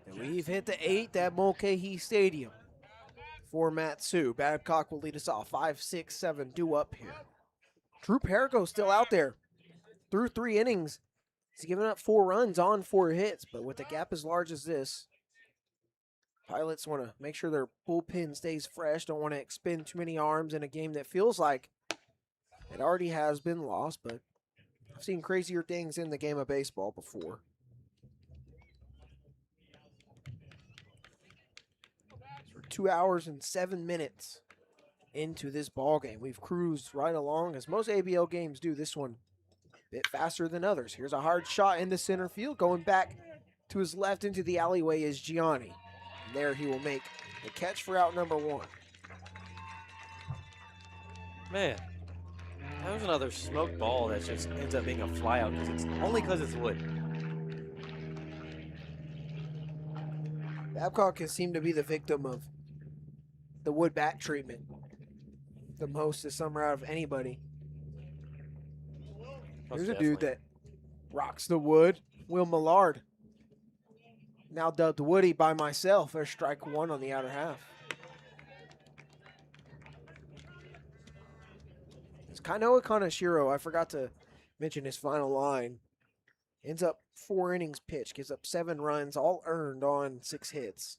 And we've hit the 8th at Mulcahy Stadium for Matsu. Babcock will lead us off. 5, 6, 7 due up here. Drew Perico still out there. Through 3 innings, he's given up 4 runs on 4 hits. But with a gap as large as this, Pilots want to make sure their bullpen stays fresh. Don't want to expend too many arms in a game that feels like it already has been lost. But I've seen crazier things in the game of baseball before. We're 2 hours and 7 minutes into this ball game. We've cruised right along, as most ABL games do. This one a bit faster than others. Here's a hard shot into center field. Going back to his left into the alleyway is Gianni. And there he will make the catch for out number 1. Man, that was another smoked ball that just ends up being a flyout because it's wood. Babcock has seemed to be the victim of the wood bat treatment the most this summer out of anybody. Here's a dude that rocks the wood. Will Millard, now dubbed Woody by myself. There's strike 1 on the outer half. It's Kainoa Kaneshiro. I forgot to mention his final line. Ends up 4 innings pitched, gives up 7 runs, all earned on 6 hits.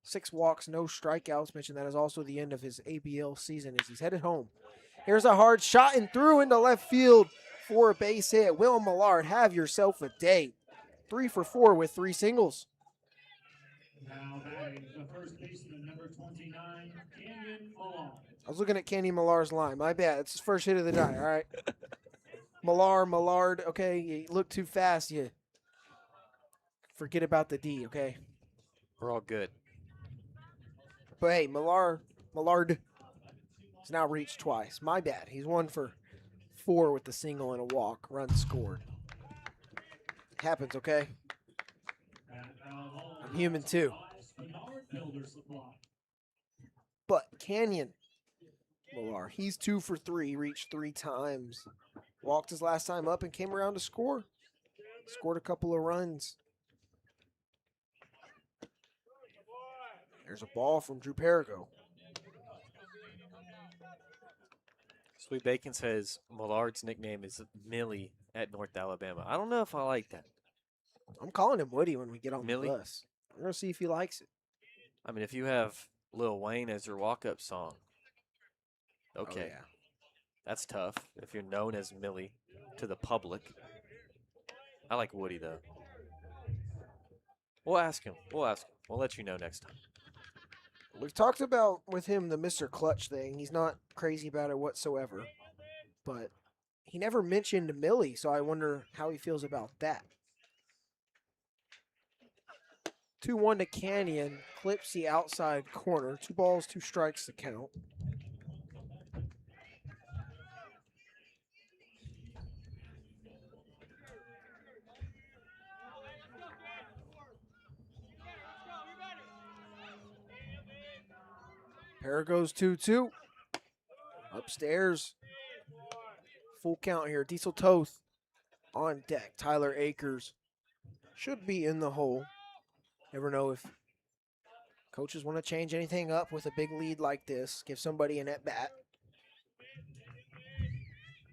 6 walks, no strikeouts. Mentioned that is also the end of his ABL season as he's headed home. Here's a hard shot and through into left field for a base hit. Will Millard, have yourself a day. 3 for 4 with 3 singles. Now batting the first baseman, number 29, Kaden Bessent. I was looking at Kenny Millar's line. My bad. It's his first hit of the night, all right? Millard, okay? You look too fast. You forget about the D, okay? We're all good. But hey, Millard has now reached twice. My bad. He's 1 for 4 with the single and a walk. Run scored. Happens, okay? I'm human too. But Canyon Millard, he's 2 for 3. Reached 3 times. Walked his last time up and came around to score. Scored a couple of runs. There's a ball from Drew Perico. Sweet Bacon says Millard's nickname is Millie at North Alabama. I don't know if I like that. I'm calling him Woody when we get on Millie? the bus. We're going to see if he likes it. I mean, if you have Lil Wayne as your walk-up song. Okay, Oh, yeah. that's tough if you're known as Millie to the public. I like Woody, though. We'll ask him. We'll ask him. We'll let you know next time. We've talked about with him the Mr. Clutch thing. He's not crazy about it whatsoever. But he never mentioned Millie, so I wonder how he feels about that. 2-1 to Canyon. Clips the outside corner. 2 balls, 2 strikes to count. Pair goes 2-2. Upstairs. Full count here. Diesel Toth on deck. Tyler Akers should be in the hole. Never know if coaches want to change anything up with a big lead like this. Give somebody an at-bat.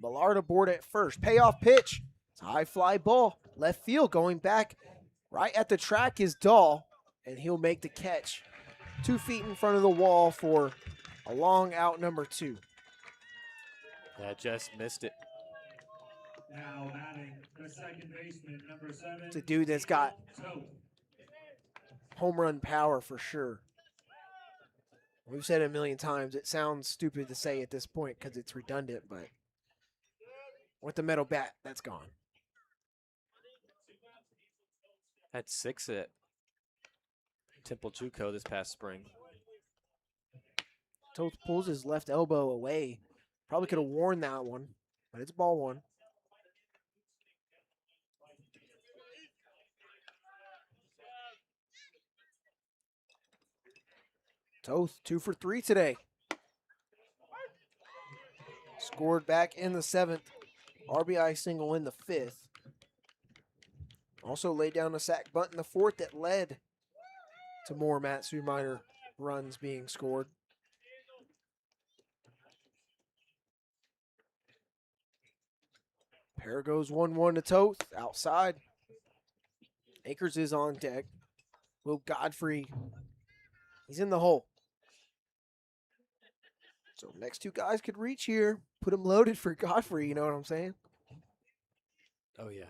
Millard aboard at first. Payoff pitch. It's a high fly ball. Left field going back. Right at the track is Dahl, and he'll make the catch. 2 feet in front of the wall for a long out number 2. Yeah, just missed it. Now batting the second baseman, number 7. It's a dude that's got home run power for sure. We've said it a million times. It sounds stupid to say at this point because it's redundant, but with the metal bat, that's gone. Had 6 at Temple JUCO this past spring. Toth pulls his left elbow away. Probably could have worn that one, but it's ball 1. Toth 2 for 3 today. Scored back in the 7th. RBI single in the 5th. Also laid down a sac bunt in the 4th that led to more Matsu Minor runs being scored. Pair goes 1-1 to Toth. Outside. Akers is on deck. Will Godfrey. He's in the hole. So next 2 guys could reach here. Put him loaded for Godfrey, you know what I'm saying? Oh, yeah.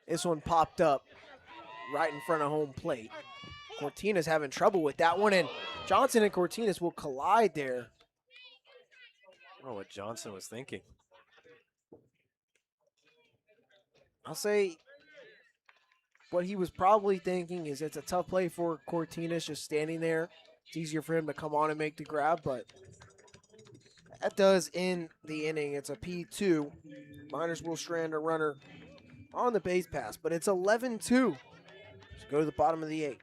This one popped up right in front of home plate. Cortina's having trouble with that one, and Johnson and Cortinas will collide there. I don't know what Johnson was thinking. I'll say what he was probably thinking is it's a tough play for Cortinas just standing there. It's easier for him to come on and make the grab, but that does end the inning. It's a P2. Miners will strand a runner on the base pass, but it's 11-2. So go to the bottom of the 8th.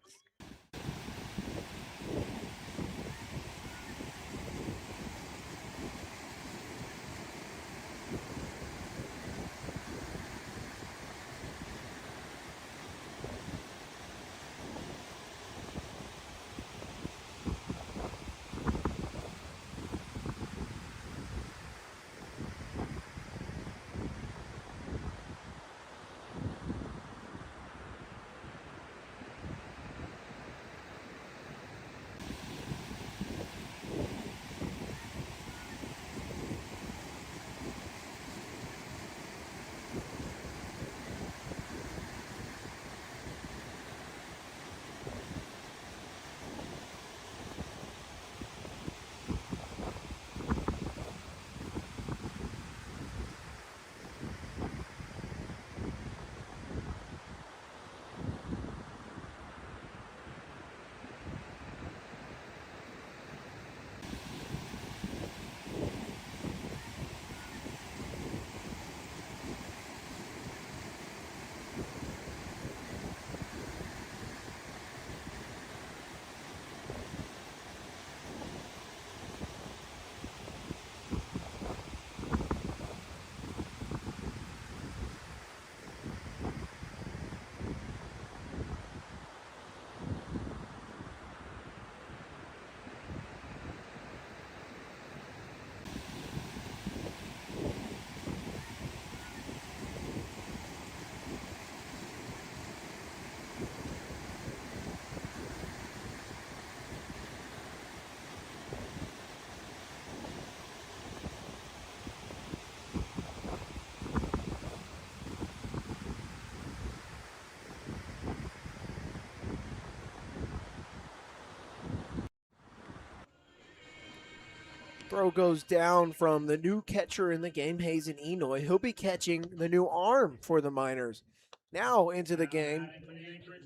Throw goes down from the new catcher in the game, Hazen Enoy. He'll be catching the new arm for the Miners. Now into the game,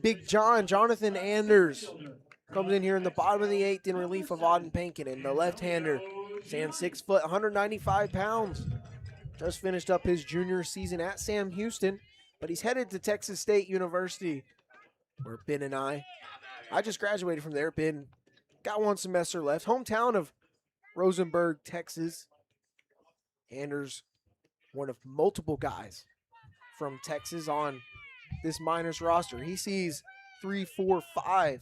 Big John, Jonathan Anders, comes in here in the bottom of the 8th in relief of Auden Pankinen. The left-hander stands 6 foot, 195 pounds. Just finished up his junior season at Sam Houston, but he's headed to Texas State University, where Ben and I just graduated from there. Ben got 1 semester left. Hometown of Rosenberg, Texas. Anders, one of multiple guys from Texas on this Miners roster. He sees 3, 4, 5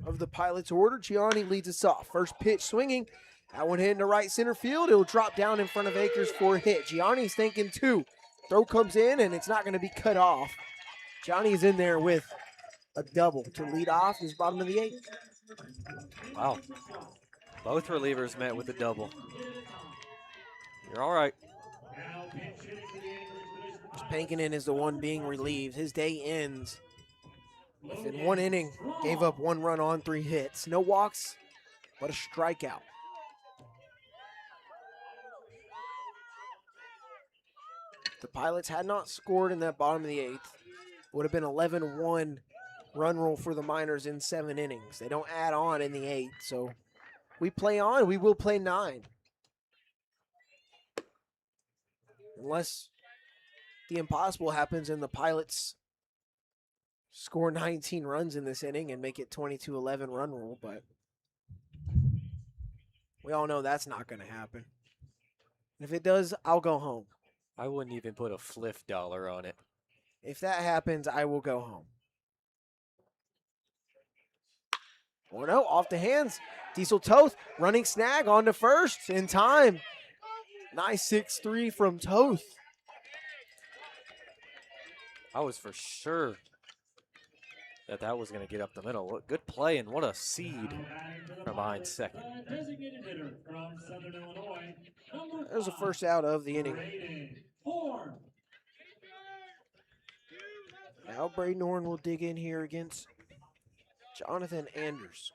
of the Pilots order. Gianni leads us off. First pitch swinging. That one hit into right center field. It'll drop down in front of Akers for a hit. Gianni's thinking 2. Throw comes in, and it's not going to be cut off. Gianni's in there with a double to lead off his bottom of the 8th. Wow. Both relievers met with a double. You're all right. Pankinen is the one being relieved. His day ends within 1 inning. Gave up 1 run on 3 hits. No walks, but a strikeout. The Pilots had not scored in that bottom of the 8th. Would have been 11-1 run rule for the Miners in 7 innings. They don't add on in the 8th, so we play on. We will play 9. Unless the impossible happens and the Pilots score 19 runs in this inning and make it 22-11 run rule, but we all know that's not going to happen. If it does, I'll go home. I wouldn't even put a $50 on it. If that happens, I will go home. 1-0 off the hands. Diesel Toth running snag on to first in time. Nice 6-3 from Toth. I was for sure that was going to get up the middle. What good play and what a seed from behind second. There's the first out of the inning. Now Braden Horn will dig in here against Jonathan Anders.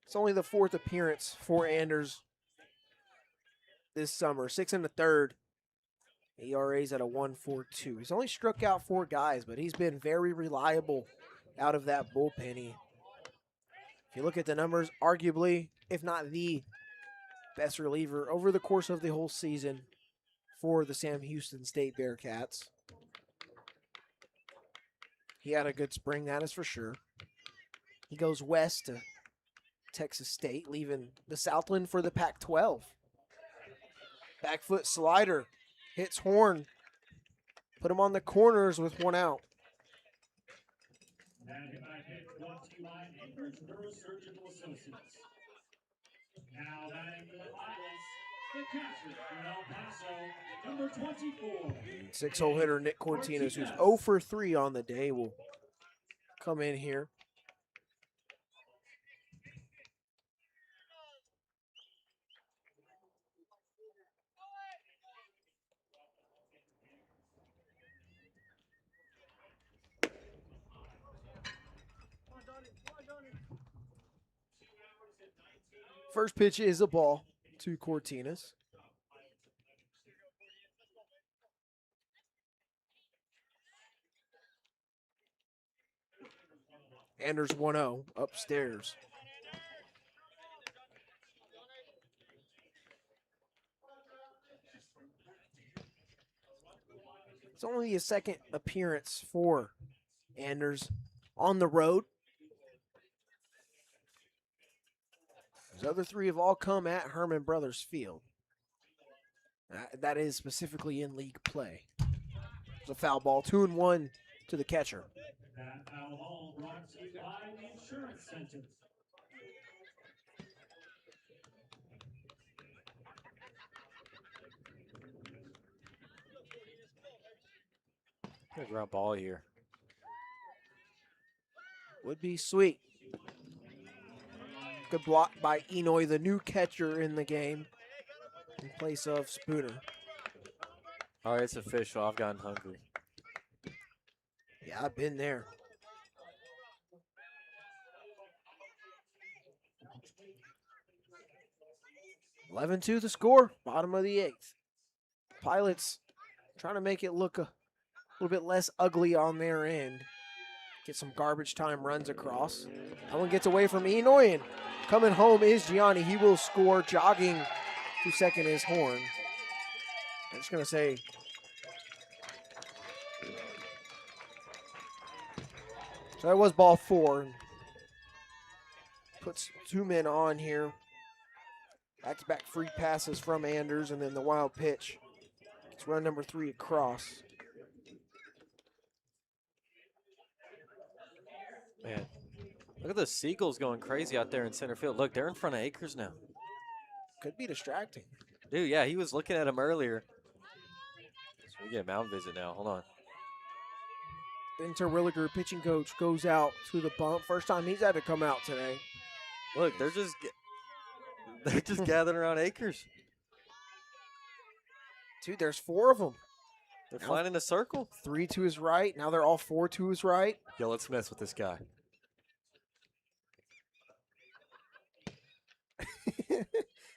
It's only the 4th appearance for Anders this summer. 6 1/3. ERA's at a 1.42. He's only struck out 4 guys, but he's been very reliable out of that bullpen. If you look at the numbers, arguably, if not the best reliever over the course of the whole season for the Sam Houston State Bearcats. He had a good spring, that is for sure. He goes west to Texas State, leaving the Southland for the Pac-12. Back foot slider, hits Horn. Put him on the corners with 1 out. Brought to you by Anchorage Neurosurgical Associates. Now batting for the Pilots, the catcher from El Paso, number 24. 6-hole hitter Nick Cortinas, who's 0 for 3 on the day, will come in here. First pitch is a ball to Cortinas. Anders 1-0 upstairs. It's only his 2nd appearance for Anders on the road. His other 3 have all come at Herman Brothers Field. That is specifically in league play. It's a foul ball, 2-1 to the catcher. That foul ball brought to you by the Insurance Center. Good ground ball here. Would be sweet. Good block by Enoy, the new catcher in the game, in place of Spooner. All right, it's official. I've gotten hungry. Yeah, I've been there. 11-2 the score, bottom of the 8th. Pilots trying to make it look a little bit less ugly on their end. Get some garbage time runs across. That one gets away from Enoy, and coming home is Gianni. He will score, jogging to second is Horn. I'm just going to say, so that was ball 4. Puts 2 men on here. Back-to-back free passes from Anders, and then the wild pitch. It's run number 3 across. Man, look at the Seagulls going crazy out there in center field. Look, they're in front of Akers now. Could be distracting. Dude, yeah, he was looking at him earlier. So we get a mound visit now. Hold on. Ben Terwilliger, pitching coach, goes out to the bump. First time he's had to come out today. Look, they're just gathering around Akers. Dude, there's 4 of them. They're flying in a circle. 3 to his right. Now they're all 4 to his right. Yo, let's mess with this guy.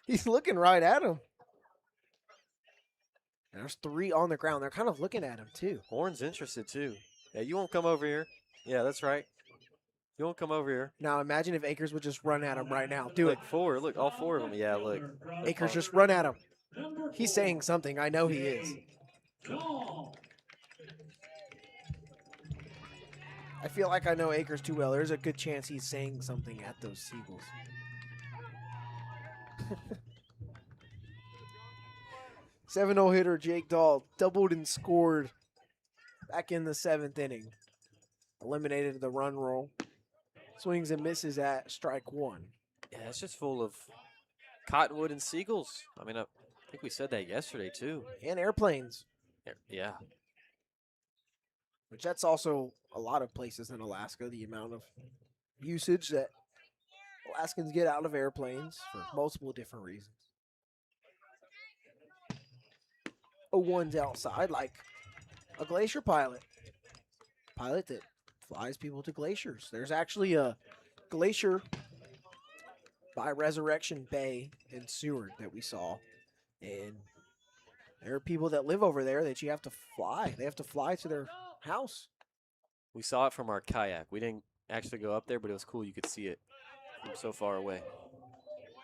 He's looking right at him. There's 3 on the ground. They're kind of looking at him, too. Horn's interested, too. Yeah, you won't come over here. Yeah, that's right. You won't come over here. Now, imagine if Akers would just run at him right now. Do it. Look, 4. Look, all 4 of them. Yeah, look. Akers, just run at him. He's saying something. I know he is. I feel like I know Akers too well. There's a good chance he's saying something at those Seagulls. 7-0 hitter Jake Dahl doubled and scored back in the 7th inning. Eliminated the run roll. Swings and misses at strike 1. Yeah, it's just full of cottonwood and seagulls. I mean, I think we said that yesterday, too. And airplanes. Yeah. Which that's also a lot of places in Alaska, the amount of usage that Alaskans get out of airplanes for multiple different reasons. 0-1's outside like a Glacier pilot. Pilot that flies people to glaciers. There's actually a glacier by Resurrection Bay in Seward that we saw. And there are people that live over there that you have to fly. They have to fly to their house. We saw it from our kayak. We didn't actually go up there, but it was cool. You could see it from so far away.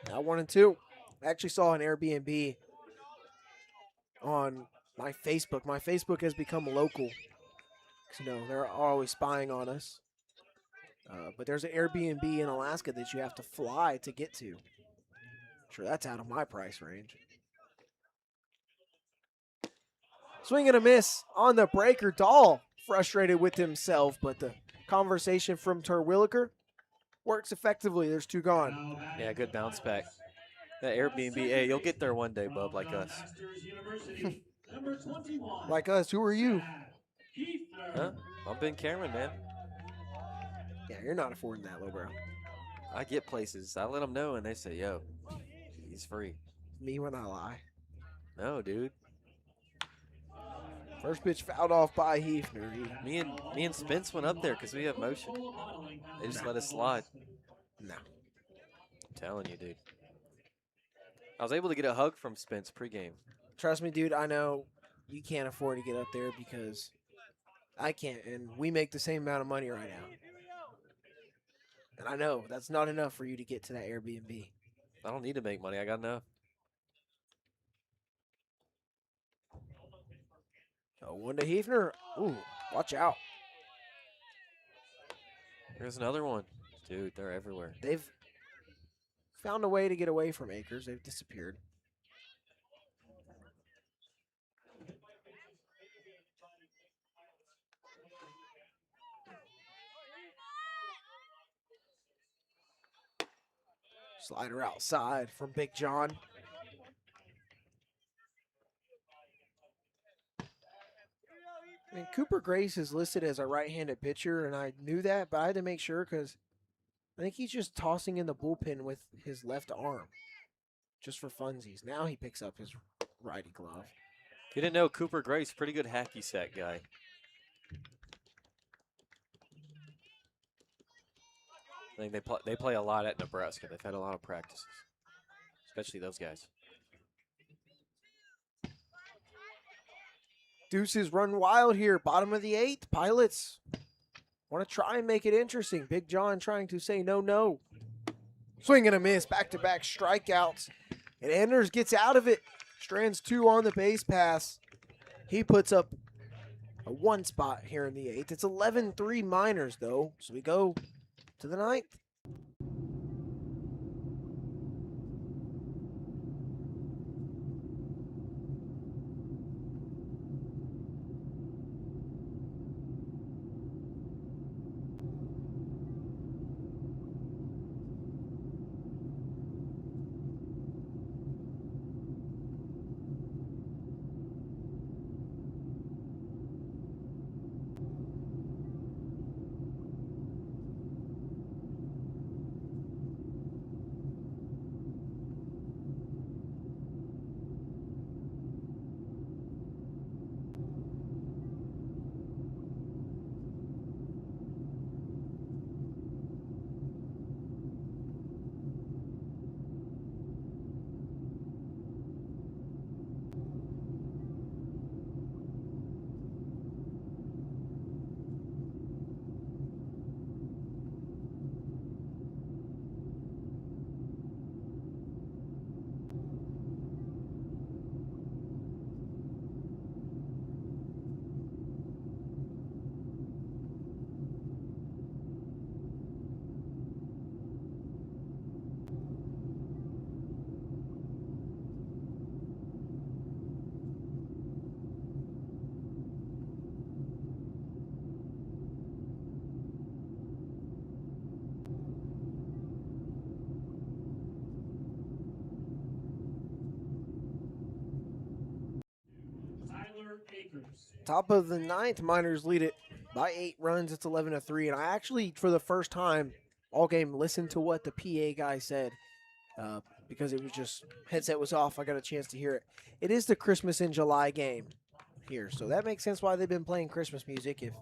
Now 1 and 2. I actually saw an Airbnb on my Facebook. My Facebook has become local. You know, they're always spying on us. But there's an Airbnb in Alaska that you have to fly to get to. Sure, that's out of my price range. Swing and a miss on the breaker. Dahl frustrated with himself, but the conversation from Terwilliger works effectively. There's 2 gone. Yeah, good bounce back. That Airbnb, hey, you'll get there one day, bub, like us. Like us, who are you? Huh? I'm Ben Cameron, man. Yeah, you're not affording that, low bro. I get places. I let them know, and they say, yo, he's free. Me when I lie. No, dude. First pitch fouled off by Hefner. Me and Spence went up there because we have motion. They just let us slide. No. I'm telling you, dude. I was able to get a hug from Spence pregame. Trust me, dude, I know you can't afford to get up there because I can't, and we make the same amount of money right now. And I know that's not enough for you to get to that Airbnb. I don't need to make money. I got enough. Oh, 1 to Hefner. Ooh, watch out. Here's another one. Dude, they're everywhere. They've found a way to get away from Akers. They've disappeared. Slider outside from Big John. I mean, Cooper Grace is listed as a right-handed pitcher, and I knew that, but I had to make sure because I think he's just tossing in the bullpen with his left arm, just for funsies. Now he picks up his righty glove. If you didn't know, Cooper Grace, pretty good hacky sack guy. I think they play a lot at Nebraska. They've had a lot of practices, especially those guys. Deuces run wild here. Bottom of the 8th. Pilots want to try and make it interesting. Big John trying to say no, no. Swing and a miss. Back-to-back strikeouts. And Anders gets out of it. Strands 2 on the base pass. He puts up a 1 spot here in the 8th. It's 11-3 Miners, though. So we go to the 9th. Tyler Akers. Top of the 9th, Miners lead it by 8 runs. It's 11-3. And I actually, for the first time all game, listened to what the PA guy said because it was just, headset was off. I got a chance to hear it. It is the Christmas in July game here. So that makes sense why they've been playing Christmas music. If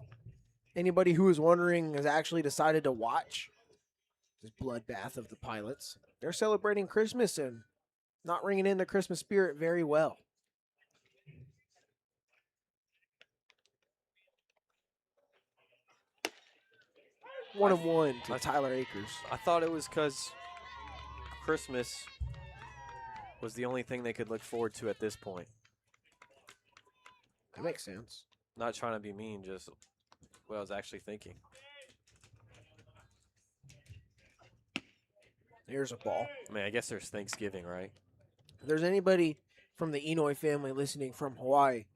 anybody who is wondering has actually decided to watch this bloodbath of the Pilots, they're celebrating Christmas and not ringing in the Christmas spirit very well. 1-1 to Tyler Akers. I thought it was because Christmas was the only thing they could look forward to at this point. That makes sense. Not trying to be mean, just what I was actually thinking. Here's a ball. I mean, I guess there's Thanksgiving, right? If there's anybody from the Inoue family listening from Hawaii,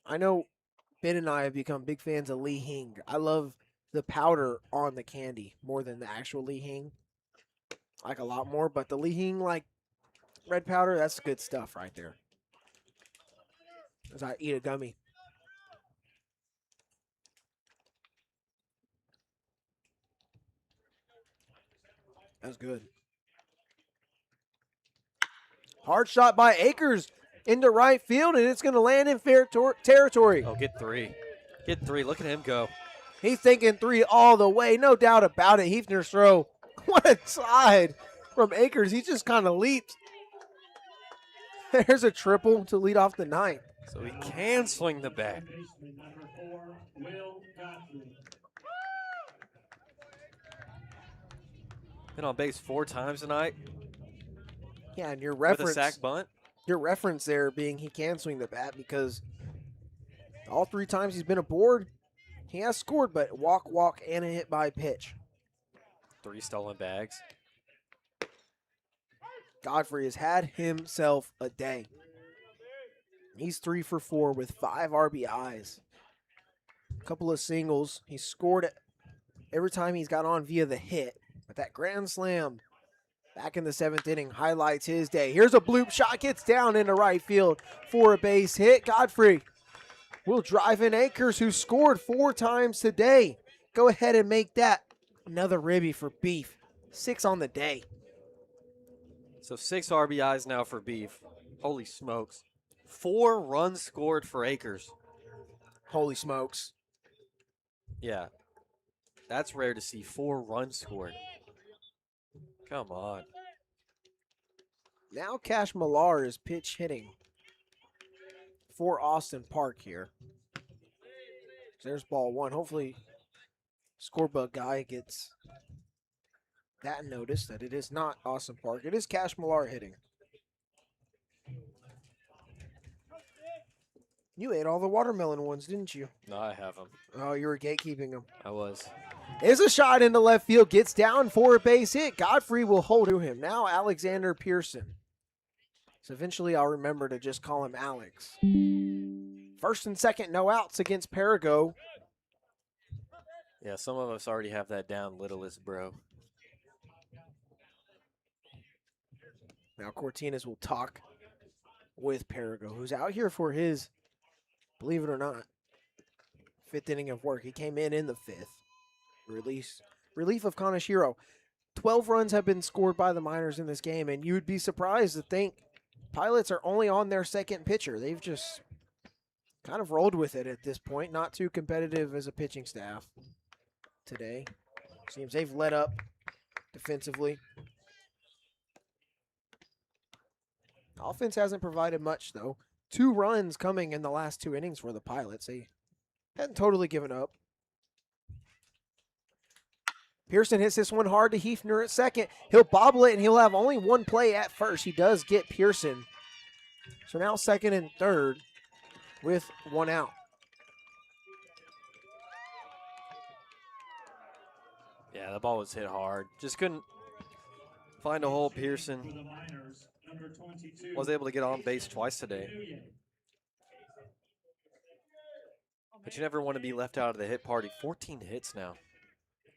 I know Ben and I have become big fans of Lee Hing. I love the powder on the candy more than the actual Lee Hing. Like a lot more, but the Lee Hing, like red powder, that's good stuff right there. As I eat a gummy. That's good. Hard shot by Akers into right field, and it's going to land in fair territory. Oh, get 3. Get 3. Look at him go. He's thinking 3 all the way, no doubt about it. Hefner's throw. What a slide from Akers. He just kind of leaped. There's a triple to lead off the 9th. So he can swing the bat. Baseman number 4, Will Godfrey. Been on base 4 times tonight Yeah, and your with a reference, sac bunt. your reference there being he can swing the bat because all 3 times he's been aboard, he has scored, but walk, and a hit by pitch. 3 stolen bags. Godfrey has had himself a day. He's 3 for 4 with 5 RBIs. A couple of singles. He scored every time he's got on via the hit. But that grand slam back in the 7th inning highlights his day. Here's a bloop shot. Gets down into right field for a base hit. Godfrey will drive in Akers, who scored 4 times today. Go ahead and make that another ribby for Beef. 6 on the day. So 6 RBIs now for Beef. Holy smokes. 4 runs scored for Akers. Holy smokes. Yeah. That's rare to see. 4 runs scored. Come on. Now Cash Millar is pitch hitting for Austin Park here. There's ball one. Hopefully, scorebook guy gets that notice that it is not Austin Park. It is Cash Millar hitting. You ate all the watermelon ones, didn't you? No, I have them. Oh, you were gatekeeping them. I was. Is a shot into left field. Gets down for a base hit. Godfrey will hold to him. Now Alexander Pearson. So eventually I'll remember to just call him Alex. First and second, no outs against Perigo. Yeah, some of us already have that down, littlest bro. Now Cortines will talk with Perigo, who's out here for his, believe it or not, fifth inning of work. He came in the fifth. Relief of Kaneshiro. 12 runs have been scored by the Miners in this game, and you'd be surprised to think Pilots are only on their second pitcher. They've just kind of rolled with it at this point. Not too competitive as a pitching staff today. Seems they've let up defensively. Offense hasn't provided much, though. 2 runs coming in the last 2 innings for the Pilots. They hadn't totally given up. Pearson hits this one hard to Hefner at second. He'll bobble it, and he'll have only 1 play at first. He does get Pearson. So now second and third with 1 out. Yeah, the ball was hit hard. Just couldn't find a hole. Pearson was able to get on base twice today. But you never want to be left out of the hit party. 14 hits now.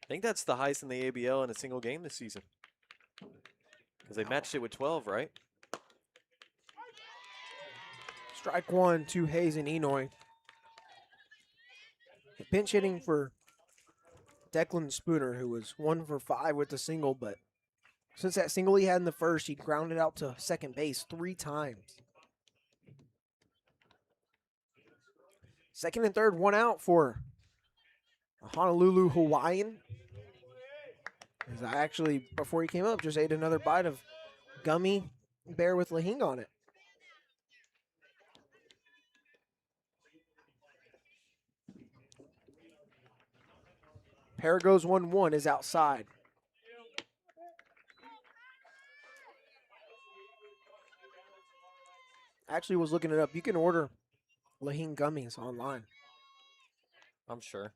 I think that's the highest in the ABL in a single game this season. Because they matched it with 12, right? Strike 1 to Hayes and Enoy. Pinch hitting for Declan Spooner, who was 1 for 5 with the single, but since that single he had in the first, he grounded out to second base 3 times. Second and third, 1 out for a Honolulu Hawaiian. As I actually, before he came up, just ate another bite of gummy bear with lahing on it. Perigo's 1-1 is outside. Actually was looking it up. You can order lahing gummies online. I'm sure.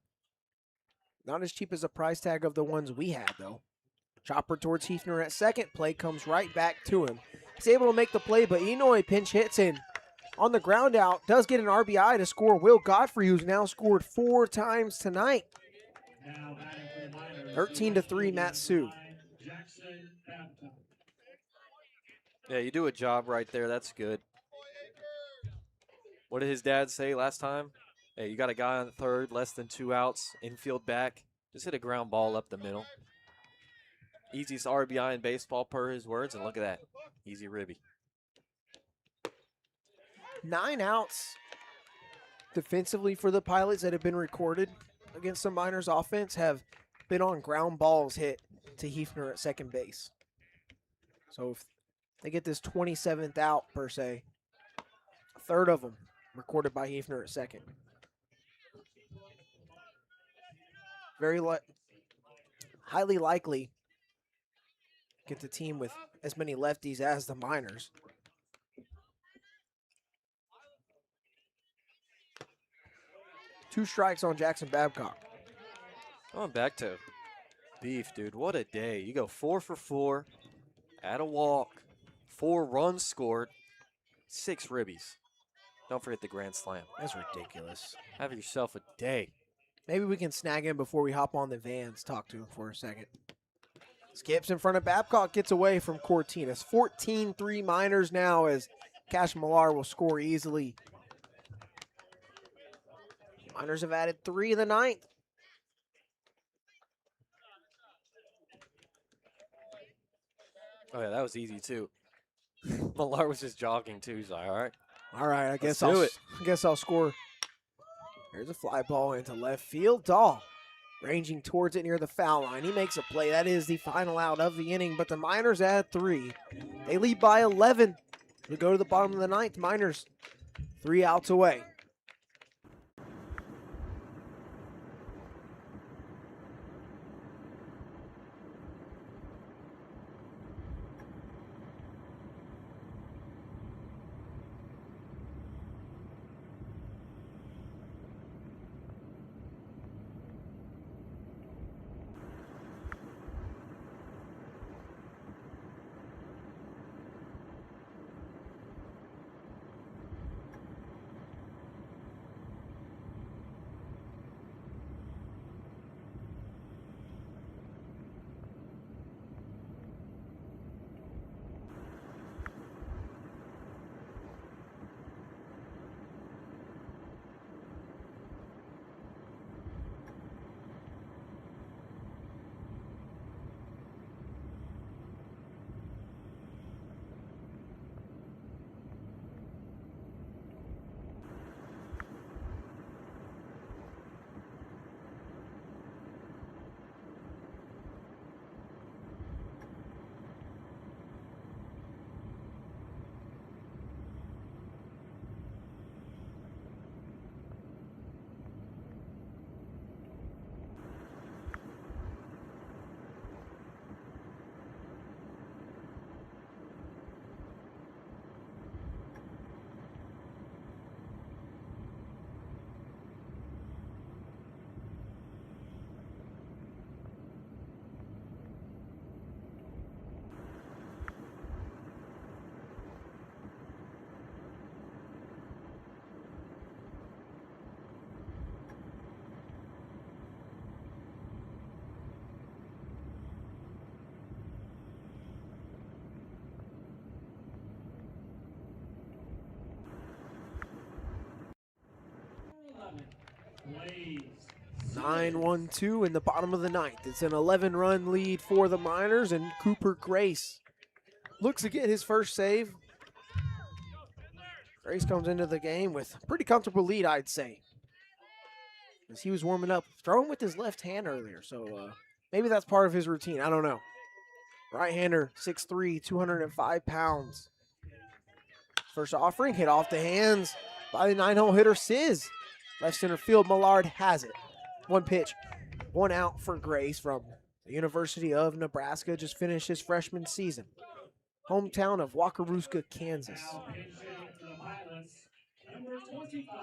Not as cheap as the price tag of the ones we had, though. Chopper towards Hefner at second. Play comes right back to him. He's able to make the play, but Enoy pinch hits in on the ground out. Does get an RBI to score Will Godfrey, who's now scored 4 times tonight. 13-3, Matsu. Yeah, you do a job right there. That's good. What did his dad say last time? Hey, you got a guy on third, less than 2 outs, infield back. Just hit a ground ball up the middle. Easiest RBI in baseball per his words, and look at that. Easy ribby. 9 outs defensively for the Pilots that have been recorded against the Miners offense have been on ground balls hit to Hefner at second base. So if they get this 27th out, per se, a third of them recorded by Hefner at second. Highly likely get the team with as many lefties as the Miners. Two strikes on Jackson Babcock. Going back to Beef, dude. What a day. You go 4 for 4, add a walk, 4 runs scored, 6 ribbies. Don't forget the grand slam. That's ridiculous. Have yourself a day. Maybe we can snag him before we hop on the vans, talk to him for a second. Skips in front of Babcock, gets away from Cortines. 14-3 Miners now as Cash Millar will score easily. Miners have added 3 in the 9th. Oh, yeah, that was easy, too. Millar was just jogging, too. He's like, all right. All right, I guess do it. I guess I'll score. There's a fly ball into left field. Dahl ranging towards it near the foul line. He makes a play. That is the final out of the inning, but the Miners add 3. They lead by 11. We go to the bottom of the 9th. Miners 3 outs away. Plays. 9-1-2 in the bottom of the ninth. It's an 11-run lead for the Miners, and Cooper Grace looks to get his first save. Grace comes into the game with a pretty comfortable lead, I'd say, as he was warming up, throwing with his left hand earlier. So maybe that's part of his routine. I don't know. Right-hander, 6'3", 205 pounds. First offering, hit off the hands by the 9-hole hitter, Sizz. Left center field, Millard has it. One pitch, 1 out for Grace from the University of Nebraska. Just finished his freshman season. Hometown of Wakaruska, Kansas. Now pitching for the Pilots, number 25.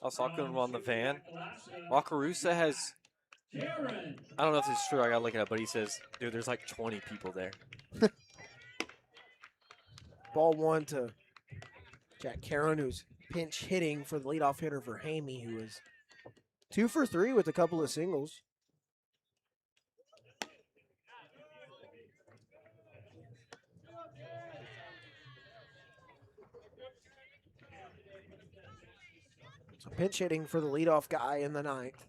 I was talking to him on the van. Glacier, Wakarusa has, Karen. I don't know if this is true, I gotta look it up, but he says, dude, there's like 20 people there. Ball 1 to Jack Caron, who's pinch hitting for the leadoff hitter for Hamey, who is 2 for 3 with a couple of singles. So pinch hitting for the leadoff guy in the ninth.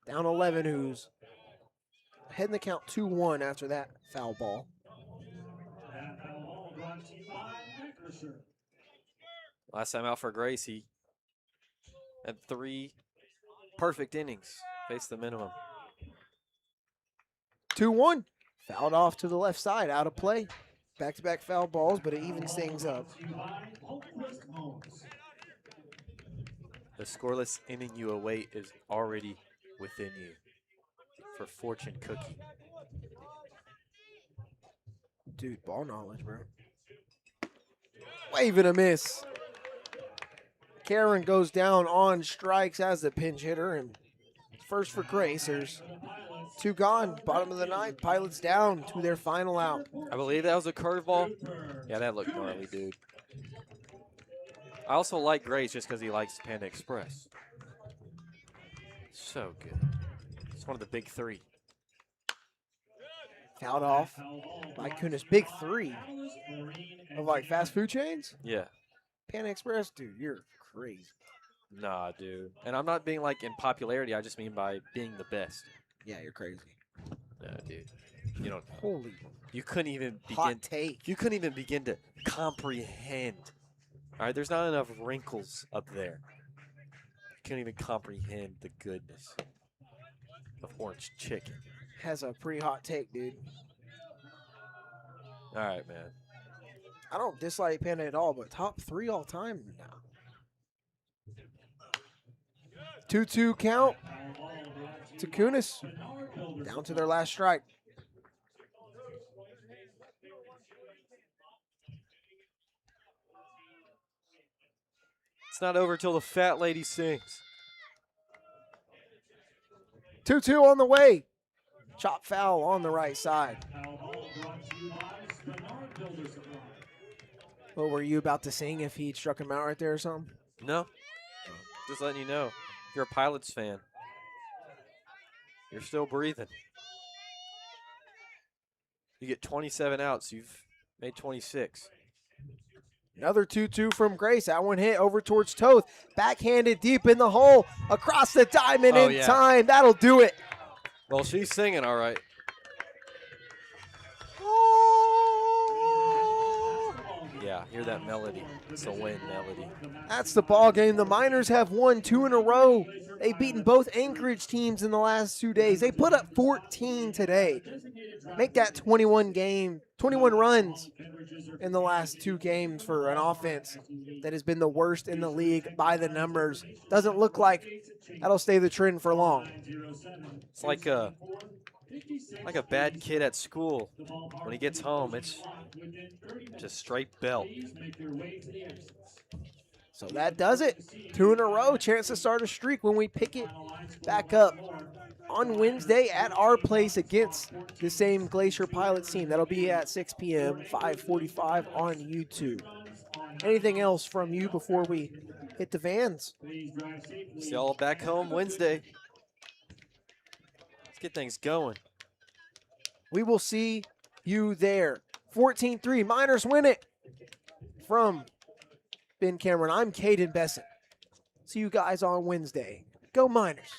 Down 11, who's heading the count 2-1 after that foul ball. That foul ball brought to you by Anchorage. Last time out for Grace, he had 3 perfect innings. Faced the minimum. 2-1. Fouled off to the left side, out of play. Back-to-back foul balls, but it evens things up. Brought to you by Hopeless Homes. The scoreless inning you await is already within you for Fortune Cookie. Dude, ball knowledge, bro. Wave and a miss. Karen goes down on strikes as the pinch hitter, and first for Grace. There's 2 gone. Bottom of the ninth. Pilots down to their final out. I believe that was a curveball. Yeah, that looked gnarly, dude. I also like Grace just because he likes Panda Express. So good. It's one of the big 3. Fouled off by Kunis. Big 3 of like fast food chains. Yeah. Pan Express, dude, you're crazy. Nah, dude. And I'm not being like in popularity. I just mean by being the best. Yeah, you're crazy. No, dude. You don't. Holy You couldn't even begin. hot take. You couldn't even begin to comprehend. All right, there's not enough wrinkles up there. You can't even comprehend the goodness of orange chicken. Has a pretty hot take, dude. All right, man. I don't dislike Panda at all, but top 3 all time now. 2-2 count to Kunis. Down to their last strike. It's not over till the fat lady sings. 2-2 on the way. Chop foul on the right side. What were you about to sing if he struck him out right there or something? No. Just letting you know. If you're a Pilots fan, you're still breathing. You get 27 outs. You've made 26. Another 2-2 from Grace. That one hit over towards Toth. Backhanded deep in the hole. Across the diamond in time. That'll do it. Well, she's singing all right. Yeah, hear that melody. It's a win melody. That's the ball game. The Miners have won 2 in a row. They've beaten both Anchorage teams in the last 2 days. They put up 14 today. Make that 21 runs in the last 2 games for an offense that has been the worst in the league by the numbers. Doesn't look like that'll stay the trend for long. It's like a bad kid at school. When he gets home, it's just straight belt. So that does it. 2 in a row. Chance to start a streak when we pick it back up on Wednesday at our place against the same Glacier Pilots team. That'll be at 6 p.m., 5:45 on YouTube. Anything else from you before we hit the vans? See y'all back home Wednesday. Let's get things going. We will see you there. 14-3. Miners win it. From Ben Cameron, I'm Kaden Bessent. See you guys on Wednesday. Go Miners.